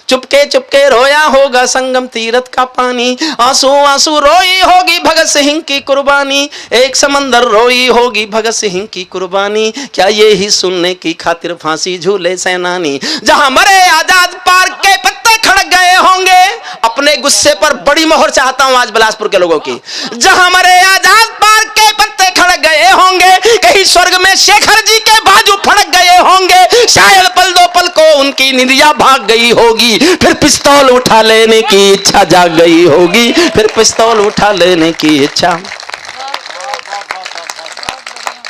चुपके चुपके रोया होगा संगम तीरथ का पानी, आंसू आंसू रोई होगी भगत सिंह की कुर्बानी, एक समंदर रोई होगी भगत सिंह की कुर्बानी, क्या ये ही सुनने की खातिर फांसी झूले सेनानी। जहां मरे आजाद पार्क के पत्ते खड़क गए होंगे, अपने गुस्से पर बड़ी मोहर चाहता हूं आज बिलासपुर के लोगों की। जहां मरे आजाद पार्क के पत्ते खड़क गए होंगे, कहीं स्वर्ग में शेखर जी के बाजू फड़क गए होंगे, शायद पल दो पल को उनकी निंदिया भाग गई होगी, फिर पिस्तौल उठा लेने की इच्छा जाग गई होगी, फिर पिस्तौल उठा लेने की इच्छा,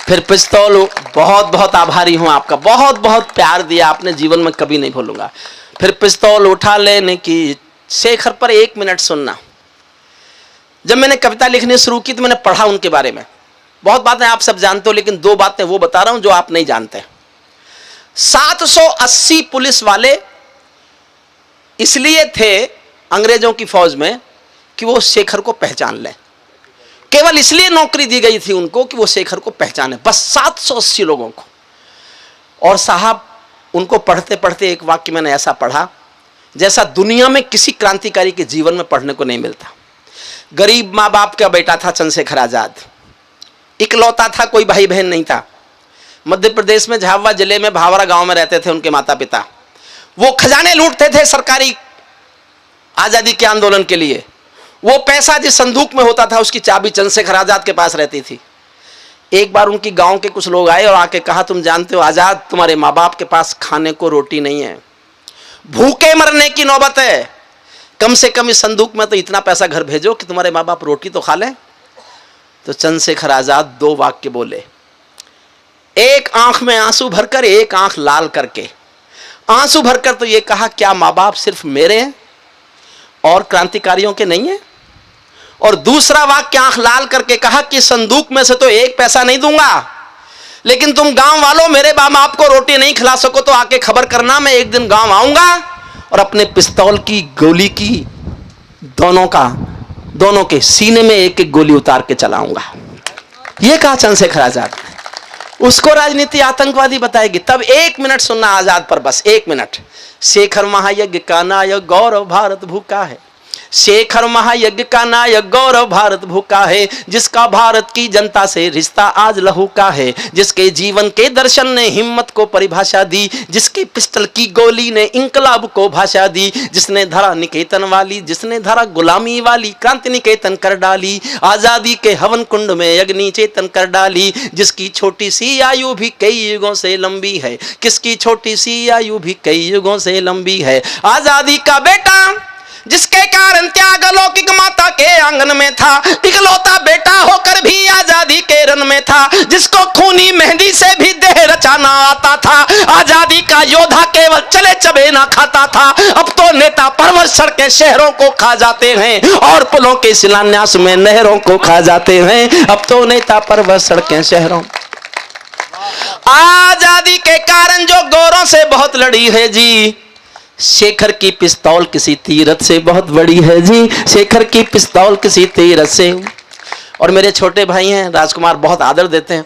फिर पिस्तौल। बहुत बहुत आभारी हूं आपका, बहुत बहुत प्यार दिया आपने, जीवन में कभी नहीं भूलूंगा। फिर पिस्तौल उठा लेने की। शेखर पर 1 मिनट सुनना। जब मैंने कविता लिखनी शुरू की तो मैंने पढ़ा उनके बारे में, बहुत बातें आप सब जानते हो, लेकिन 2 बातें वो बता रहा हूं जो आप नहीं जानते। 780 पुलिस वाले इसलिए थे अंग्रेजों की फौज में कि वो शेखर को पहचान लें, केवल इसलिए नौकरी दी गई थी उनको कि वो शेखर को पहचाने, बस 780 लोगों को। और साहब उनको पढ़ते पढ़ते एक वाक्य मैंने ऐसा पढ़ा जैसा दुनिया में किसी क्रांतिकारी के जीवन में पढ़ने को नहीं मिलता। गरीब माँ बाप का बेटा था चंद्रशेखर आजाद, इकलौता था, कोई भाई बहन नहीं था। मध्य प्रदेश में झाबुआ जिले में भावरा गांव में रहते थे उनके माता पिता। वो खजाने लूटते थे सरकारी आजादी के आंदोलन के लिए। वो पैसा जिस संदूक में होता था उसकी चाबी चंद्रशेखर आजाद के पास रहती थी। एक बार उनकी गांव के कुछ लोग आए और आके कहा, तुम जानते हो आजाद, तुम्हारे माँ बाप के पास खाने को रोटी नहीं है, भूखे मरने की नौबत है, कम से कम इस संदूक में तो इतना पैसा घर भेजो कि तुम्हारे माँ बाप रोटी तो खा लें। तो चंद्रशेखर आजाद 2 वाक्य बोले, एक आंख में आंसू भरकर, एक आंख लाल करके। आंसू भरकर तो ये कहा, क्या माँ बाप सिर्फ मेरे हैं और क्रांतिकारियों के नहीं है। और दूसरा वाक्य आंख लाल करके कहा कि संदूक में से तो 1 पैसा नहीं दूंगा, लेकिन तुम गांव वालों मेरे माँ बाप को रोटी नहीं खिला सको तो आके खबर करना, मैं एक दिन गांव आऊंगा और अपने पिस्तौल की गोली की दोनों के सीने में 1-1 गोली उतार के चलाऊंगा। ये कहा चंद्रशेखर आजाद। उसको राजनीति आतंकवादी बताएगी। तब 1 मिनट सुनना आजाद पर, बस 1 मिनट। शेखर महायज्ञ का नायक गौरव भारत भूखा है, शेखर महायज्ञ का नायक गौरव भारत भूखा है, जिसका भारत की जनता से रिश्ता आज लहू का है, जिसके जीवन के दर्शन ने हिम्मत को परिभाषा दी, जिसकी पिस्टल की गोली ने इंकलाब को भाषा दी, जिसने धरा निकेतन वाली, जिसने धरा गुलामी वाली क्रांति निकेतन कर डाली, आजादी के हवन कुंड में अग्नि चेतन कर डाली, जिसकी छोटी सी आयु भी कई युगों से लंबी है, किसकी छोटी सी आयु भी कई युगों से लंबी है, आजादी का बेटा जिसके कारण त्याग लौकिक माता के आंगन में था, इकलौता बेटा होकर भी आजादी के रन में था, जिसको खूनी मेहंदी से भी देह रचा खाना आता था। आजादी का योद्धा केवल चले चबे ना खाता था। अब तो नेता पर्वत सड़कें शहरों को खा जाते हैं और पुलों के शिलान्यास में नहरों को खा जाते हैं। अब तो नेता पर्वत सड़कें शहरों। आजादी के कारण जो गोरों से बहुत लड़ी है जी, शेखर की पिस्तौल किसी तीरथ से बहुत बड़ी है जी, शेखर की पिस्तौल किसी तीरथ से। और मेरे छोटे भाई हैं राजकुमार, बहुत आदर देते हैं,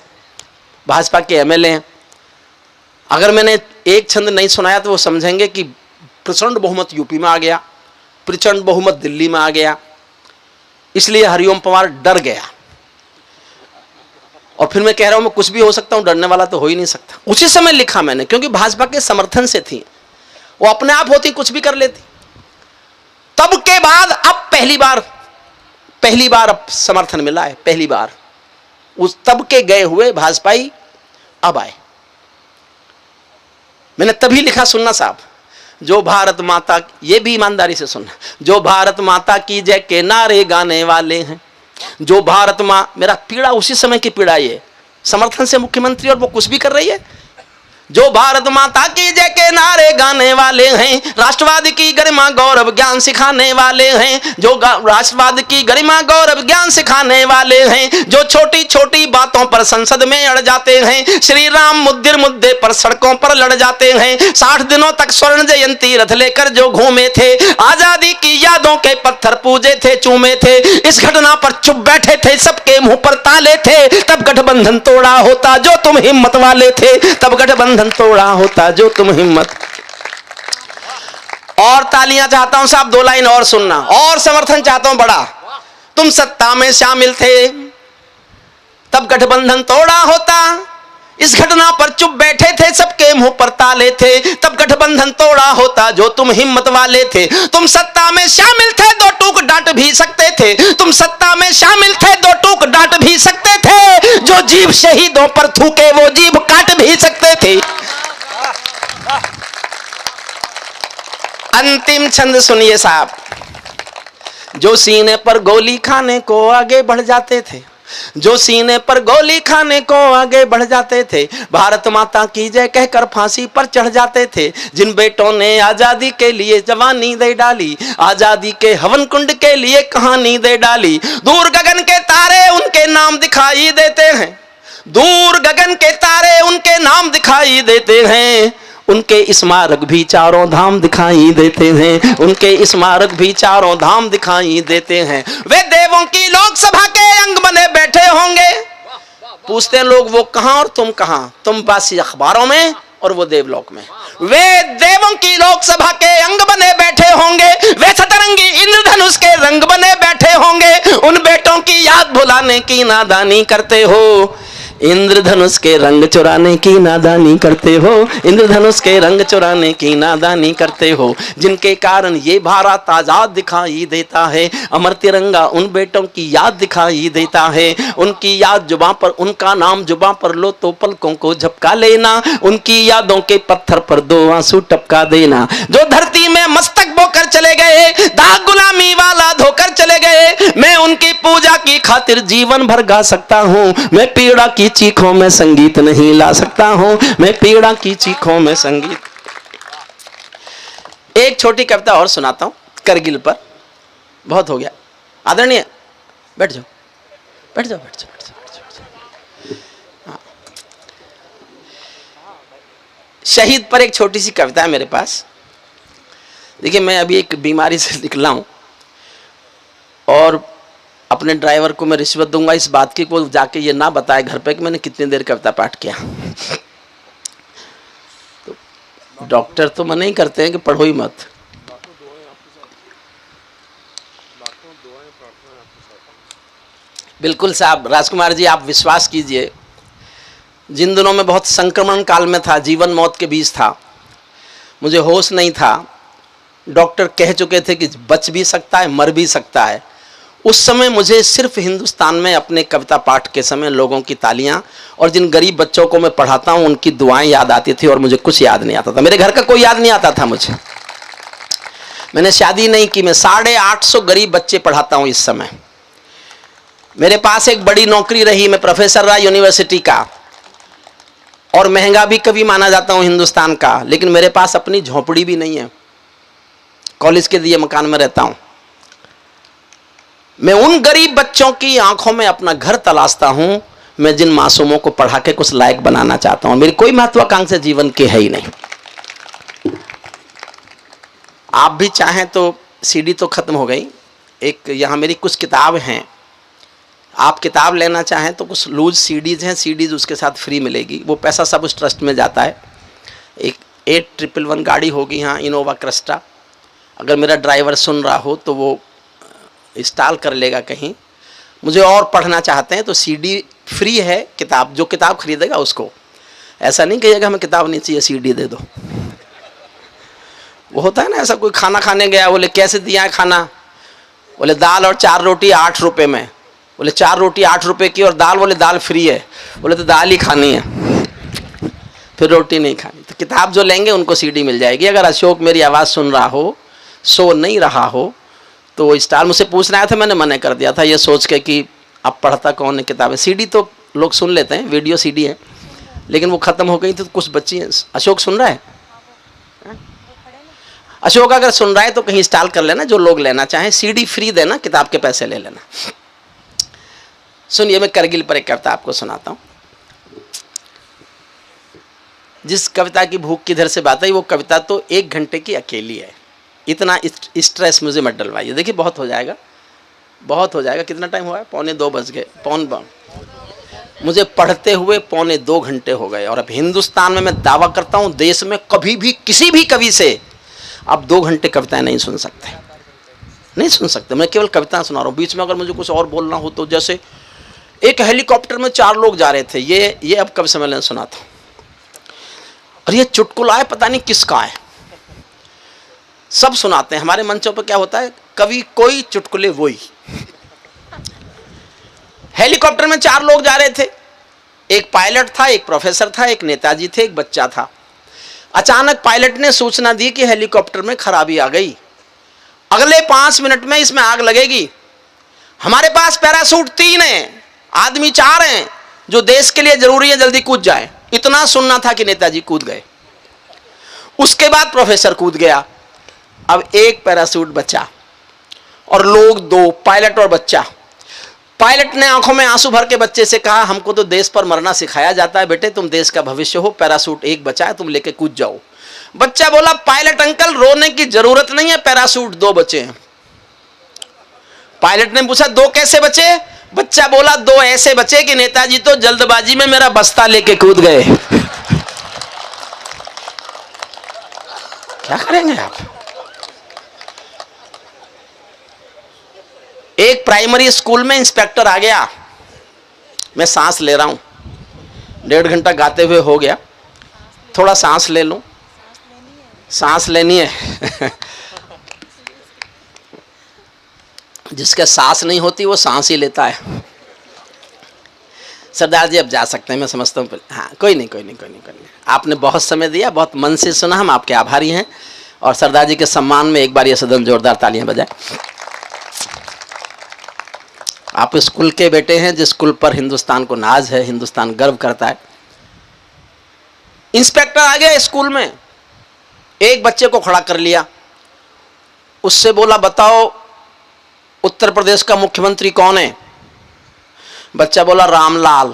भाजपा के एमएलए हैं। अगर मैंने एक छंद नहीं सुनाया तो वो समझेंगे कि प्रचंड बहुमत यूपी में आ गया, प्रचंड बहुमत दिल्ली में आ गया, इसलिए हरिओम पवार डर गया। और फिर मैं कह रहा हूं मैं कुछ भी हो सकता हूं, डरने वाला तो हो ही नहीं सकता। उसी समय लिखा मैंने, क्योंकि भाजपा के समर्थन से थी, वो अपने आप होती कुछ भी कर लेती। तब के बाद अब पहली बार अब समर्थन मिला है, पहली बार। उस तब के गए हुए भाजपाई अब आए। मैंने तभी लिखा, सुनना साहब, जो भारत माता, ये भी ईमानदारी से सुनना, जो भारत माता की जय के नारे गाने वाले हैं, जो भारत माँ, मेरा पीड़ा उसी समय की पीड़ा ये, समर्थन से मुख्यमंत्री और वो कुछ भी कर रही है। जो भारत माता की जय के नारे गाने वाले हैं, राष्ट्रवाद की गरिमा गौरव ज्ञान सिखाने वाले हैं, जो राष्ट्रवाद की गरिमा गौरव ज्ञान सिखाने वाले हैं, जो छोटी छोटी बातों पर संसद में अड़ जाते हैं, श्री राम मुद्दे पर सड़कों पर लड़ जाते हैं, 60 दिनों तक स्वर्ण जयंती रथ लेकर जो घूमे थे, आजादी की यादों के पत्थर पूजे थे, चूमे थे, इस घटना पर चुप बैठे थे, सबके मुंह पर ताले थे, तब गठबंधन तोड़ा होता जो तुम हिम्मत वाले थे, तब गठबंधन तोड़ा होता जो तुम हिम्मत। और तालियां चाहता हूं साहब, 2 लाइन और सुनना, और समर्थन चाहता हूं बड़ा। तुम सत्ता में शामिल थे, तब गठबंधन तोड़ा होता, इस घटना पर चुप बैठे थे, सबके मुंह पर ताले थे, तब गठबंधन तोड़ा होता जो तुम हिम्मत वाले थे। तुम सत्ता में शामिल थे, 2 टूक डांट भी सकते थे, तुम सत्ता में शामिल थे, 2 टूक डांट भी सकते थे, जो जीभ शहीदों पर थूके वो जीभ काट भी सकते थे। अंतिम छंद सुनिए साहब, जो सीने पर गोली खाने को आगे बढ़ जाते थे, जो सीने पर गोली खाने को आगे बढ़ जाते थे, भारत माता की जय कहकर फांसी पर चढ़ जाते थे, जिन बेटों ने आजादी के लिए जवानी दे डाली, आजादी के हवन कुंड के लिए कहानी दे डाली, दूर गगन के तारे उनके नाम दिखाई देते हैं, दूर गगन के तारे उनके नाम दिखाई देते हैं, उनके स्मारक भी चारों धाम दिखाई देते हैं, उनके स्मारक भी चारों धाम दिखाई देते हैं। वे देवों की लोकसभा के अंग बने बैठे होंगे, पूछते हैं लोग वो कहां और तुम कहां, तुम बासी अखबारों में और वो देवलोक में। वे देवों की लोकसभा के अंग बने बैठे होंगे, वे सतरंगी इंद्रधनुष के रंग बने बैठे होंगे, उन बेटों की याद भुलाने की नादानी करते हो, इंद्रधनुष के रंग चुराने की नादानी करते हो, इंद्रधनुष के रंग चुराने की नादानी करते हो, जिनके कारण ये भारत आजाद दिखाई देता है, अमर तिरंगा उन बेटों की याद दिखाई देता है, उनकी याद जुबां पर, उनका नाम जुबां पर लो तो पलकों को झपका लेना, उनकी यादों के पत्थर पर 2 आंसू टपका देना, जो धरती में मस्तक बोकर चले गए, दाग गुलामी वाला धोकर चले गए, मैं उनकी पूजा की खातिर जीवन भर गा सकता हूँ, मैं पीड़ा की चीखों में संगीत नहीं ला सकता हूं, मैं पीड़ा की चीखों में संगीत। एक छोटी कविता और सुनाता हूं करगिल पर, बहुत हो गया आदरणीय, बैठ जाओ बैठ जाओ बैठ जाओ बैठ जाओ, बैठ जाओ। हाँ। शहीद पर एक छोटी सी कविता है मेरे पास। देखिए मैं अभी एक बीमारी से निकला हूं और अपने ड्राइवर को मैं रिश्वत दूंगा इस बात की, वो जाके ये ना बताए घर पे कि मैंने कितनी देर कविता पाठ किया। तो डॉक्टर तो मना ही करते हैं कि पढ़ो ही मत। बिल्कुल साहब, राजकुमार जी आप विश्वास कीजिए, जिन दिनों में बहुत संक्रमण काल में था, जीवन मौत के बीच था, मुझे होश नहीं था, डॉक्टर कह चुके थे कि बच भी सकता है मर भी सकता है, उस समय मुझे सिर्फ हिंदुस्तान में अपने कविता पाठ के समय लोगों की तालियां और जिन गरीब बच्चों को मैं पढ़ाता हूं उनकी दुआएं याद आती थी और मुझे कुछ याद नहीं आता था, मेरे घर का कोई याद नहीं आता था मुझे। मैंने शादी नहीं की, मैं 850 गरीब बच्चे पढ़ाता हूं इस समय। मेरे पास एक बड़ी नौकरी रही, मैं प्रोफेसर रहा यूनिवर्सिटी का, और महंगा भी कभी माना जाता हूं हिंदुस्तान का, लेकिन मेरे पास अपनी झोपड़ी भी नहीं है, कॉलेज के दिए मकान में रहता हूं। मैं उन गरीब बच्चों की आंखों में अपना घर तलाशता हूं, मैं जिन मासूमों को पढ़ा के कुछ लायक बनाना चाहता हूं। मेरी कोई महत्वाकांक्षा जीवन की है ही नहीं। आप भी चाहें तो, सीडी तो खत्म हो गई, एक यहां मेरी कुछ किताब हैं, आप किताब लेना चाहें तो कुछ लूज सीडीज हैं, सीडीज उसके साथ फ्री मिलेगी, वो पैसा सब उस ट्रस्ट में जाता है। एक 8111 गाड़ी होगी यहाँ, इनोवा क्रिस्टा, अगर मेरा ड्राइवर सुन रहा हो तो वो इंस्टॉल कर लेगा कहीं। मुझे और पढ़ना चाहते हैं तो सीडी फ्री है, किताब जो किताब खरीदेगा उसको, ऐसा नहीं कहिएगा हमें किताब नहीं चाहिए सीडी दे दो। वो होता है ना ऐसा, कोई खाना खाने गया, बोले कैसे दिया है खाना, बोले दाल और 4 रोटी 8 रुपये में, बोले 4 रोटी 8 रुपये की और दाल, बोले दाल फ्री है, बोले तो दाल ही खानी है, फिर रोटी नहीं खानी। तो किताब जो लेंगे उनको सीडी मिल जाएगी। अगर अशोक मेरी आवाज़ सुन रहा हो, सो नहीं रहा हो, तो स्टार मुझसे पूछना आया था, मैंने मना कर दिया था ये सोच के कि अब पढ़ता कौन है किताबें। सीडी तो लोग सुन लेते हैं, वीडियो सीडी है, लेकिन वो ख़त्म हो गई थी तो कुछ बच्ची हैं। अशोक सुन रहा है? अशोक अगर सुन रहा है तो कहीं इंस्टॉल कर लेना, जो लोग लेना चाहें। सीडी फ्री देना, किताब के पैसे ले लेना। सुनिए, मैं करगिल पर एक कविता आपको सुनाता हूँ। जिस कविता की भूख किधर से बात आई, वो कविता तो 1 घंटे की अकेली है। इतना स्ट्रेस मुझे मत डलवाइए। देखिए बहुत हो जाएगा, बहुत हो जाएगा। कितना टाइम हुआ है? 1:45 बज गए, मुझे पढ़ते हुए 1:45 घंटे हो गए। और अब हिंदुस्तान में मैं दावा करता हूँ, देश में कभी भी किसी भी कवि से आप 2 घंटे कविताएं नहीं सुन सकते, नहीं सुन सकते। मैं केवल कविताएं सुना रहा हूँ। बीच में अगर मुझे कुछ और बोलना हो तो, जैसे एक हेलीकॉप्टर में 4 लोग जा रहे थे, ये अब कवि सम्मेलन सुना था, और ये चुटकुला है, पता नहीं किसका है। सब सुनाते हैं हमारे मंचों पर। क्या होता है, कवि कोई, चुटकुले वही। हेलीकॉप्टर में 4 लोग जा रहे थे, एक पायलट था, एक प्रोफेसर था, एक नेताजी थे, एक बच्चा था। अचानक पायलट ने सूचना दी कि हेलीकॉप्टर में खराबी आ गई, अगले 5 मिनट में इसमें आग लगेगी। हमारे पास पैराशूट 3 हैं, आदमी 4 हैं, जो देश के लिए जरूरी है, जल्दी कूद जाए। इतना सुनना था कि नेताजी कूद गए। उसके बाद प्रोफेसर कूद गया। अब एक पैराशूट बचा और लोग 2, पायलट और बच्चा। पायलट ने आंखों में आंसू भर के बच्चे से कहा, हमको तो देश पर मरना सिखाया जाता है बेटे, तुम देश का भविष्य हो, पैराशूट एक बचा है, तुम लेके कूद जाओ। बच्चा बोला, पायलट अंकल रोने की जरूरत नहीं है, पैराशूट 2 बचे हैं। पायलट ने पूछा, 2 कैसे बचे? बच्चा बोला, 2 ऐसे बचे कि नेताजी तो जल्दबाजी में मेरा बस्ता लेके कूद गए। क्या करेंगे आप? एक प्राइमरी स्कूल में इंस्पेक्टर आ गया। मैं सांस ले रहा हूं, 1.5 घंटा गाते हुए हो गया, थोड़ा सांस ले लूं। सांस लेनी है। जिसके सांस नहीं होती वो सांस ही लेता है। सरदार जी अब जा सकते हैं, मैं समझता हूँ। हाँ, कोई नहीं। आपने बहुत समय दिया, बहुत मन से सुना, हम आपके आभारी हैं। और सरदार जी के सम्मान में एक बार ये सदन जोरदार तालियां बजाए। आप स्कूल के बेटे हैं, जिस स्कूल पर हिंदुस्तान को नाज है, हिंदुस्तान गर्व करता है। इंस्पेक्टर आ गया स्कूल में, एक बच्चे को खड़ा कर लिया, उससे बोला, बताओ उत्तर प्रदेश का मुख्यमंत्री कौन है? बच्चा बोला, रामलाल।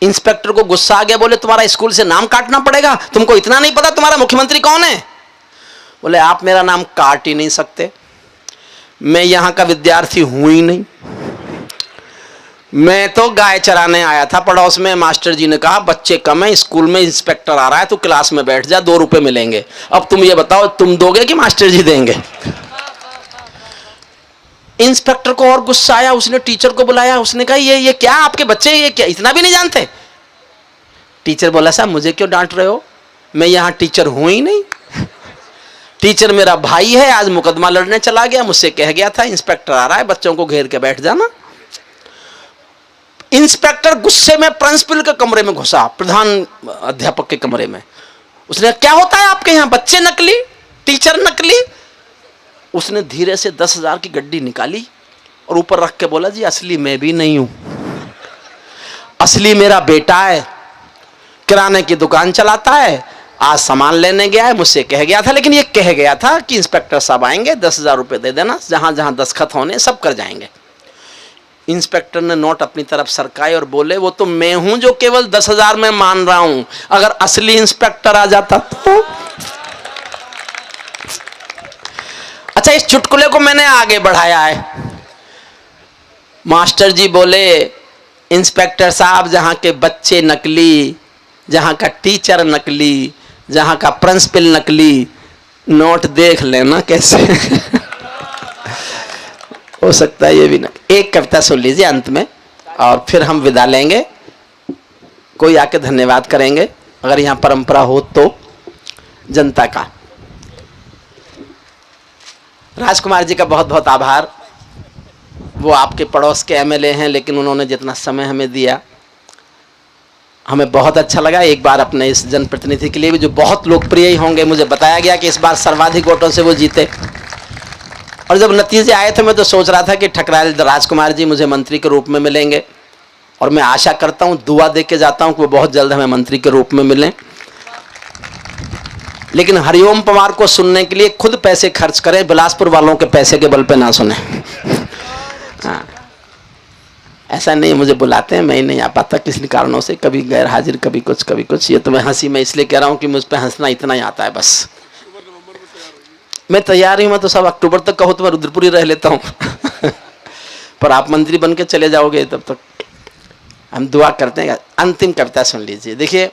इंस्पेक्टर को गुस्सा आ गया, बोले, तुम्हारा स्कूल से नाम काटना पड़ेगा, तुमको इतना नहीं पता तुम्हारा मुख्यमंत्री कौन है? बोले, आप मेरा नाम काट ही नहीं सकते, मैं यहां का विद्यार्थी हूं ही नहीं। मैं तो गाय चराने आया था पड़ोस में। मास्टर जी ने कहा, बच्चे कम है, स्कूल में इंस्पेक्टर आ रहा है, तो क्लास में बैठ जा, 2 रुपए मिलेंगे। अब तुम ये बताओ, तुम दोगे कि मास्टर जी देंगे? इंस्पेक्टर को और गुस्सा आया, उसने टीचर को बुलाया, उसने कहा, ये क्या आपके बच्चे, ये क्या इतना भी नहीं जानते? टीचर बोला, साहब मुझे क्यों डांट रहे हो, मैं यहां टीचर हूं ही नहीं। टीचर मेरा भाई है, आज मुकदमा लड़ने चला गया, मुझसे कह गया था इंस्पेक्टर आ रहा है, बच्चों को घेर के बैठ जाना। इंस्पेक्टर गुस्से में प्रिंसिपल के कमरे में घुसा, प्रधान अध्यापक के कमरे में। उसने, क्या होता है आपके यहाँ, बच्चे नकली, टीचर नकली? उसने धीरे से 10,000 की गड्डी निकाली और ऊपर रख के बोला, जी असली मैं भी नहीं हूं, असली मेरा बेटा है, किराने की दुकान चलाता है, आज सामान लेने गया है, मुझसे कह गया था, लेकिन ये कह गया था कि इंस्पेक्टर साहब आएंगे, 10,000 रुपये दे देना, जहां जहां दस्तखत होने सब कर जाएंगे। इंस्पेक्टर ने नोट अपनी तरफ सरकाए और बोले, वो तो मैं हूं जो केवल 10,000 में मान रहा हूं, अगर असली इंस्पेक्टर आ जाता तो। अच्छा, इस चुटकुले को मैंने आगे बढ़ाया है। मास्टर जी बोले, इंस्पेक्टर साहब जहां के बच्चे नकली, जहां का टीचर नकली, जहां का प्रिंसिपल नकली, नोट देख लेना कैसे। हो सकता है ये भी ना। एक कविता सुन लीजिए अंत में और फिर हम विदा लेंगे। कोई आके धन्यवाद करेंगे अगर यहां परंपरा हो तो, जनता का। राजकुमार जी का बहुत बहुत आभार। वो आपके पड़ोस के एमएलए हैं, लेकिन उन्होंने जितना समय हमें दिया हमें बहुत अच्छा लगा। एक बार अपने इस जनप्रतिनिधि के लिए भी, जो बहुत लोकप्रिय ही होंगे, मुझे बताया गया कि इस बार सर्वाधिक वोटों से वो जीते। और जब नतीजे आए थे मैं तो सोच रहा था कि ठकरायल राजकुमार जी मुझे मंत्री के रूप में मिलेंगे, और मैं आशा करता हूं, दुआ दे के जाता हूं कि वो बहुत जल्द हमें मंत्री के रूप में मिलें। लेकिन हरिओम पवार को सुनने के लिए खुद पैसे खर्च करें, बिलासपुर वालों के पैसे के बल पे ना सुने। हाँ, ऐसा नहीं मुझे बुलाते हैं, मैं ही नहीं आ पाता किसी कारणों से, कभी गैर हाजिर, कभी कुछ कभी कुछ। ये तो मैं हंसी में इसलिए कह रहा हूं कि मुझ पे हंसना इतना ही आता है बस। मैं तैयार ही हूं, तो सब अक्टूबर तक कहो तो मैं रुद्रपुर ही रह लेता हूं। पर आप मंत्री बन के चले जाओगे तब तक हम दुआ करते हैं। अंतिम कविता सुन लीजिए। देखिए,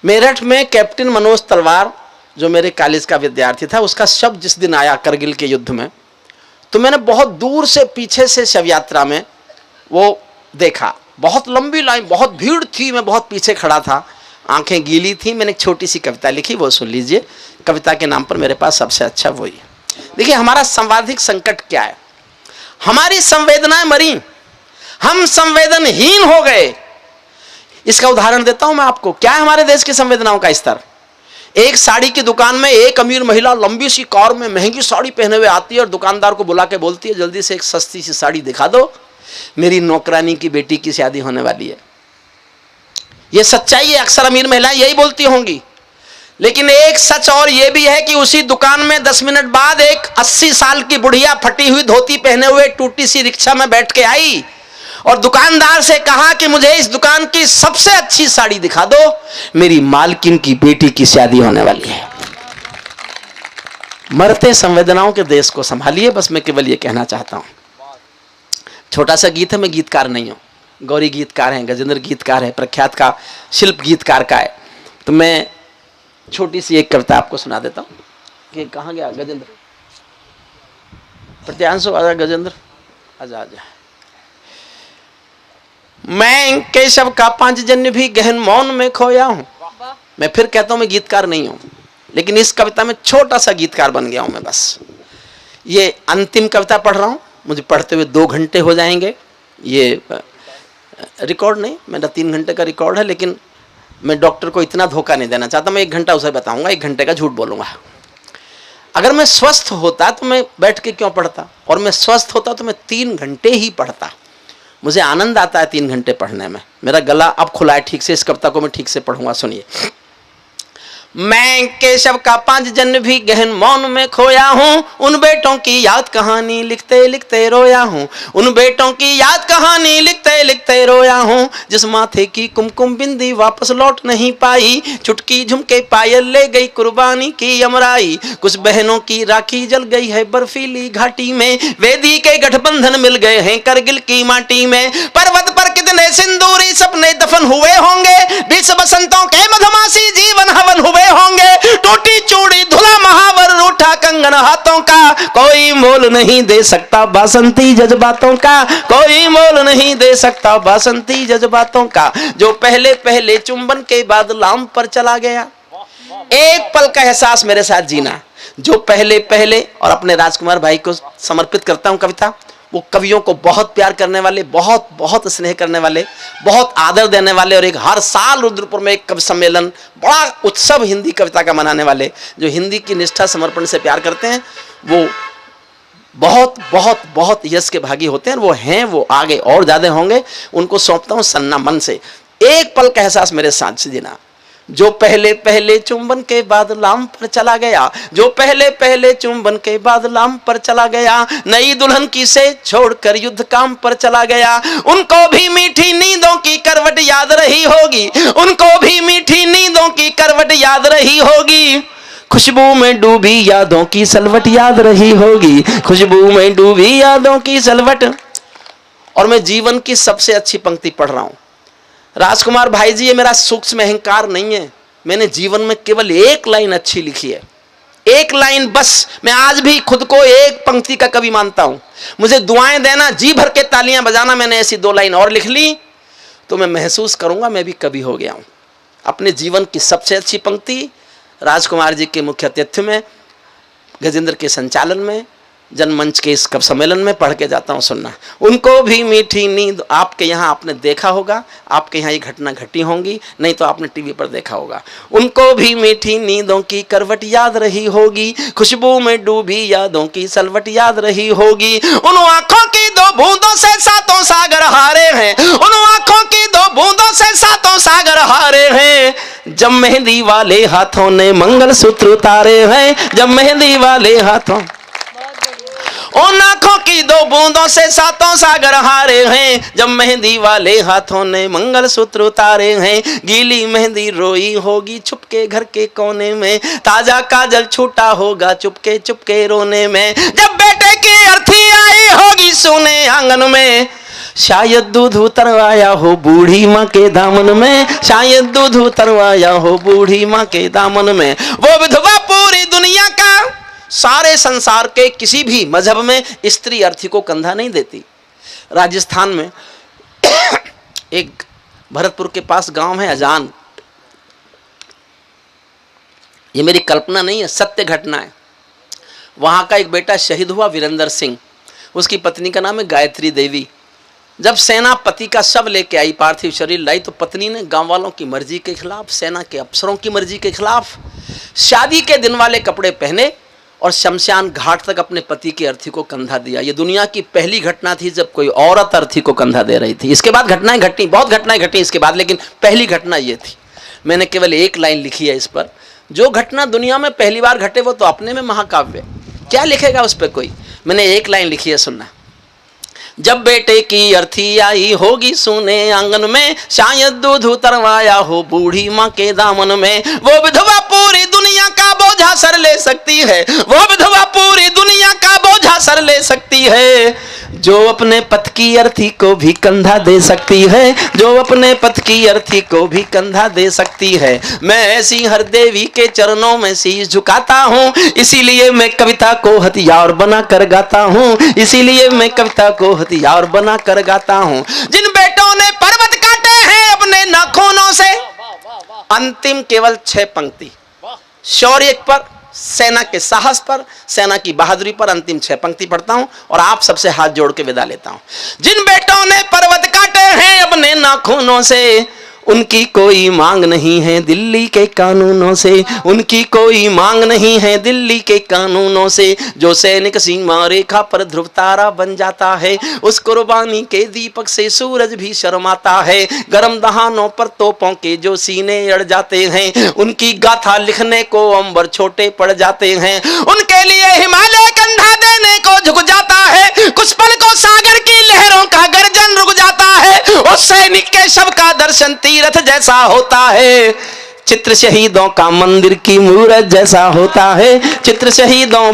मेरठ में कैप्टन मनोज तलवार जो मेरे कॉलेज का विद्यार्थी था, उसका शव जिस दिन आया करगिल के युद्ध में, तो मैंने बहुत दूर से पीछे से शव यात्रा में वो देखा। बहुत लंबी लाइन, बहुत भीड़ थी, मैं बहुत पीछे खड़ा था, आंखें गीली थी। मैंने एक छोटी सी कविता लिखी, वो सुन लीजिए। कविता के नाम पर मेरे पास सबसे अच्छा वही है। देखिए, हमारा संवादिक संकट क्या है? हमारी संवेदनाएं मरी, हम संवेदनहीन हो गए। इसका उदाहरण देता हूं मैं आपको। क्या है हमारे देश की संवेदनाओं का स्तर? एक साड़ी की दुकान में एक अमीर महिला लंबी सी कार में महंगी साड़ी पहने हुए आती है और दुकानदार को बुला के बोलती है, जल्दी से एक सस्ती सी साड़ी दिखा दो, मेरी नौकरानी की बेटी की शादी होने वाली है। यह सच्चाई है, अक्सर अमीर महिलाएं यही बोलती होंगी। लेकिन एक सच और यह भी है कि उसी दुकान में 10 मिनट बाद एक 80 साल की बुढ़िया फटी हुई धोती पहने हुए टूटी सी रिक्शा में बैठ के आई और दुकानदार से कहा कि मुझे इस दुकान की सबसे अच्छी साड़ी दिखा दो, मेरी मालकिन की बेटी की शादी होने वाली है। मरते संवेदनाओं के देश को संभालिए, बस मैं केवल ये कहना चाहता हूं। छोटा सा गीत है, मैं गीतकार नहीं हूं। गौरी गीतकार हैं, गजेंद्र गीतकार है, प्रख्यात का शिल्प गीतकार का है। तो मैं छोटी सी एक कविता आपको सुना देता हूं। कि कहाँ गया गजेंद्र? प्रत्यांशु आजा, गजेंद्र आजा आजा। मैं केशव का पांचजन्य भी गहन मौन में खोया हूं। मैं फिर कहता हूं मैं गीतकार नहीं हूं, लेकिन इस कविता में छोटा सा गीतकार बन गया हूं मैं बस। ये अंतिम कविता पढ़ रहा हूं, मुझे पढ़ते हुए 2 घंटे हो जाएंगे। ये रिकॉर्ड नहीं, मेरा 3 घंटे का रिकॉर्ड है, लेकिन मैं डॉक्टर को इतना धोखा नहीं देना चाहता। मैं 1 घंटा उसे बताऊंगा, 1 घंटे का झूठ बोलूंगा। अगर मैं स्वस्थ होता तो मैं बैठ के क्यों पढ़ता, और मैं स्वस्थ होता तो मैं 3 घंटे ही पढ़ता। मुझे आनंद आता है 3 घंटे पढ़ने में। मेरा गला अब खुला है ठीक से, इस कविता को मैं ठीक से पढ़ूंगा, सुनिए। मैं केशव का पांचजन्य भी गहन मौन में खोया हूँ, उन बेटों की याद कहानी लिखते लिखते रोया हूँ, उन बेटों की याद कहानी लिखते लिखते रोया हूँ, जिस माथे की कुमकुम बिंदी वापस लौट नहीं पाई, चुटकी झुमके पायल ले गई कुर्बानी की अमराई, कुछ बहनों की राखी जल गई है बर्फीली घाटी में, वेदी के गठबंधन मिल गए हैं करगिल की माटी में, पर्वत पर कितने सिंदूरी सपने दफन हुए होंगे, 20 बसंतों के मधुमासी जीवन हवन हुए होंगे, टूटी चूड़ी धुला महावर रूठा कंगन हाथों का, कोई मोल नहीं दे सकता बासंती जज्बातों का, कोई मोल नहीं दे सकता बासंती जज्बातों का, जो पहले पहले चुंबन के बाद लाम पर चला गया। एक पल का एहसास मेरे साथ जीना, जो पहले पहले। और अपने राजकुमार भाई को समर्पित करता हूं कविता। वो कवियों को बहुत प्यार करने वाले, बहुत बहुत स्नेह करने वाले, बहुत आदर देने वाले, और एक हर साल रुद्रपुर में एक कवि सम्मेलन, बड़ा उत्सव हिंदी कविता का मनाने वाले, जो हिंदी की निष्ठा समर्पण से प्यार करते हैं, वो बहुत बहुत बहुत यश के भागी होते हैं। वो हैं, वो आगे और ज़्यादा होंगे। उनको सौंपता हूँ सन्ना मन से। एक पल का एहसास मेरे साथ से जीना। जो पहले पहले चुंबन के बाद लाम पर चला गया, जो पहले पहले चुंबन के बाद लाम पर चला गया, नई दुल्हन की से छोड़कर युद्ध काम पर चला गया, उनको भी मीठी नींदों की करवट याद रही होगी, उनको भी मीठी नींदों की करवट याद रही होगी, खुशबू में डूबी यादों की सलवट याद रही होगी, खुशबू में डूबी यादों की सलवट। और मैं जीवन की सबसे अच्छी पंक्ति पढ़ रहा हूं राजकुमार भाई जी, ये मेरा सूक्ष्म अहंकार नहीं है, मैंने जीवन में केवल एक लाइन अच्छी लिखी है, एक लाइन बस। मैं आज भी खुद को एक पंक्ति का कवि मानता हूं। मुझे दुआएं देना, जी भर के तालियां बजाना, मैंने ऐसी 2 लाइन और लिख ली तो मैं महसूस करूंगा मैं भी कवि हो गया हूं। अपने जीवन की सबसे अच्छी पंक्ति राजकुमार जी के मुख्य अतिथि में, गजेंद्र के संचालन में, जनमंच के इस कवि सम्मेलन में पढ़ के जाता हूँ सुनना। उनको भी मीठी नींद, आपके यहाँ आपने देखा होगा, आपके यहाँ ये घटना घटी होंगी, नहीं तो आपने टीवी पर देखा होगा। उनको भी मीठी नींदों की करवट याद रही होगी, खुशबू में डूबी यादों की सलवट याद रही होगी, उन आंखों की 2 बूंदों से 7 सागर हारे हैं, उन आंखों की 2 बूंदों से 7 सागर हारे हैं, जब मेहंदी वाले हाथों ने मंगलसूत्र उतारे हैं, जब मेहंदी वाले हाथों, उन आंखों की 2 बूंदों से 7 सागर हारे हैं, जब मेहंदी वाले हाथों ने मंगलसूत्र उतारे हैं, गीली मेहंदी रोई होगी छुपके घर के कोने में, ताजा काजल छूटा होगा चुपके चुपके रोने में, जब बेटे की अर्थी आई होगी सोने आंगन में, शायद दूध उतरवाया हो बूढ़ी माँ के दामन में, शायद दूध उतरवाया हो बूढ़ी माँ के दामन में। वो विधवा पूरी दुनिया का, सारे संसार के किसी भी मजहब में स्त्री अर्थी को कंधा नहीं देती। राजस्थान में एक भरतपुर के पास गांव है अजान, ये मेरी कल्पना नहीं है, सत्य घटना है। वहां का एक बेटा शहीद हुआ वीरेंद्र सिंह, उसकी पत्नी का नाम है गायत्री देवी। जब सेना पति का शव लेके आई, पार्थिव शरीर लाई, तो पत्नी ने गांव वालों की मर्जी के खिलाफ, सेना के अफसरों की मर्जी के खिलाफ शादी के दिन वाले कपड़े पहने और शमशान घाट तक अपने पति की अर्थी को कंधा दिया। ये दुनिया की पहली घटना थी जब कोई औरत अर्थी को कंधा दे रही थी। इसके बाद घटनाएं घटी, बहुत घटनाएं घटी इसके बाद, लेकिन पहली घटना ये थी। मैंने केवल एक लाइन लिखी है इस पर। जो घटना दुनिया में पहली बार घटे वो तो अपने में महाकाव्य, क्या लिखेगा उस पर कोई। मैंने एक लाइन लिखी है, सुनना। जब बेटे की अर्थी आई होगी सोने आंगन में, शायद दूध उतरवाया हो बूढ़ी माँ के दामन में, वो विधवा पूरी दुनिया का बोझा सर ले सकती है, वो विधवा पूरी दुनिया का बोझा सर ले सकती है, जो अपने पथ की अर्थी को भी कंधा दे सकती है, जो अपने पथ की अर्थी को भी कंधा दे सकती है। मैं ऐसी हर देवी के चरणों में शीश झुकाता हूँ, इसीलिए मैं कविता को हथियार बना कर गाता हूँ, इसीलिए मैं कविता को हथियार बना कर गाता हूँ। जिन बेटों ने पर्वत काटे हैं अपने नाखूनों से, अंतिम केवल 6 पंक्ति, शौर्य पर, सेना के साहस पर, सेना की बहादुरी पर अंतिम 6 पंक्ति पढ़ता हूं और आप सबसे हाथ जोड़ के विदा लेता हूं। जिन बेटों ने पर्वत काटे हैं अपने नाखूनों से, उनकी कोई मांग नहीं है दिल्ली के कानूनों से, उनकी कोई मांग नहीं है दिल्ली के कानूनों से। जो सैनिक सीमा रेखा पर ध्रुव तारा बन जाता है, उस कुर्बानी के दीपक से सूरज भी शर्माता है। गरम दहानों पर तोपों के जो सीने अड़ जाते हैं, उनकी गाथा लिखने को अंबर छोटे पड़ जाते हैं। उनके लिए हिमालय कंधा देने को झुक जाता है, कुछ पल को सागर की लहरों का गर्जन रुक जाता है। उस सैनिक के शव का दर्शन तीर्थ जैसा होता है, चित्र शहीदों का मंदिर की मूरत जैसा होता है, चित्र शहीदों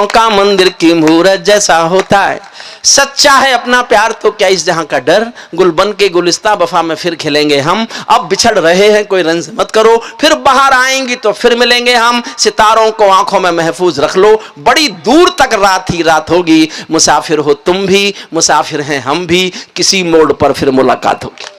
का मंदिर की मूरत जैसा होता है। सच्चा है अपना प्यार तो क्या इस जहां का डर, गुलबन के गुलिस्ता वफा में फिर खिलेंगे हम। अब बिछड़ रहे हैं कोई रंज मत करो, फिर बाहर आएंगी तो फिर मिलेंगे हम। सितारों को आंखों में महफूज रख लो, बड़ी दूर तक रात ही रात होगी। मुसाफिर हो तुम भी, मुसाफिर हैं हम भी, किसी मोड़ पर फिर मुलाकात होगी।